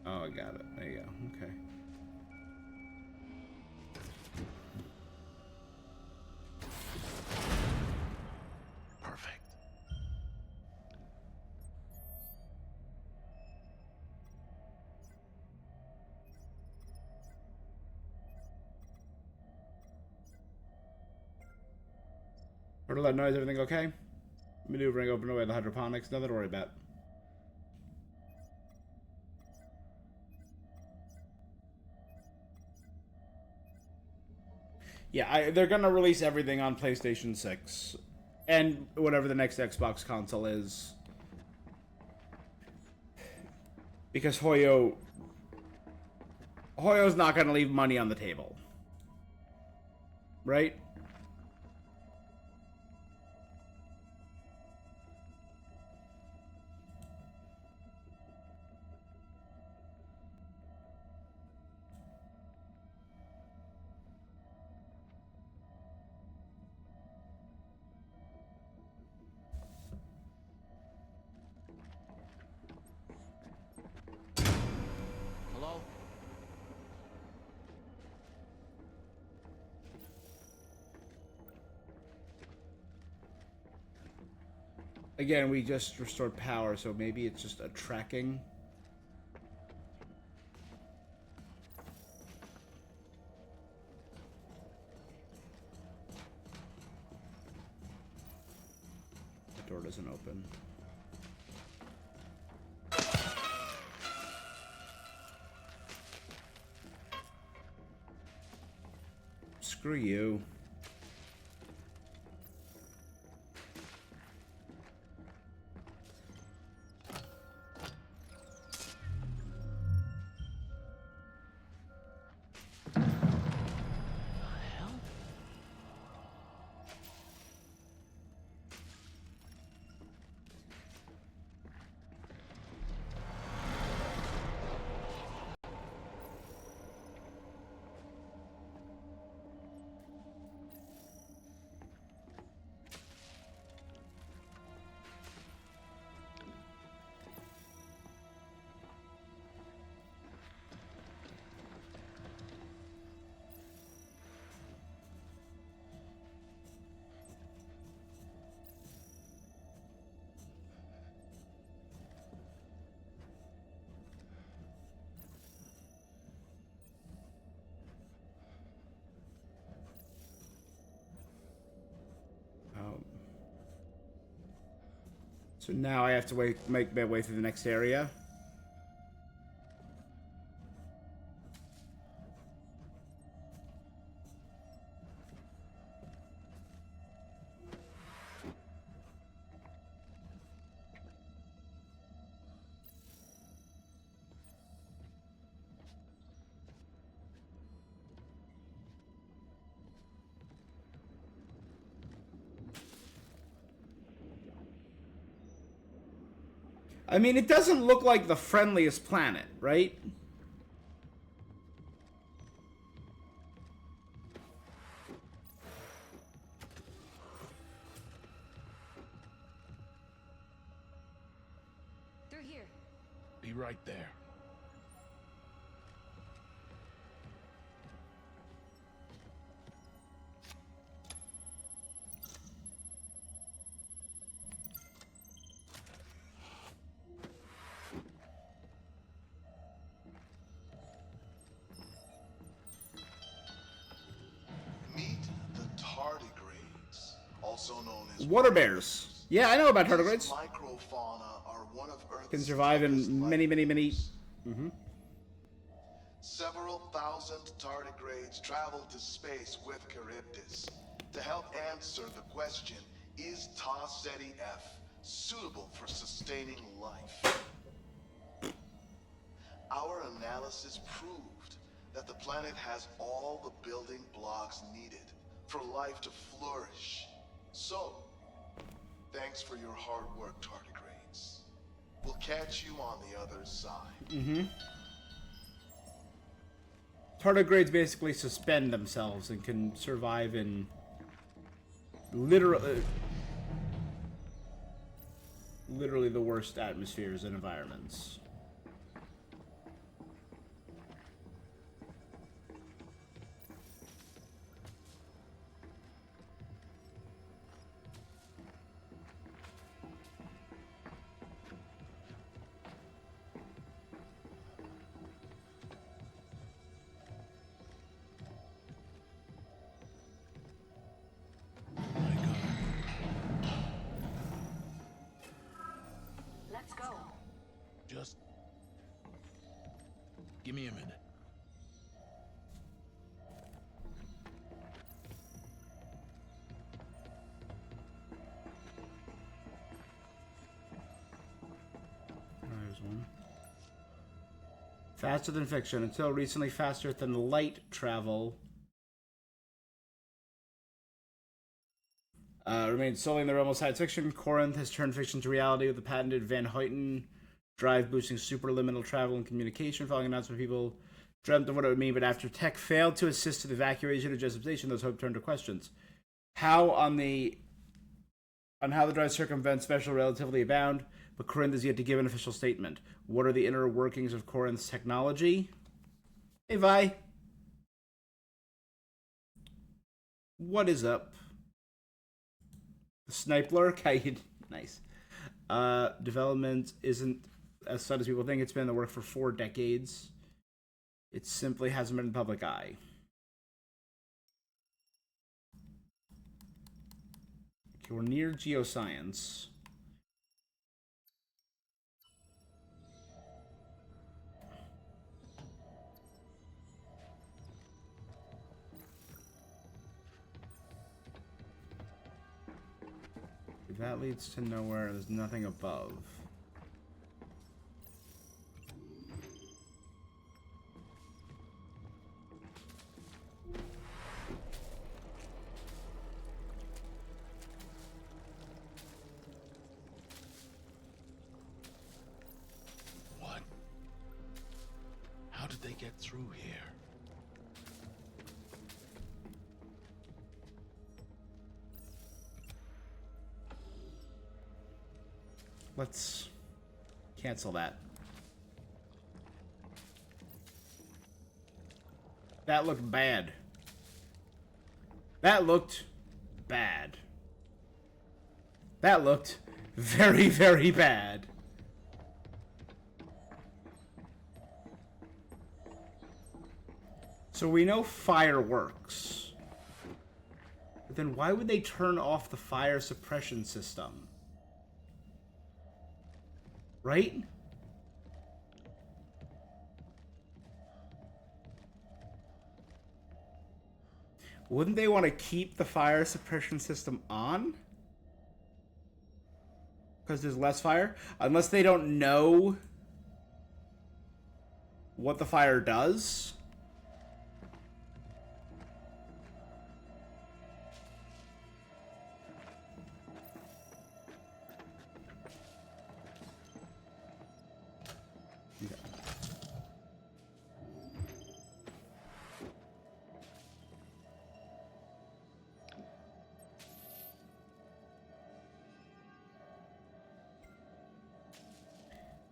Oh, I got it. There you go. Okay. Perfect. Heard all that noise, everything okay? Maneuvering open away the hydroponics, nothing to worry about. Yeah, they're gonna release everything on PlayStation 6. And whatever the next Xbox console is. Because Hoyo's not gonna leave money on the table. Right? Hello? Again, we just restored power, so maybe it's just a tracking. The door doesn't open. Screw you. So now I have to make my way through the next area. I mean, it doesn't look like the friendliest planet, right? They're here. Be right there. Meet the tardigrades, also known as Water bears. Yeah, I know about tardigrades. microfauna are one of Earth's Can survive in many. Several thousand tardigrades traveled to space with Charybdis to help answer the question, is Ta Ceti F suitable for sustaining life? Our analysis proved that the planet has all the building blocks needed for life to flourish. So, thanks for your hard work, tardigrades. We'll catch you on the other side. Tardigrades basically suspend themselves and can survive in literally the worst atmospheres and environments. Give me a minute. There's one. Faster than fiction. Until recently faster than light travel. Remains solely in the realm of science fiction. Corinth has turned fiction to reality with the patented Van Hoyten drive boosting superliminal travel and communication. Following announcement, people dreamt of what it would mean, but after tech failed to assist in the evacuation of Jessup Station, those hopes turned to questions. How how the drive circumvents special relatively abound, but Corinth is yet to give an official statement. What are the inner workings of Corinth's technology? Hey, Vi. What is up? The snipe lurk? Nice. Development isn't as sudden as people think. It's been in the work for 4 decades. It simply hasn't been in the public eye. Okay, we're near geoscience. If that leads to nowhere, there's nothing above. What? How did they get through here? Let's cancel that. That looked bad. That looked bad. That looked very, very bad. So we know fire works. But then why would they turn off the fire suppression system? Right? Wouldn't they want to keep the fire suppression system on? Because there's less fire? Unless they don't know what the fire does?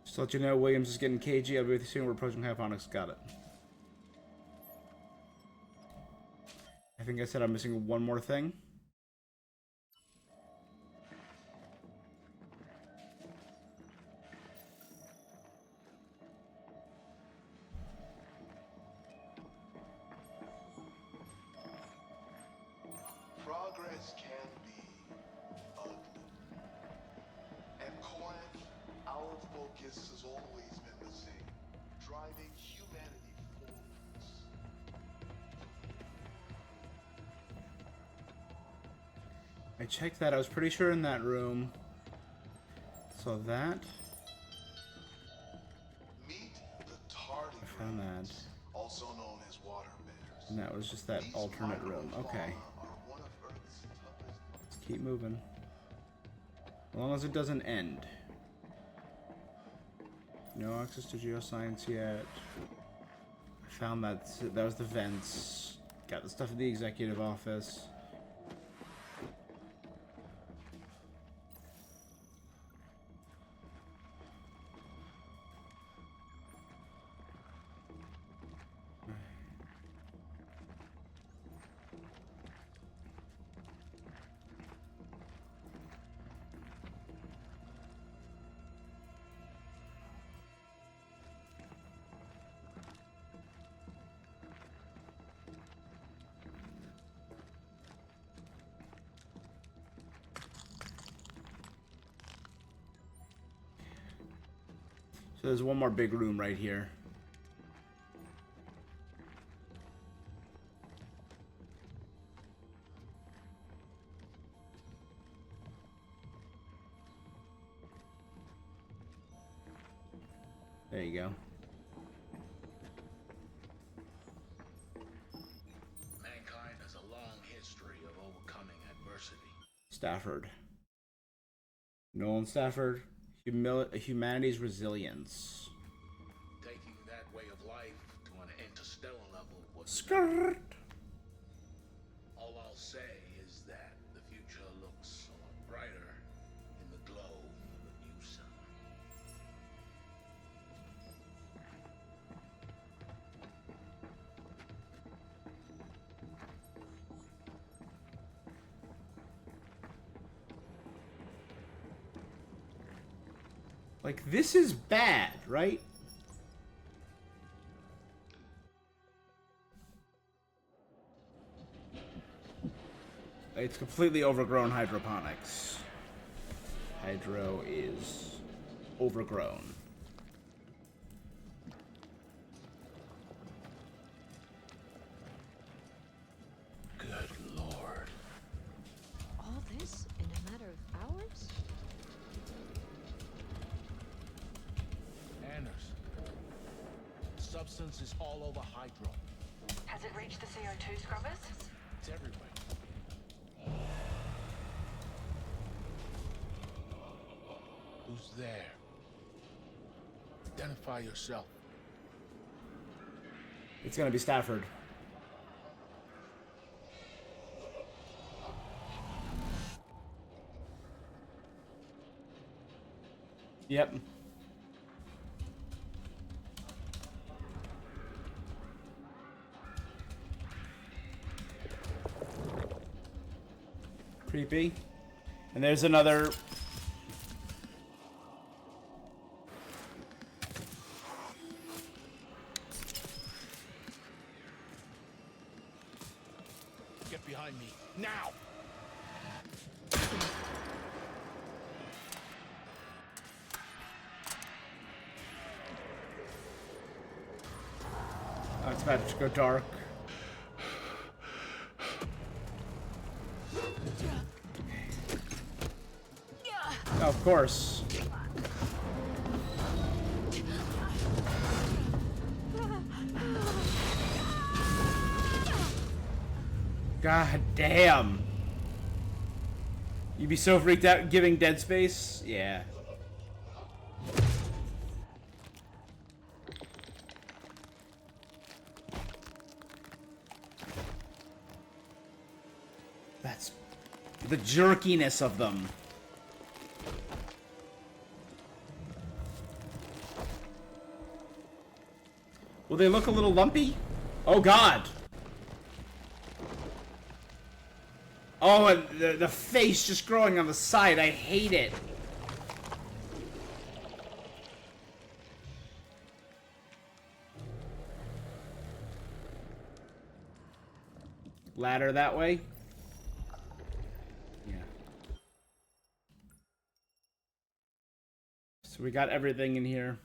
Just to let you know, Williams is getting cagey. I'll be with you soon. We're approaching hyponics. Got it. I think I said I'm missing one more thing. Progress can be ugly. At Corinth, our focus has always been the same. Driving humanity forwards. I checked that. I was pretty sure in that room. So that. Meet the tardigrades, I found that. also known as water bears. And that was just that alternate room. Okay. Let's keep moving. As long as it doesn't end. No access to geoscience yet. I found that. That was the vents. Got the stuff at the executive office. So there's one more big room right here. There you go. Mankind has a long history of overcoming adversity. Stafford. Nolan Stafford. Humanity's resilience. Taking that way of life to an interstellar level was Skirt. all I'll say is that the future looks a lot brighter in the glow of a new sun. Like, this is bad, right? It's completely overgrown hydroponics. Hydro is overgrown. Good lord. All this in a matter of hours? Anders, the substance is all over Hydro. Has it reached the CO2 scrubbers? It's everywhere. Who's there? Identify yourself. It's gonna be Stafford. Yep. Creepy. And there's another... Get behind me, now! Oh, it's about to go dark. Oh, of course. God damn. You'd be so freaked out giving Dead Space? Yeah. That's the jerkiness of them. Will they look a little lumpy? Oh god. Oh, and the face just growing on the side. I hate it. Ladder that way. Yeah. So we got everything in here.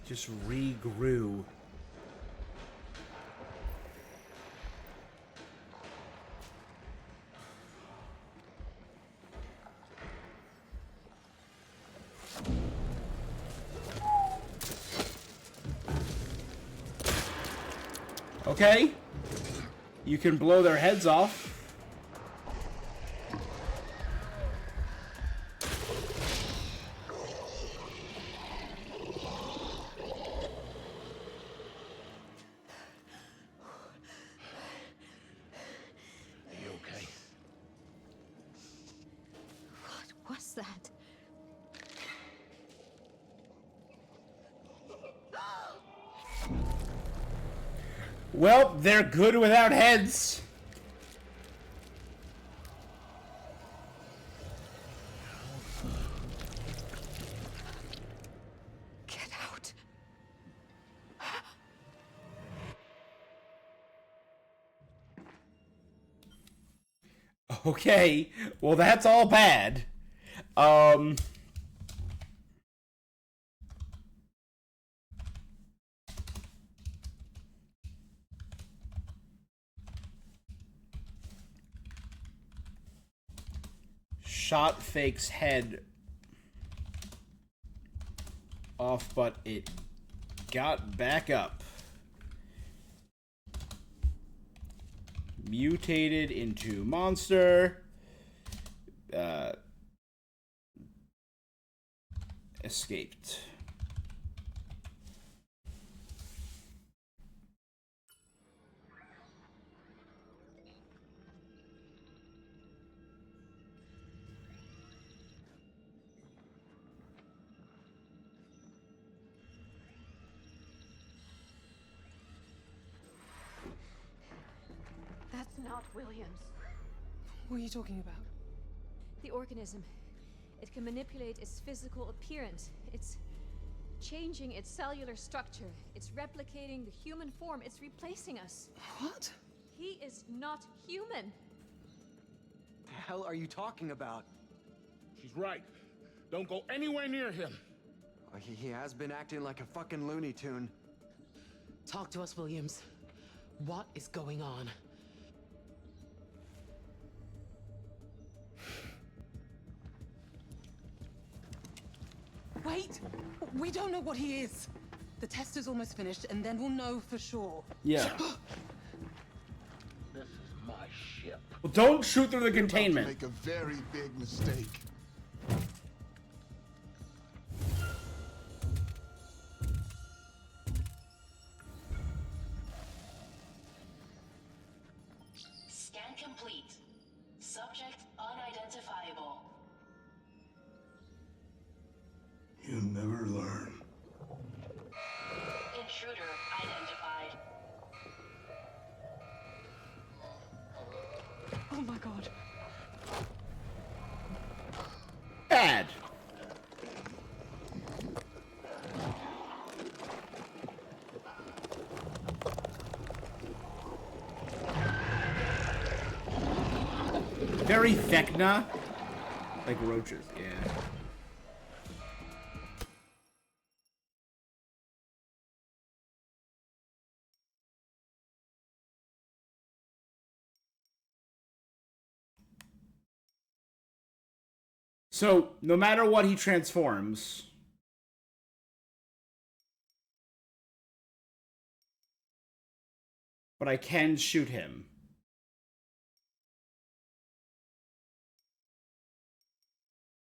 Just regrew. Okay. You can blow their heads off. What's that? Well, they're good without heads. Get out. Okay, well that's all bad. Shot Fake's head off, but it got back up. Mutated into monster. Escaped. That's not Williams. What are you talking about? The organism. It can manipulate its physical appearance. It's changing its cellular structure. It's replicating the human form. It's replacing us. What? He is not human. The hell are you talking about? She's right. Don't go anywhere near him. He has been acting like a fucking Looney Tune. Talk to us, Williams. What is going on? Wait! We don't know what he is. The test is almost finished, and then we'll know for sure. Yeah. This is my ship. Well, don't shoot through the You're about to containment. make a very big mistake. Scan complete. Subject unidentifiable. You never learn. Intruder identified. Oh my god. Bad. Very Vecna. Like roaches, yeah. So, no matter what he transforms, but I can shoot him.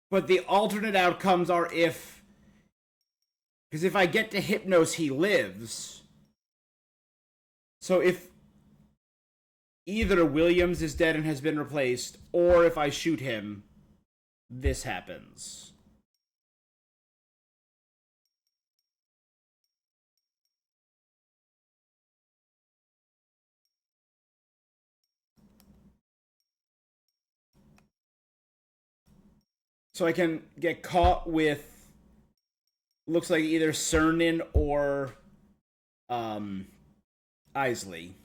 But the alternate outcomes are if... Because if I get to Hypnos, he lives. So if either Williams is dead and has been replaced, or if I shoot him, this happens. So I can get caught with, looks like either Cernan or Isley.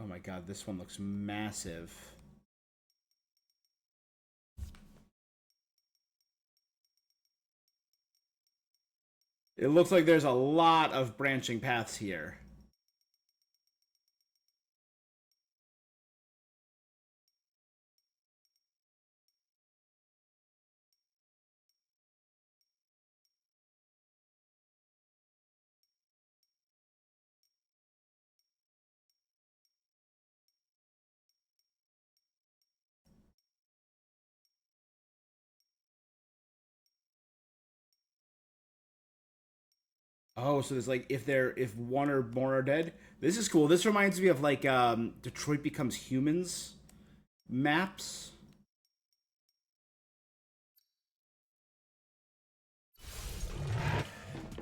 my god, this one looks massive. It looks like there's a lot of branching paths here. Oh, so there's like if one or more are dead. This is cool. This reminds me of like Detroit Becomes Humans maps.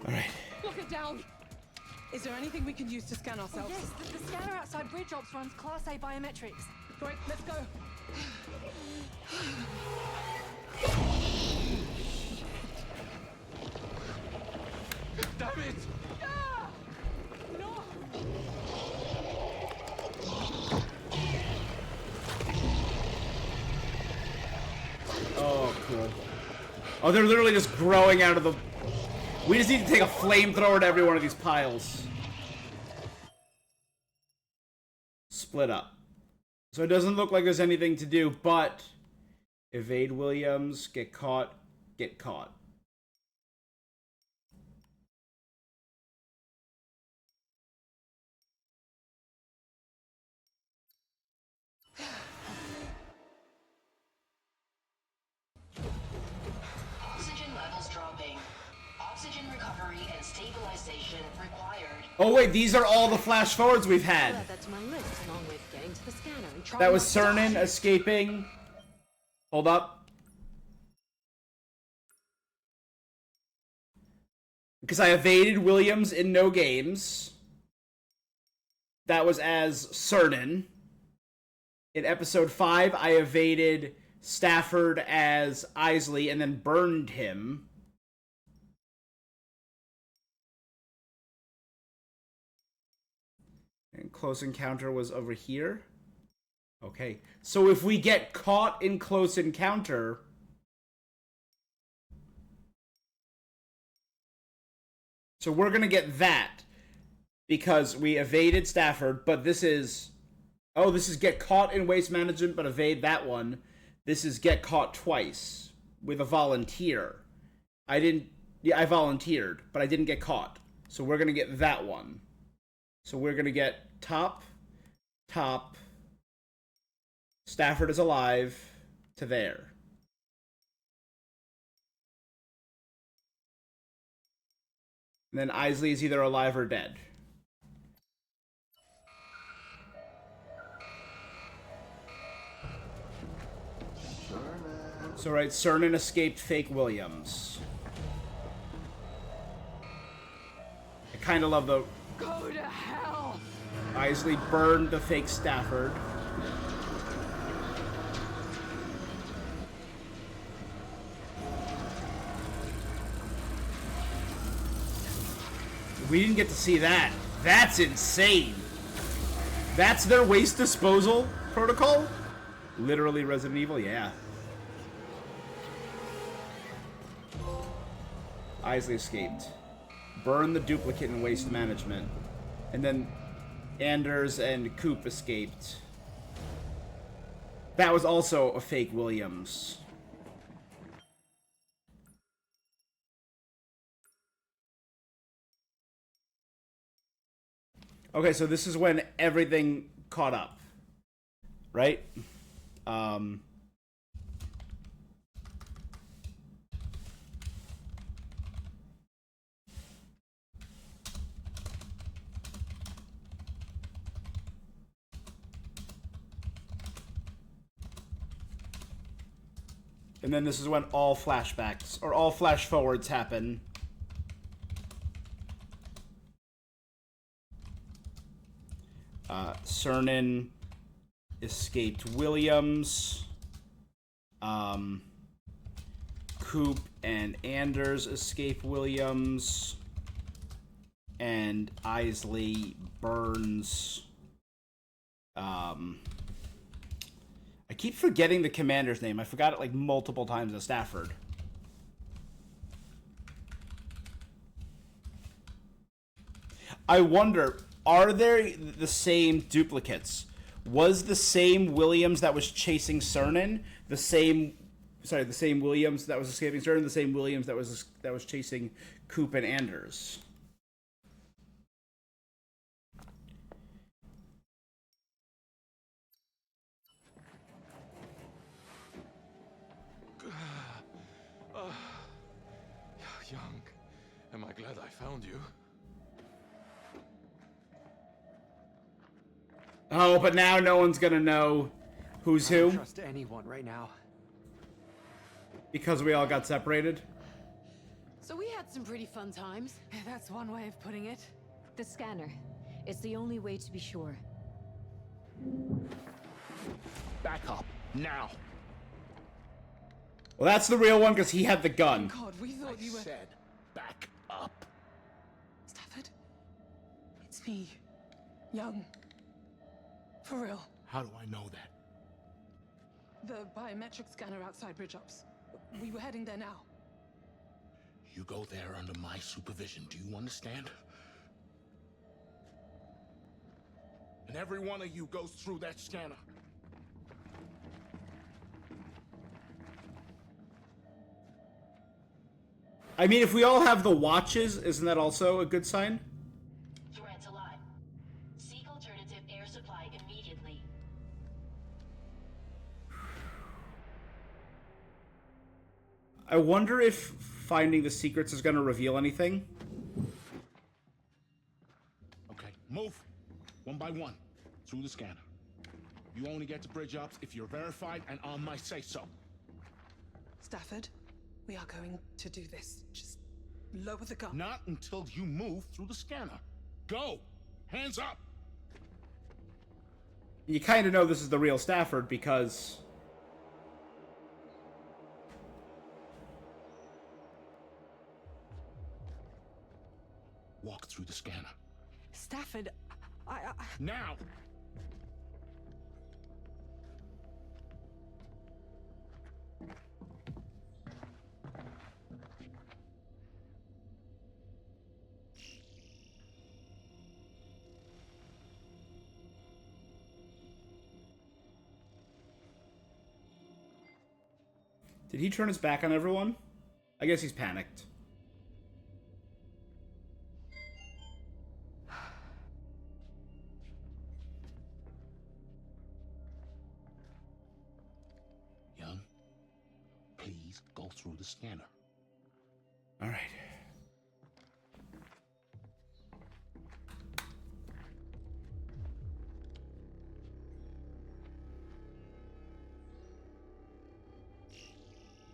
All right. Look it down. Is there anything we can use to scan ourselves? Yes, the scanner outside Bridge Ops runs Class A biometrics. Right, let's go. Damn it! Ah! No! Oh, cool. Oh, they're literally just growing out of the... We just need to take a flamethrower to every one of these piles. Split up. So it doesn't look like there's anything to do, but... Evade Williams, get caught, get caught. Oxygen levels dropping. Oxygen recovery and stabilization required. Oh wait, these are all the flash forwards we've had. I'll add that to my list, along with getting to the scanner and trying That was not to Cernan die. escaping. Hold up. Because I evaded Williams in no games. That was as Cernan. In episode 5, I evaded Stafford as Isley and then burned him. And Close Encounter was over here. Okay. So if we get caught in Close Encounter... So we're going to get that. Because we evaded Stafford, but this is... Oh, this is get caught in Waste Management, but evade that one. This is get caught twice. With a volunteer. I volunteered, but I didn't get caught. So we're going to get that one. So we're going to get top, Stafford is alive, to there. And then Isley is either alive or dead. So right, Cernan escaped fake Williams. I kind of love the... Go to hell! Isley burned the fake Stafford. We didn't get to see that. That's insane. That's their waste disposal protocol? Literally Resident Evil, yeah. Isley escaped. Burn the duplicate in Waste Management. And then Anders and Coop escaped. That was also a fake Williams. Okay, so this is when everything caught up. Right? And then this is when all flashbacks, or all flash forwards happen. Cernan escaped Williams. Coop and Anders escape Williams. And Isley burns I keep forgetting the commander's name. I forgot it like multiple times as Stafford. I wonder, are there the same duplicates? Was the same Williams that was chasing Cernan the same Williams that was escaping Cernan, the same Williams that was chasing Coop and Anders? Young, am I glad I found you? Oh, but now no one's gonna know who's I don't who trust anyone right now. because we all got separated. So we had some pretty fun times. That's one way of putting it. The scanner. It's the only way to be sure. Back up now. Well, that's the real one because he had the gun. God, we thought you were... Said back up. Stafford? It's me. Young. For real. How do I know that? The biometric scanner outside Bridge Ops. We were heading there now. You go there under my supervision. Do you understand? And every one of you goes through that scanner. I mean, if we all have the watches, isn't that also a good sign? Threats alive. Seek alternative air supply immediately. I wonder if finding the secrets is going to reveal anything. Okay, move. One by one. Through the scanner. You only get to Bridge Ops if you're verified and on my say-so. Stafford, we are going to do this. Just lower the gun. Not until you move through the scanner. Go! Hands up! You kind of know this is the real Stafford because... Walk through the scanner. Stafford, Now! Did he turn his back on everyone? I guess he's panicked. Young, please go through the scanner. All right.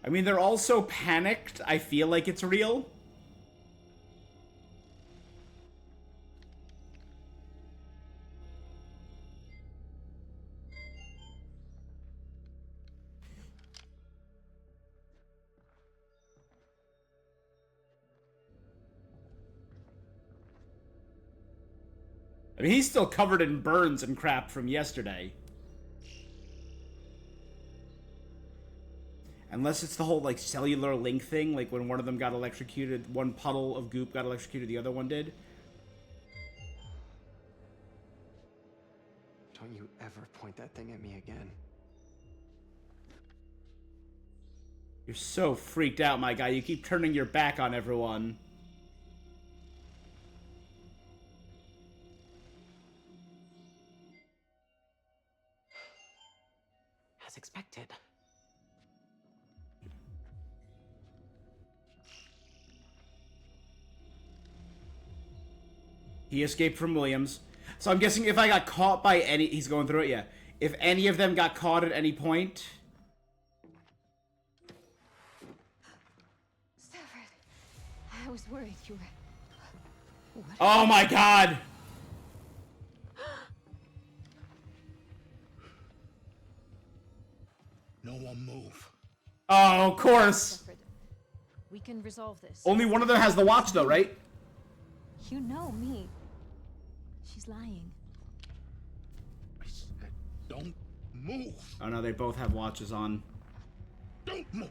I mean, they're all so panicked, I feel like it's real. I mean, he's still covered in burns and crap from yesterday. Unless it's the whole, like, cellular link thing, like when one of them got electrocuted, one puddle of goop got electrocuted, the other one did. Don't you ever point that thing at me again. You're so freaked out, my guy. You keep turning your back on everyone. As expected. He escaped from Williams. So I'm guessing if I got caught by any... He's going through it, yeah. If any of them got caught at any point... Stafford, I was worried you were... What? Oh my god! No one move. Oh, of course! Stafford, we can resolve this. Only one of them has the watch, though, right? You know me. She's lying. I Don't move. Oh no, they both have watches on. Don't move.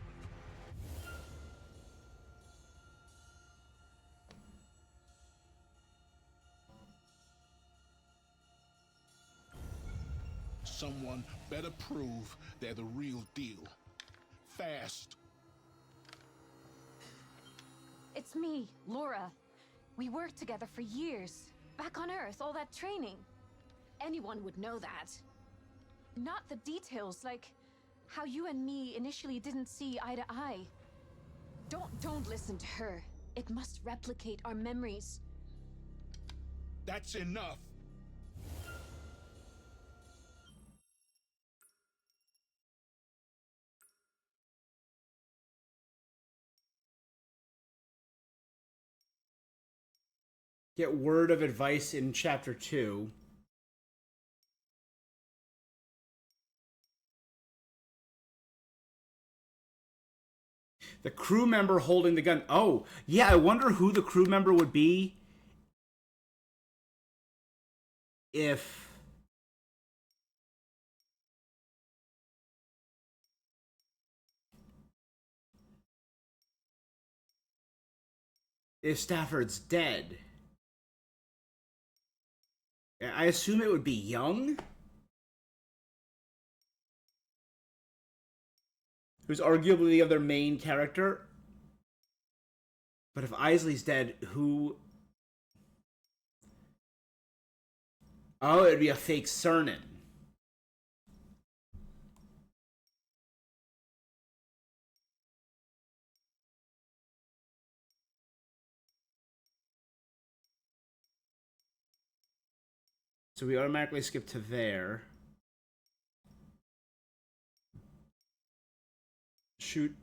Someone better prove they're the real deal. Fast. It's me, Laura. We worked together for years. Back on Earth, all that training. Anyone would know that. Not the details, like how you and me initially didn't see eye to eye. Don't listen to her. It must replicate our memories. That's enough. Get word of advice in chapter 2. The crew member holding the gun. Oh, yeah, I wonder who the crew member would be if Stafford's dead. I assume it would be Young, who's arguably the other main character. But if Isley's dead, who... Oh, it'd be a fake Cernan. So we automatically skip to there. Shoot.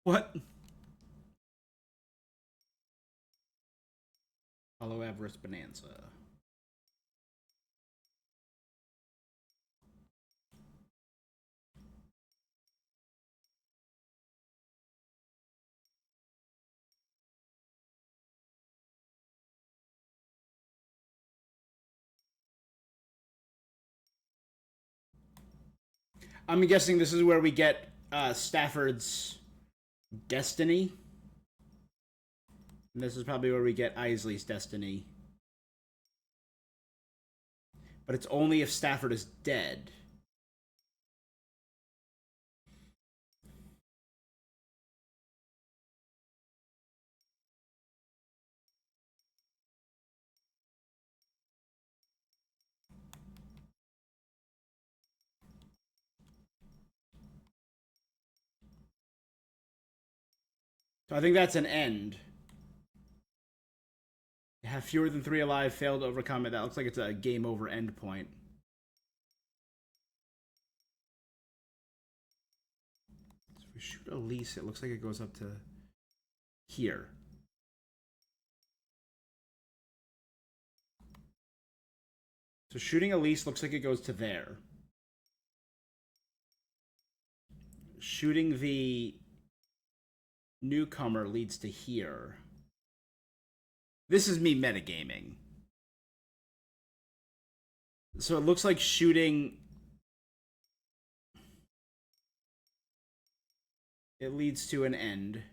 What? Hollow Avarice Bonanza. I'm guessing this is where we get Stafford's destiny. And this is probably where we get Isley's destiny. But it's only if Stafford is dead. So I think that's an end. Have fewer than 3 alive, failed to overcome it. That looks like it's a game over end point. So if we shoot Elise, it looks like it goes up to here. So shooting Elise looks like it goes to there. Shooting the newcomer leads to here. This is me metagaming. So it looks like shooting... It leads to an end.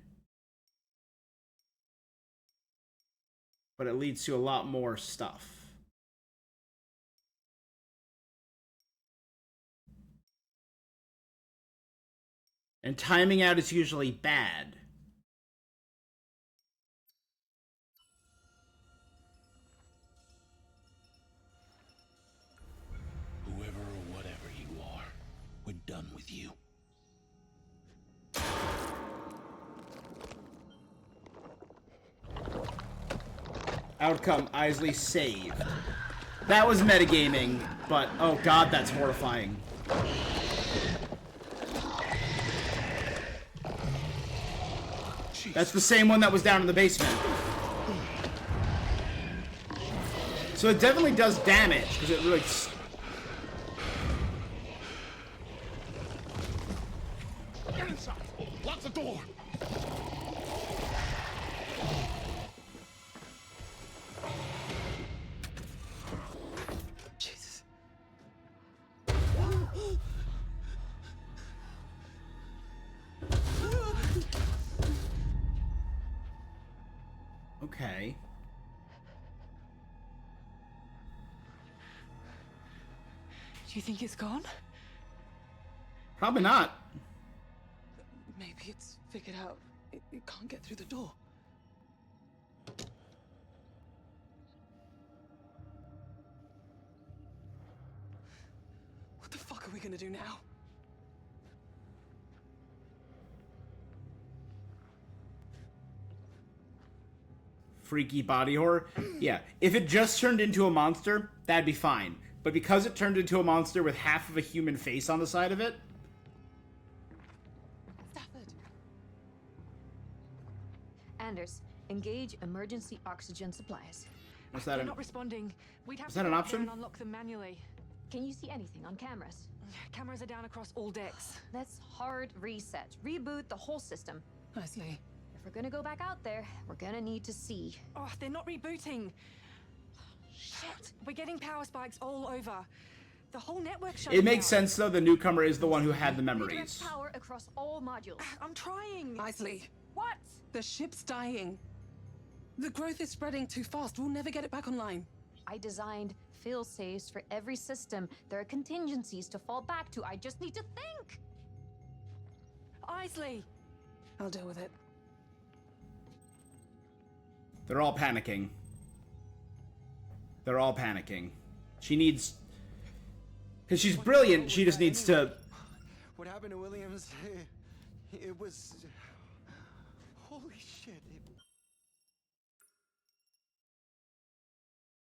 But it leads to a lot more stuff. And timing out is usually bad. Whoever or whatever you are, we're done with you. Outcome, Isley saved. That was metagaming, but oh god, that's horrifying. That's the same one that was down in the basement. So it definitely does damage, because it really... Get inside! Lock the door! Jesus. Okay. Do you think it's gone? Probably not. Maybe it's figured out it can't get through the door. What the fuck are we gonna do now? Freaky body horror. Yeah, if it just turned into a monster, that'd be fine. But because it turned into a monster with half of a human face on the side of it... Stafford. Anders, engage emergency oxygen supplies. What's that? They're not responding. We'd have Is to that go an out there option? and unlock them manually. Can you see anything on cameras? Cameras are down across all decks. Let's hard reset. Reboot the whole system. Nicely. If we're gonna go back out there, we're gonna need to see. Oh, they're not rebooting. Shit. We're getting power spikes all over. The whole network's shutting It makes down. sense, though. The newcomer is the one who had the Redirect memories. power across all modules. I'm trying. Isley. What? The ship's dying. The growth is spreading too fast. We'll never get it back online. I designed fail-safes for every system. There are contingencies to fall back to. I just need to think. Isley. I'll deal with it. They're all panicking. They're all panicking. She needs... Because she's brilliant, she just needs to... What happened to Williams? It was... Holy shit.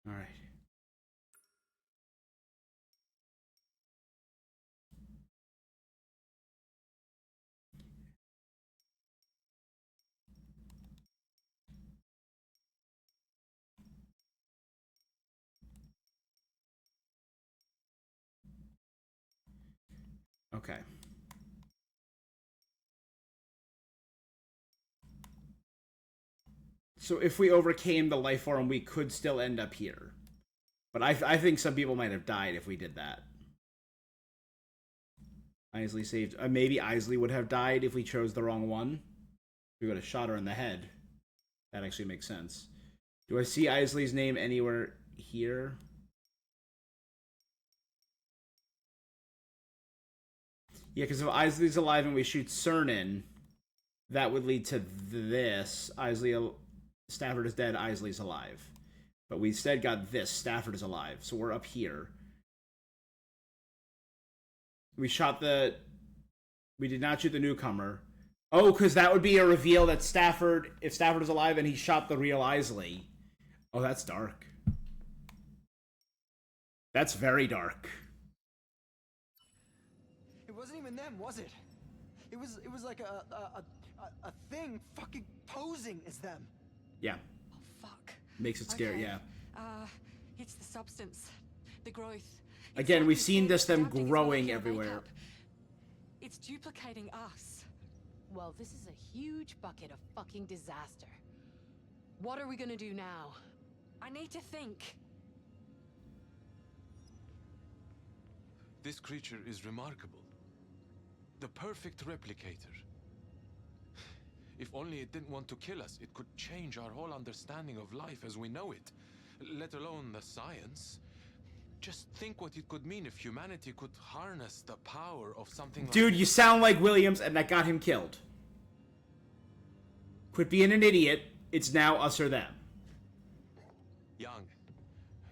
Alright. Okay. So if we overcame the life form, we could still end up here. But I think some people might have died if we did that. Isley saved... maybe Isley would have died if we chose the wrong one. We would have shot her in the head. That actually makes sense. Do I see Isley's name anywhere here? Yeah, because if Isley's alive and we shoot Cernan, that would lead to this. Stafford is dead, Isley's alive. But we instead got this. Stafford is alive. So we're up here. We shot the... We did not shoot the newcomer. Oh, because that would be a reveal that Stafford... If Stafford is alive and he shot the real Isley. Oh, that's dark. That's very dark. It wasn't even them, was it? It was like a thing fucking posing as them. Yeah. Oh, fuck. Makes it scary, Okay. yeah. It's the substance. The growth. Again, we've It's seen this them adapting its growing molecular everywhere. makeup. It's duplicating us. Well, this is a huge bucket of fucking disaster. What are we gonna do now? I need to think. This creature is remarkable. The perfect replicator. If only it didn't want to kill us, it could change our whole understanding of life as we know it, let alone the science. Just think what it could mean if humanity could harness the power of something Dude, like you sound like Williams, and that got him killed. Quit being an idiot. It's now us or them. Young,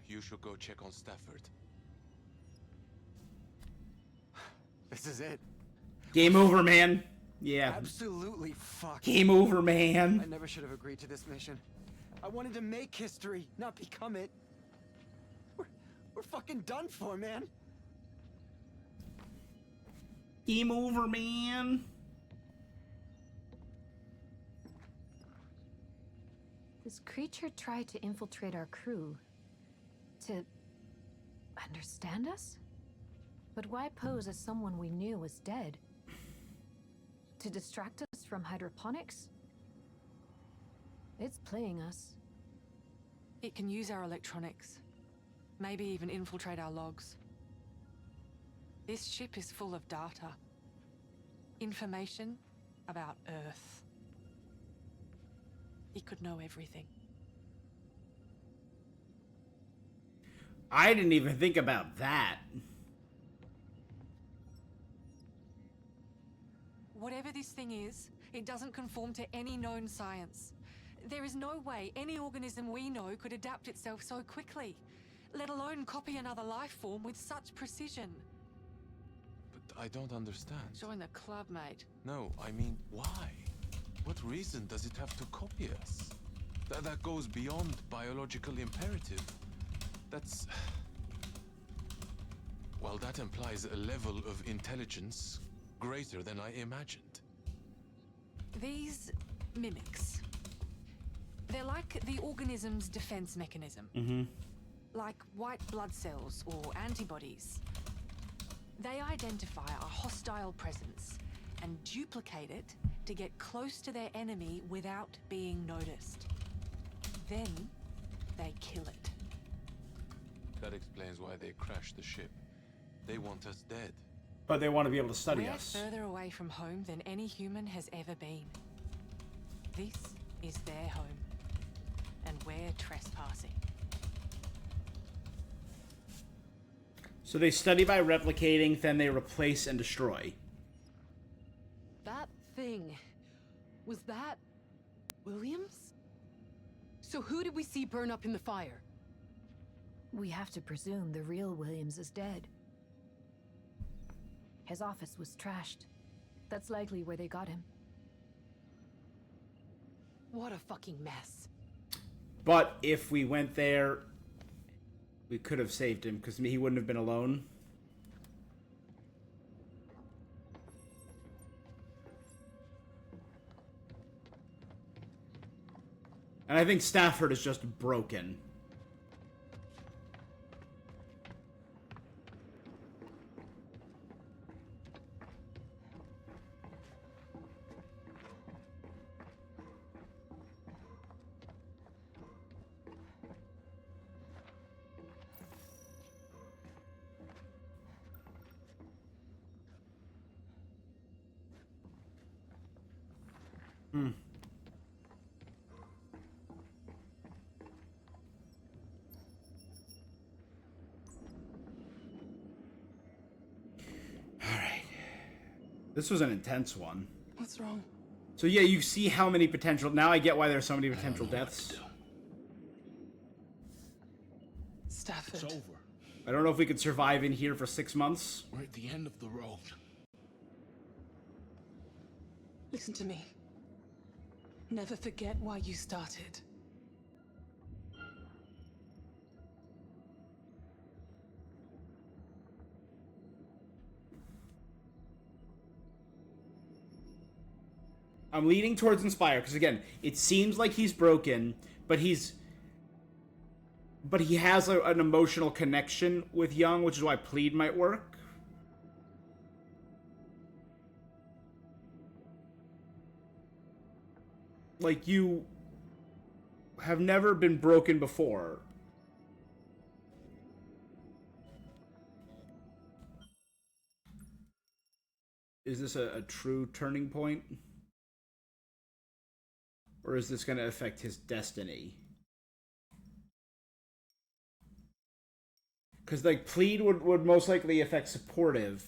you should go check on Stafford. This is it. Game over, man. Yeah. Absolutely fucked. Game over, man. I never should have agreed to this mission. I wanted to make history, not become it. We're fucking done for, man. Game over, man. This creature tried to infiltrate our crew. To understand us? But why pose as someone we knew was dead? To distract us from hydroponics? It's playing us. It can use our electronics. Maybe even infiltrate our logs. This ship is full of data. Information about Earth. It could know everything. I didn't even think about that. Whatever this thing is, it doesn't conform to any known science. There is no way any organism we know could adapt itself so quickly, let alone copy another life form with such precision. But I don't understand. Join the club, mate. No, I mean, why? What reason does it have to copy us? That goes beyond biological imperative. That's... Well, that implies a level of intelligence greater than I imagined. These mimics. They're like the organism's defense mechanism. Mm-hmm. Like white blood cells or antibodies. They identify a hostile presence and duplicate it to get close to their enemy without being noticed. Then they kill it. That explains why they crashed the ship. They want us dead. But they want to be able to study We're us. further away from home than any human has ever been. This is their home, and we're trespassing. So they study by replicating, then they replace and destroy. That thing, was that Williams? So who did we see burn up in the fire? We have to presume the real Williams is dead. His office was trashed. That's likely where they got him. What a fucking mess. But if we went there, we could have saved him, because he wouldn't have been alone. And I think Stafford is just broken. Hmm. Alright. This was an intense one. What's wrong? So yeah, you see how many potential... Now I get why there's so many potential deaths. Stafford. It's over. I don't know if we could survive in here for 6 months. We're at the end of the road. Listen to me. Never forget why you started. I'm leaning towards Inspire, because again, it seems like he's broken, but he has an emotional connection with Young, which is why Plead might work. Like, you have never been broken before. Is this a true turning point? Or is this going to affect his destiny? Because like plead would most likely affect supportive.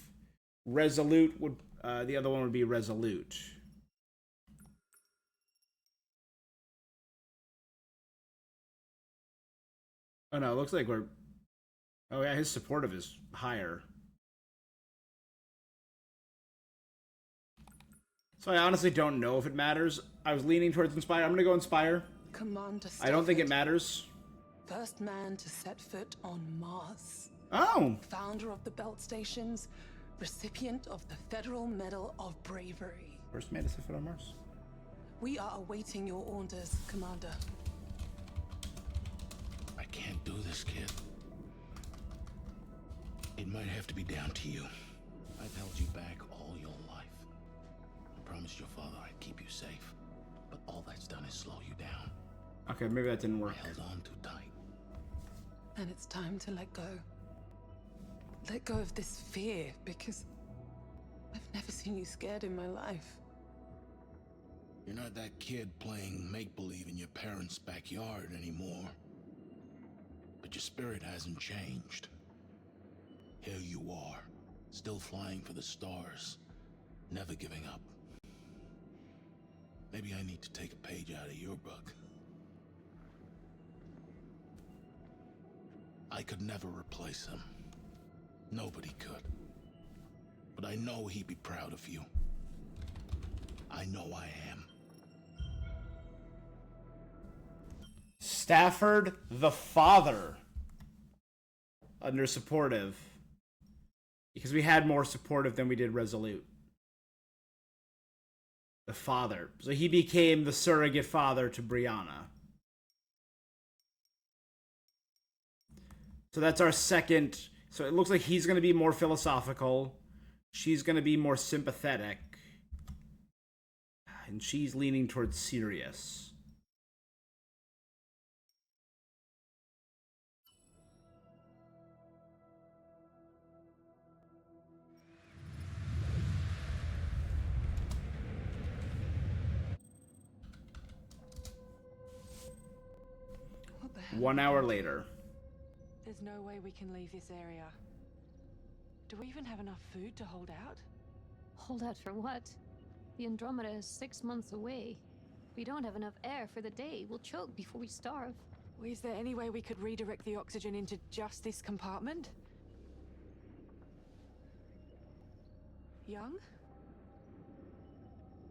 Resolute would the other one would be resolute. Oh no, it looks like we're. Oh yeah, his supportive is higher. So I honestly don't know if it matters. I was leaning towards Inspire. I'm gonna go Inspire. Commander I don't think it Stafford, matters. first man to set foot on Mars. Oh! Founder of the Belt Stations, recipient of the Federal Medal of Bravery. First man to set foot on Mars. We are awaiting your orders, Commander. I can't do this, kid. It might have to be down to you. I've held you back all your life. I promised your father I'd keep you safe, but all that's done is slow you down. Okay, maybe that didn't work. I held on too tight. And it's time to let go. Let go of this fear, because I've never seen you scared in my life. You're not that kid playing make-believe in your parents' backyard anymore. But your spirit hasn't changed. Here you are, still flying for the stars, never giving up. Maybe I need to take a page out of your book. I could never replace him. Nobody could. But I know he'd be proud of you. I know I am. Stafford the father. Under supportive. Because we had more supportive than we did resolute. The father. So he became the surrogate father to Brianna. So that's our second. So it looks like he's going to be more philosophical. She's going to be more sympathetic. And she's leaning towards serious. What the hell? 1 hour later. There's no way we can leave this area. Do we even have enough food to hold out? Hold out for what? The Andromeda is 6 months away. We don't have enough air for the day. We'll choke before we starve. Is there any way we could redirect the oxygen into just this compartment? Young?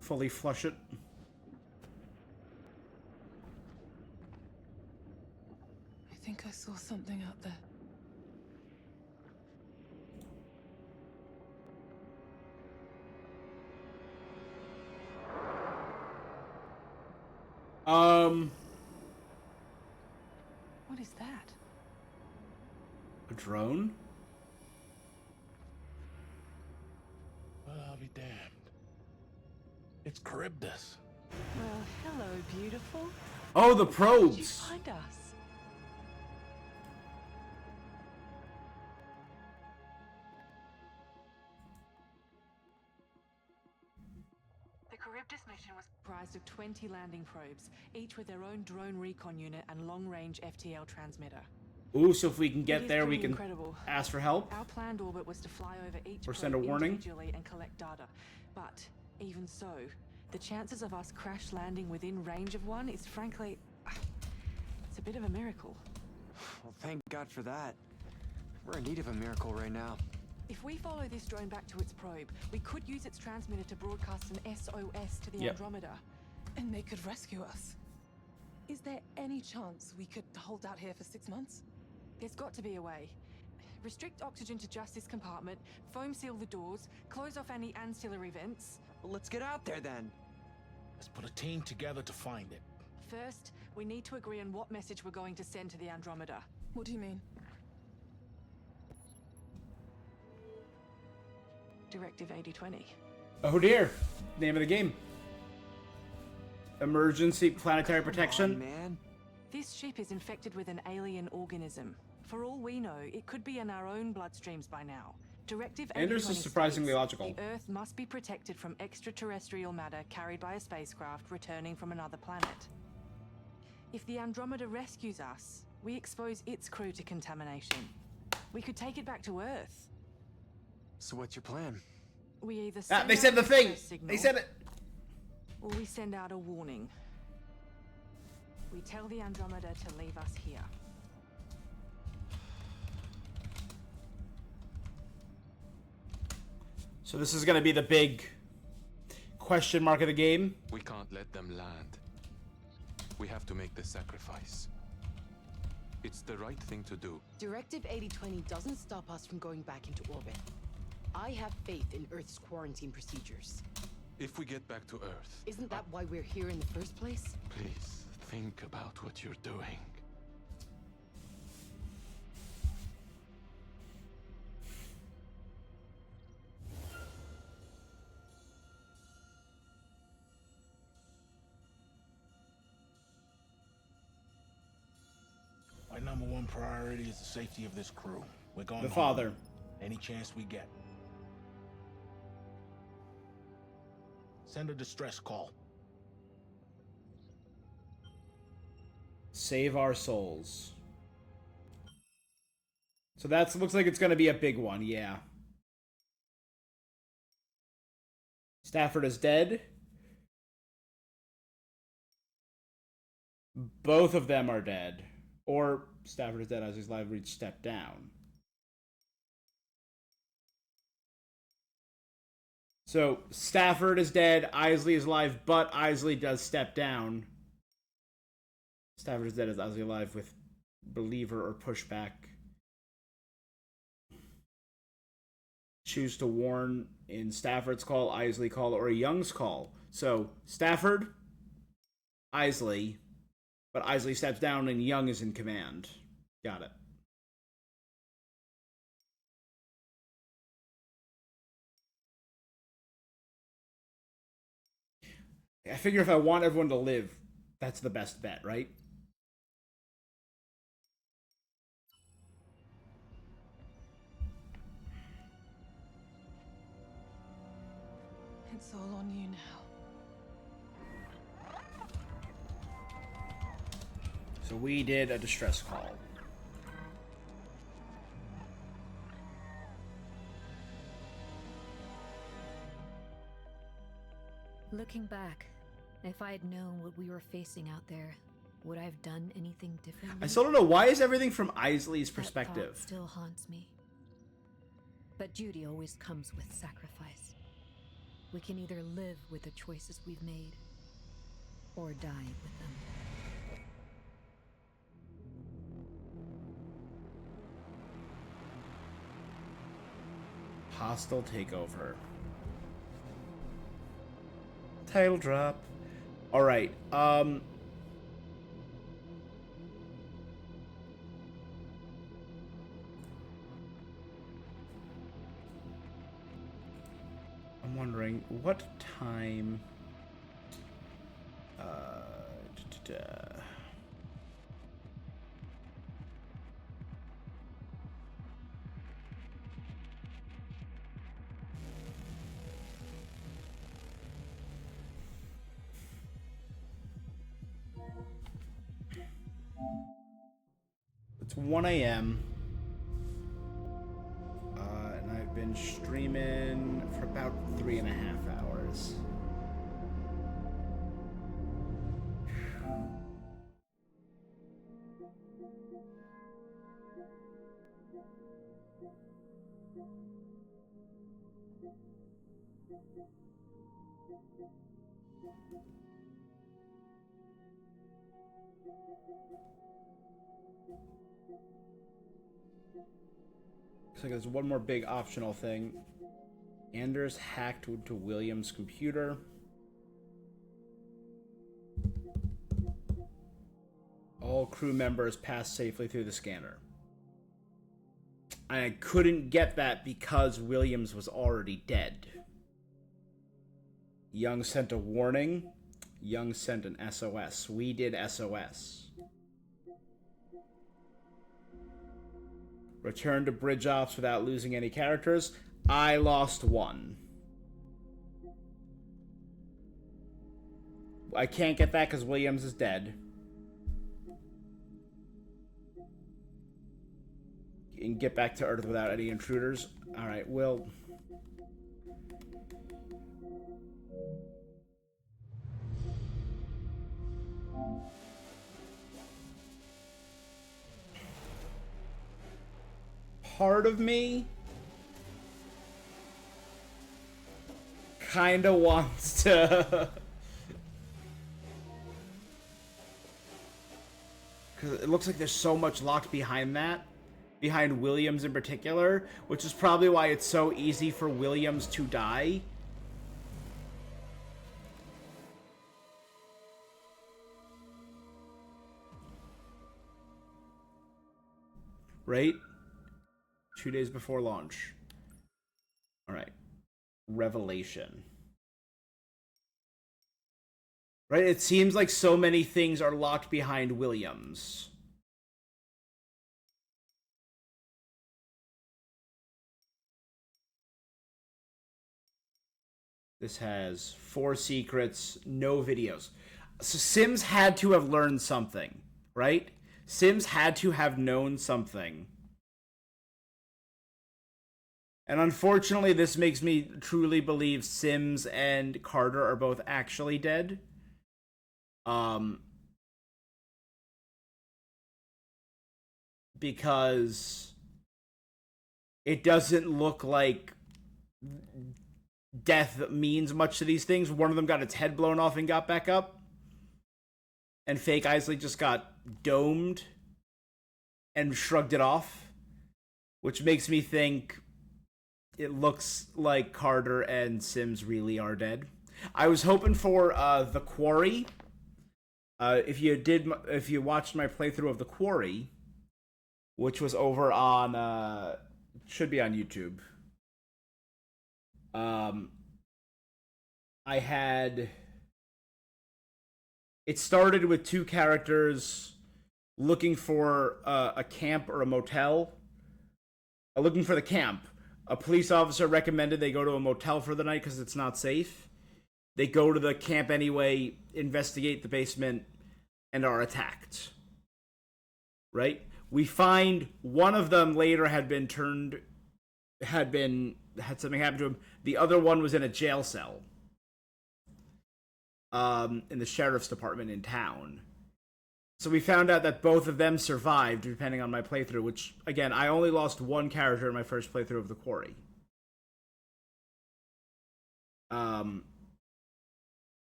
Fully flush it. I think I saw something out there. What is that? A drone? Well, I'll be damned. It's Charybdis. Well, hello, beautiful. Oh, the How did you probes! find us? The Charybdis mission was comprised of 20 landing probes, each with their own drone recon unit and long-range FTL transmitter. Ooh, so if we can It get is there, we pretty can incredible. ask for help? Our planned orbit was to fly over each Or probe send a warning? individually and collect data. But even so, the chances of us crash landing within range of one is frankly, it's a bit of a miracle. Well, thank God for that. We're in need of a miracle right now. If we follow this drone back to its probe, we could use its transmitter to broadcast an SOS to the Yep. Andromeda. And they could rescue us. Is there any chance we could hold out here for 6 months? There's got to be a way. Restrict oxygen to just this compartment, foam seal the doors, close off any ancillary vents. Well, let's get out there then. Let's put a team together to find it. First, we need to agree on what message we're going to send to the Andromeda. What do you mean? Directive 8020. Oh dear! Name of the game. Emergency planetary protection. Come on, man. This ship is infected with an alien organism. For all we know, it could be in our own bloodstreams by now. Directive Anders 8020 is surprisingly states, logical. The Earth must be protected from extraterrestrial matter carried by a spacecraft returning from another planet. If the Andromeda rescues us, we expose its crew to contamination. We could take it back to Earth. So what's your plan? We either Ah, send they said out the a thing. distress signal, They said it. or we send out a warning. We tell the Andromeda to leave us here. So this is gonna be the big question mark of the game. We can't let them land. We have to make the sacrifice. It's the right thing to do. Directive 8020 doesn't stop us from going back into orbit. I have faith in Earth's quarantine procedures. If we get back to Earth, Isn't that why we're here in the first place? please think about what you're doing. My number one priority is the safety of this crew. We're going The home father. any chance we get. Send a distress call. Save our souls. So that looks like it's going to be a big one, yeah. Stafford is dead. Both of them are dead. Or Stafford is dead as his live reach stepped down. So Stafford is dead, Isley is alive, but Isley does step down. Stafford is dead as Isley alive with believer or pushback. Choose to warn in Stafford's call, Isley call, or a Young's call. So Stafford, Isley, but Isley steps down and Young is in command. Got it. I figure if I want everyone to live, that's the best bet, right? It's all on you now. So we did a distress call. Looking back, if I had known what we were facing out there, would I have done anything differently? I still don't know, why is everything from Isley's That perspective? thought still haunts me. But duty always comes with sacrifice. We can either live with the choices we've made, or die with them. Hostile takeover. Title drop. Alright, I'm wondering what time it's 1 a.m. And I've been streaming for about 3.5 hours. Looks like there's one more big optional thing. Anders hacked to Williams' computer. All crew members passed safely through the scanner. I couldn't get that because Williams was already dead. Young sent a warning. Young sent an SOS. We did SOS. Return to bridge ops without losing any characters. I lost one. I can't get that because Williams is dead. and get back to Earth without any intruders. Alright, well... part of me kinda wants to... Because it looks like there's so much locked behind that. Behind Williams in particular. Which is probably why it's so easy for Williams to die. Right? 2 days before launch. Alright. Revelation. Right? It seems like so many things are locked behind Williams. This has 4 secrets, no videos. So Sims had to have learned something, right? Sims had to have known something. And unfortunately, this makes me truly believe Sims and Carter are both actually dead. Because it doesn't look like death means much to these things. One of them got its head blown off and got back up. And Fake Isley just got domed and shrugged it off. Which makes me think it looks like Carter and Sims really are dead. I was hoping for The Quarry. If you watched my playthrough of The Quarry, which was over on should be on YouTube. I had it started with 2 characters looking for a camp or a motel. Looking for the camp. A police officer recommended they go to a motel for the night because it's not safe. They go to the camp anyway, investigate the basement, and are attacked. Right? We find one of them later had something happen to him. The other one was in a jail cell. In the sheriff's department in town. So we found out that both of them survived, depending on my playthrough, which, again, I only lost 1 character in my first playthrough of The Quarry.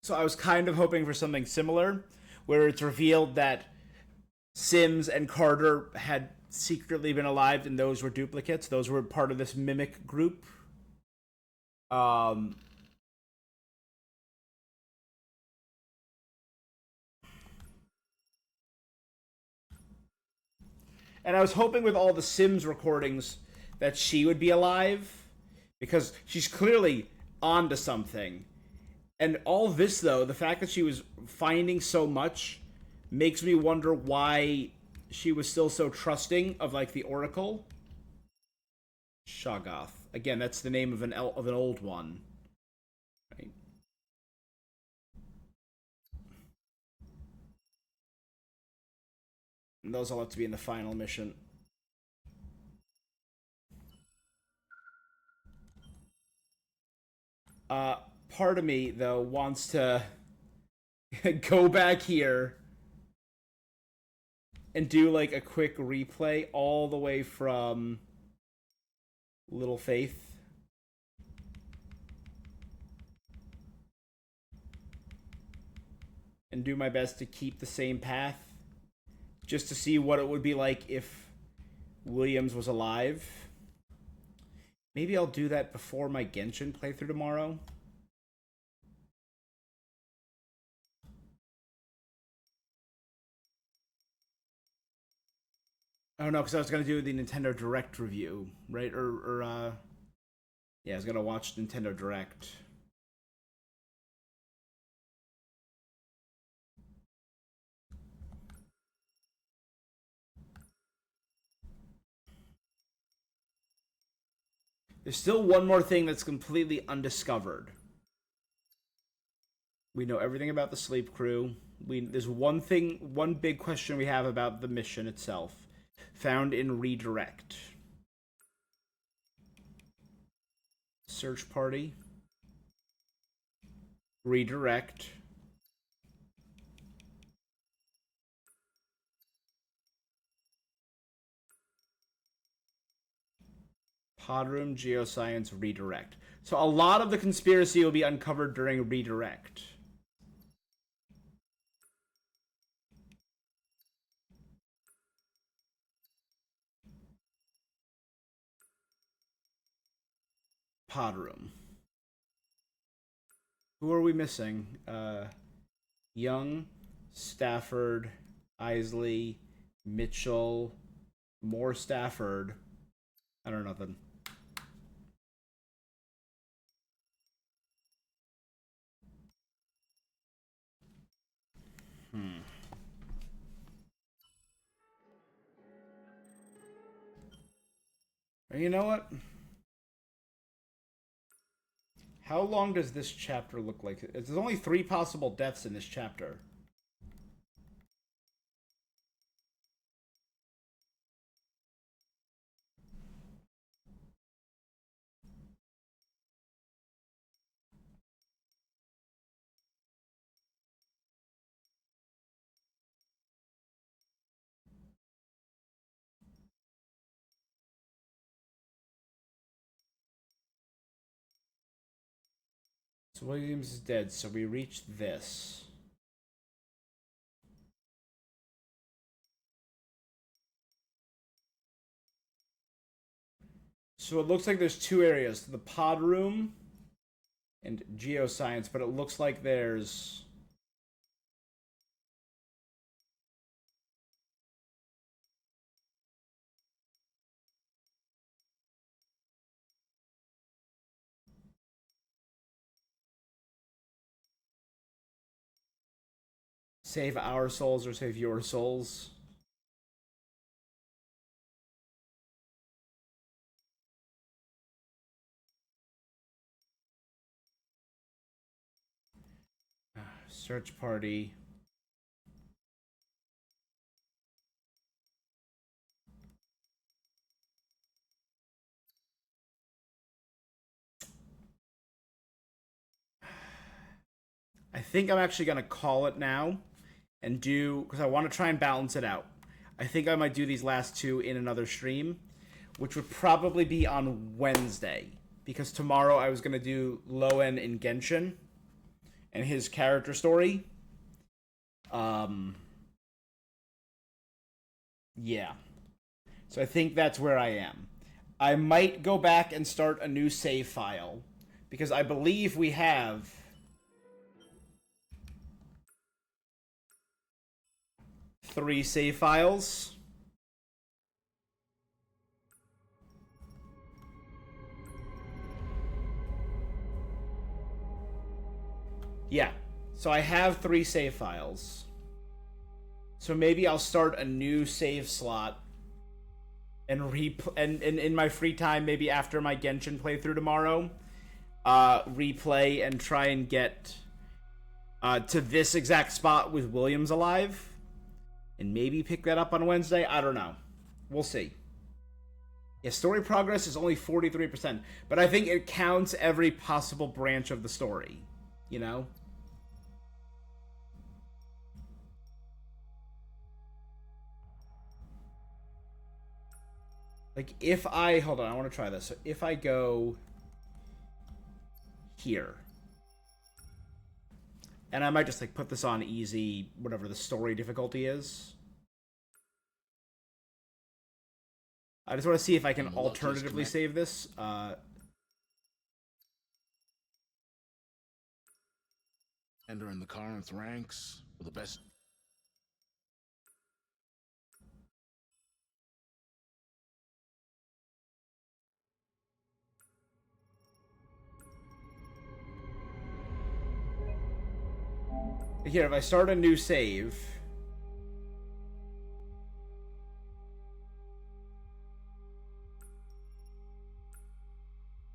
So I was kind of hoping for something similar, where it's revealed that Sims and Carter had secretly been alive, and those were duplicates. Those were part of this mimic group. And I was hoping with all the Sims recordings that she would be alive, because she's clearly onto something. And all this, though, the fact that she was finding so much makes me wonder why she was still so trusting of, like, the Oracle. Shoggoth. Again, that's the name of an old one. Right. And those all have to be in the final mission. Part of me, though, wants to go back here and do, like, a quick replay all the way from Little Faith. And do my best to keep the same path. Just to see what it would be like if Williams was alive. Maybe I'll do that before my Genshin playthrough tomorrow. Oh no, because I was going to do the Nintendo Direct review, right? Yeah, I was going to watch Nintendo Direct. There's still one more thing that's completely undiscovered. We know everything about the sleep crew. There's one big question we have about the mission itself. Found in redirect. Search party. Redirect. Pod room, geoscience, redirect. So a lot of the conspiracy will be uncovered during redirect. Pod room. Who are we missing? Young, Stafford, Isley, Mitchell, more Stafford. I don't know nothing. You know what? How long does this chapter look like? There's only 3 possible deaths in this chapter. So Williams is dead, so we reached this. So it looks like there's 2 areas. The pod room and geoscience, but it looks like there's... Save our souls or save your souls. Search party. I think I'm actually going to call it now and do, because I want to try and balance it out. I think I might do these last 2 in another stream, which would probably be on Wednesday, because tomorrow I was going to do Loen in Genshin and his character story. Yeah. So I think that's where I am. I might go back and start a new save file, because I believe we have... three save files. Yeah. So I have 3 save files. So maybe I'll start a new save slot and and in my free time, maybe after my Genshin playthrough tomorrow, replay and try and get to this exact spot with Williams alive. And maybe pick that up on Wednesday. I don't know. We'll see. Yeah, story progress is only 43%. But I think it counts every possible branch of the story. You know? Like, if I... Hold on, I want to try this. So if I go... here... And I might just, like, put this on easy, whatever the story difficulty is. I just want to see if I can alternatively save this. Entering the Corinth ranks with the best. Here, if I start a new save...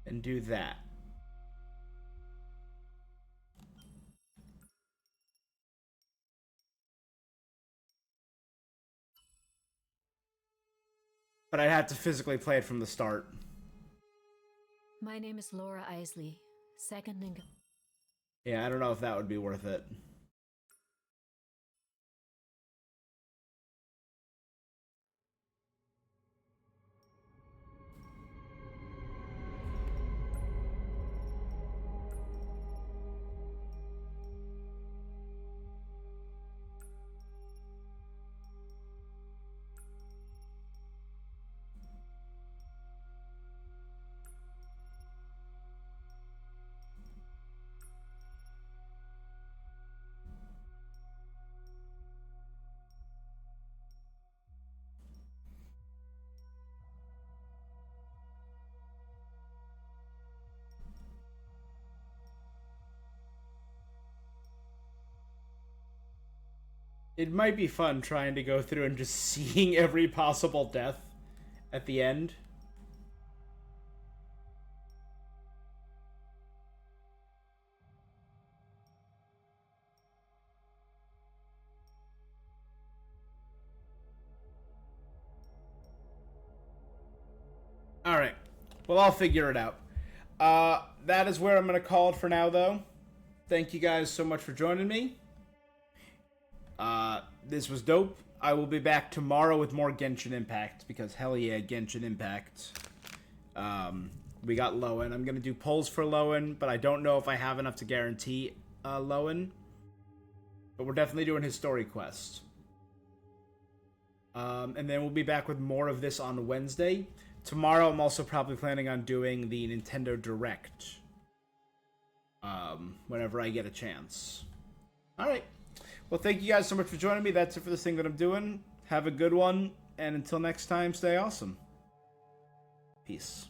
and do that. but I'd have to physically play it from the start. My name is Laura Isley, second in... Yeah, I don't know if that would be worth it. It might be fun trying to go through and just seeing every possible death at the end. Alright. Well, I'll figure it out. That is where I'm going to call it for now, though. Thank you guys so much for joining me. This was dope. I will be back tomorrow with more Genshin Impact, because hell yeah, Genshin Impact. We got Lowen. I'm going to do polls for Lowen, but I don't know if I have enough to guarantee Lowen. But we're definitely doing his story quest. And then we'll be back with more of this on Wednesday. Tomorrow, I'm also probably planning on doing the Nintendo Direct. Whenever I get a chance. Alright. Well, thank you guys so much for joining me. That's it for this thing that I'm doing. Have a good one. And until next time, stay awesome. Peace.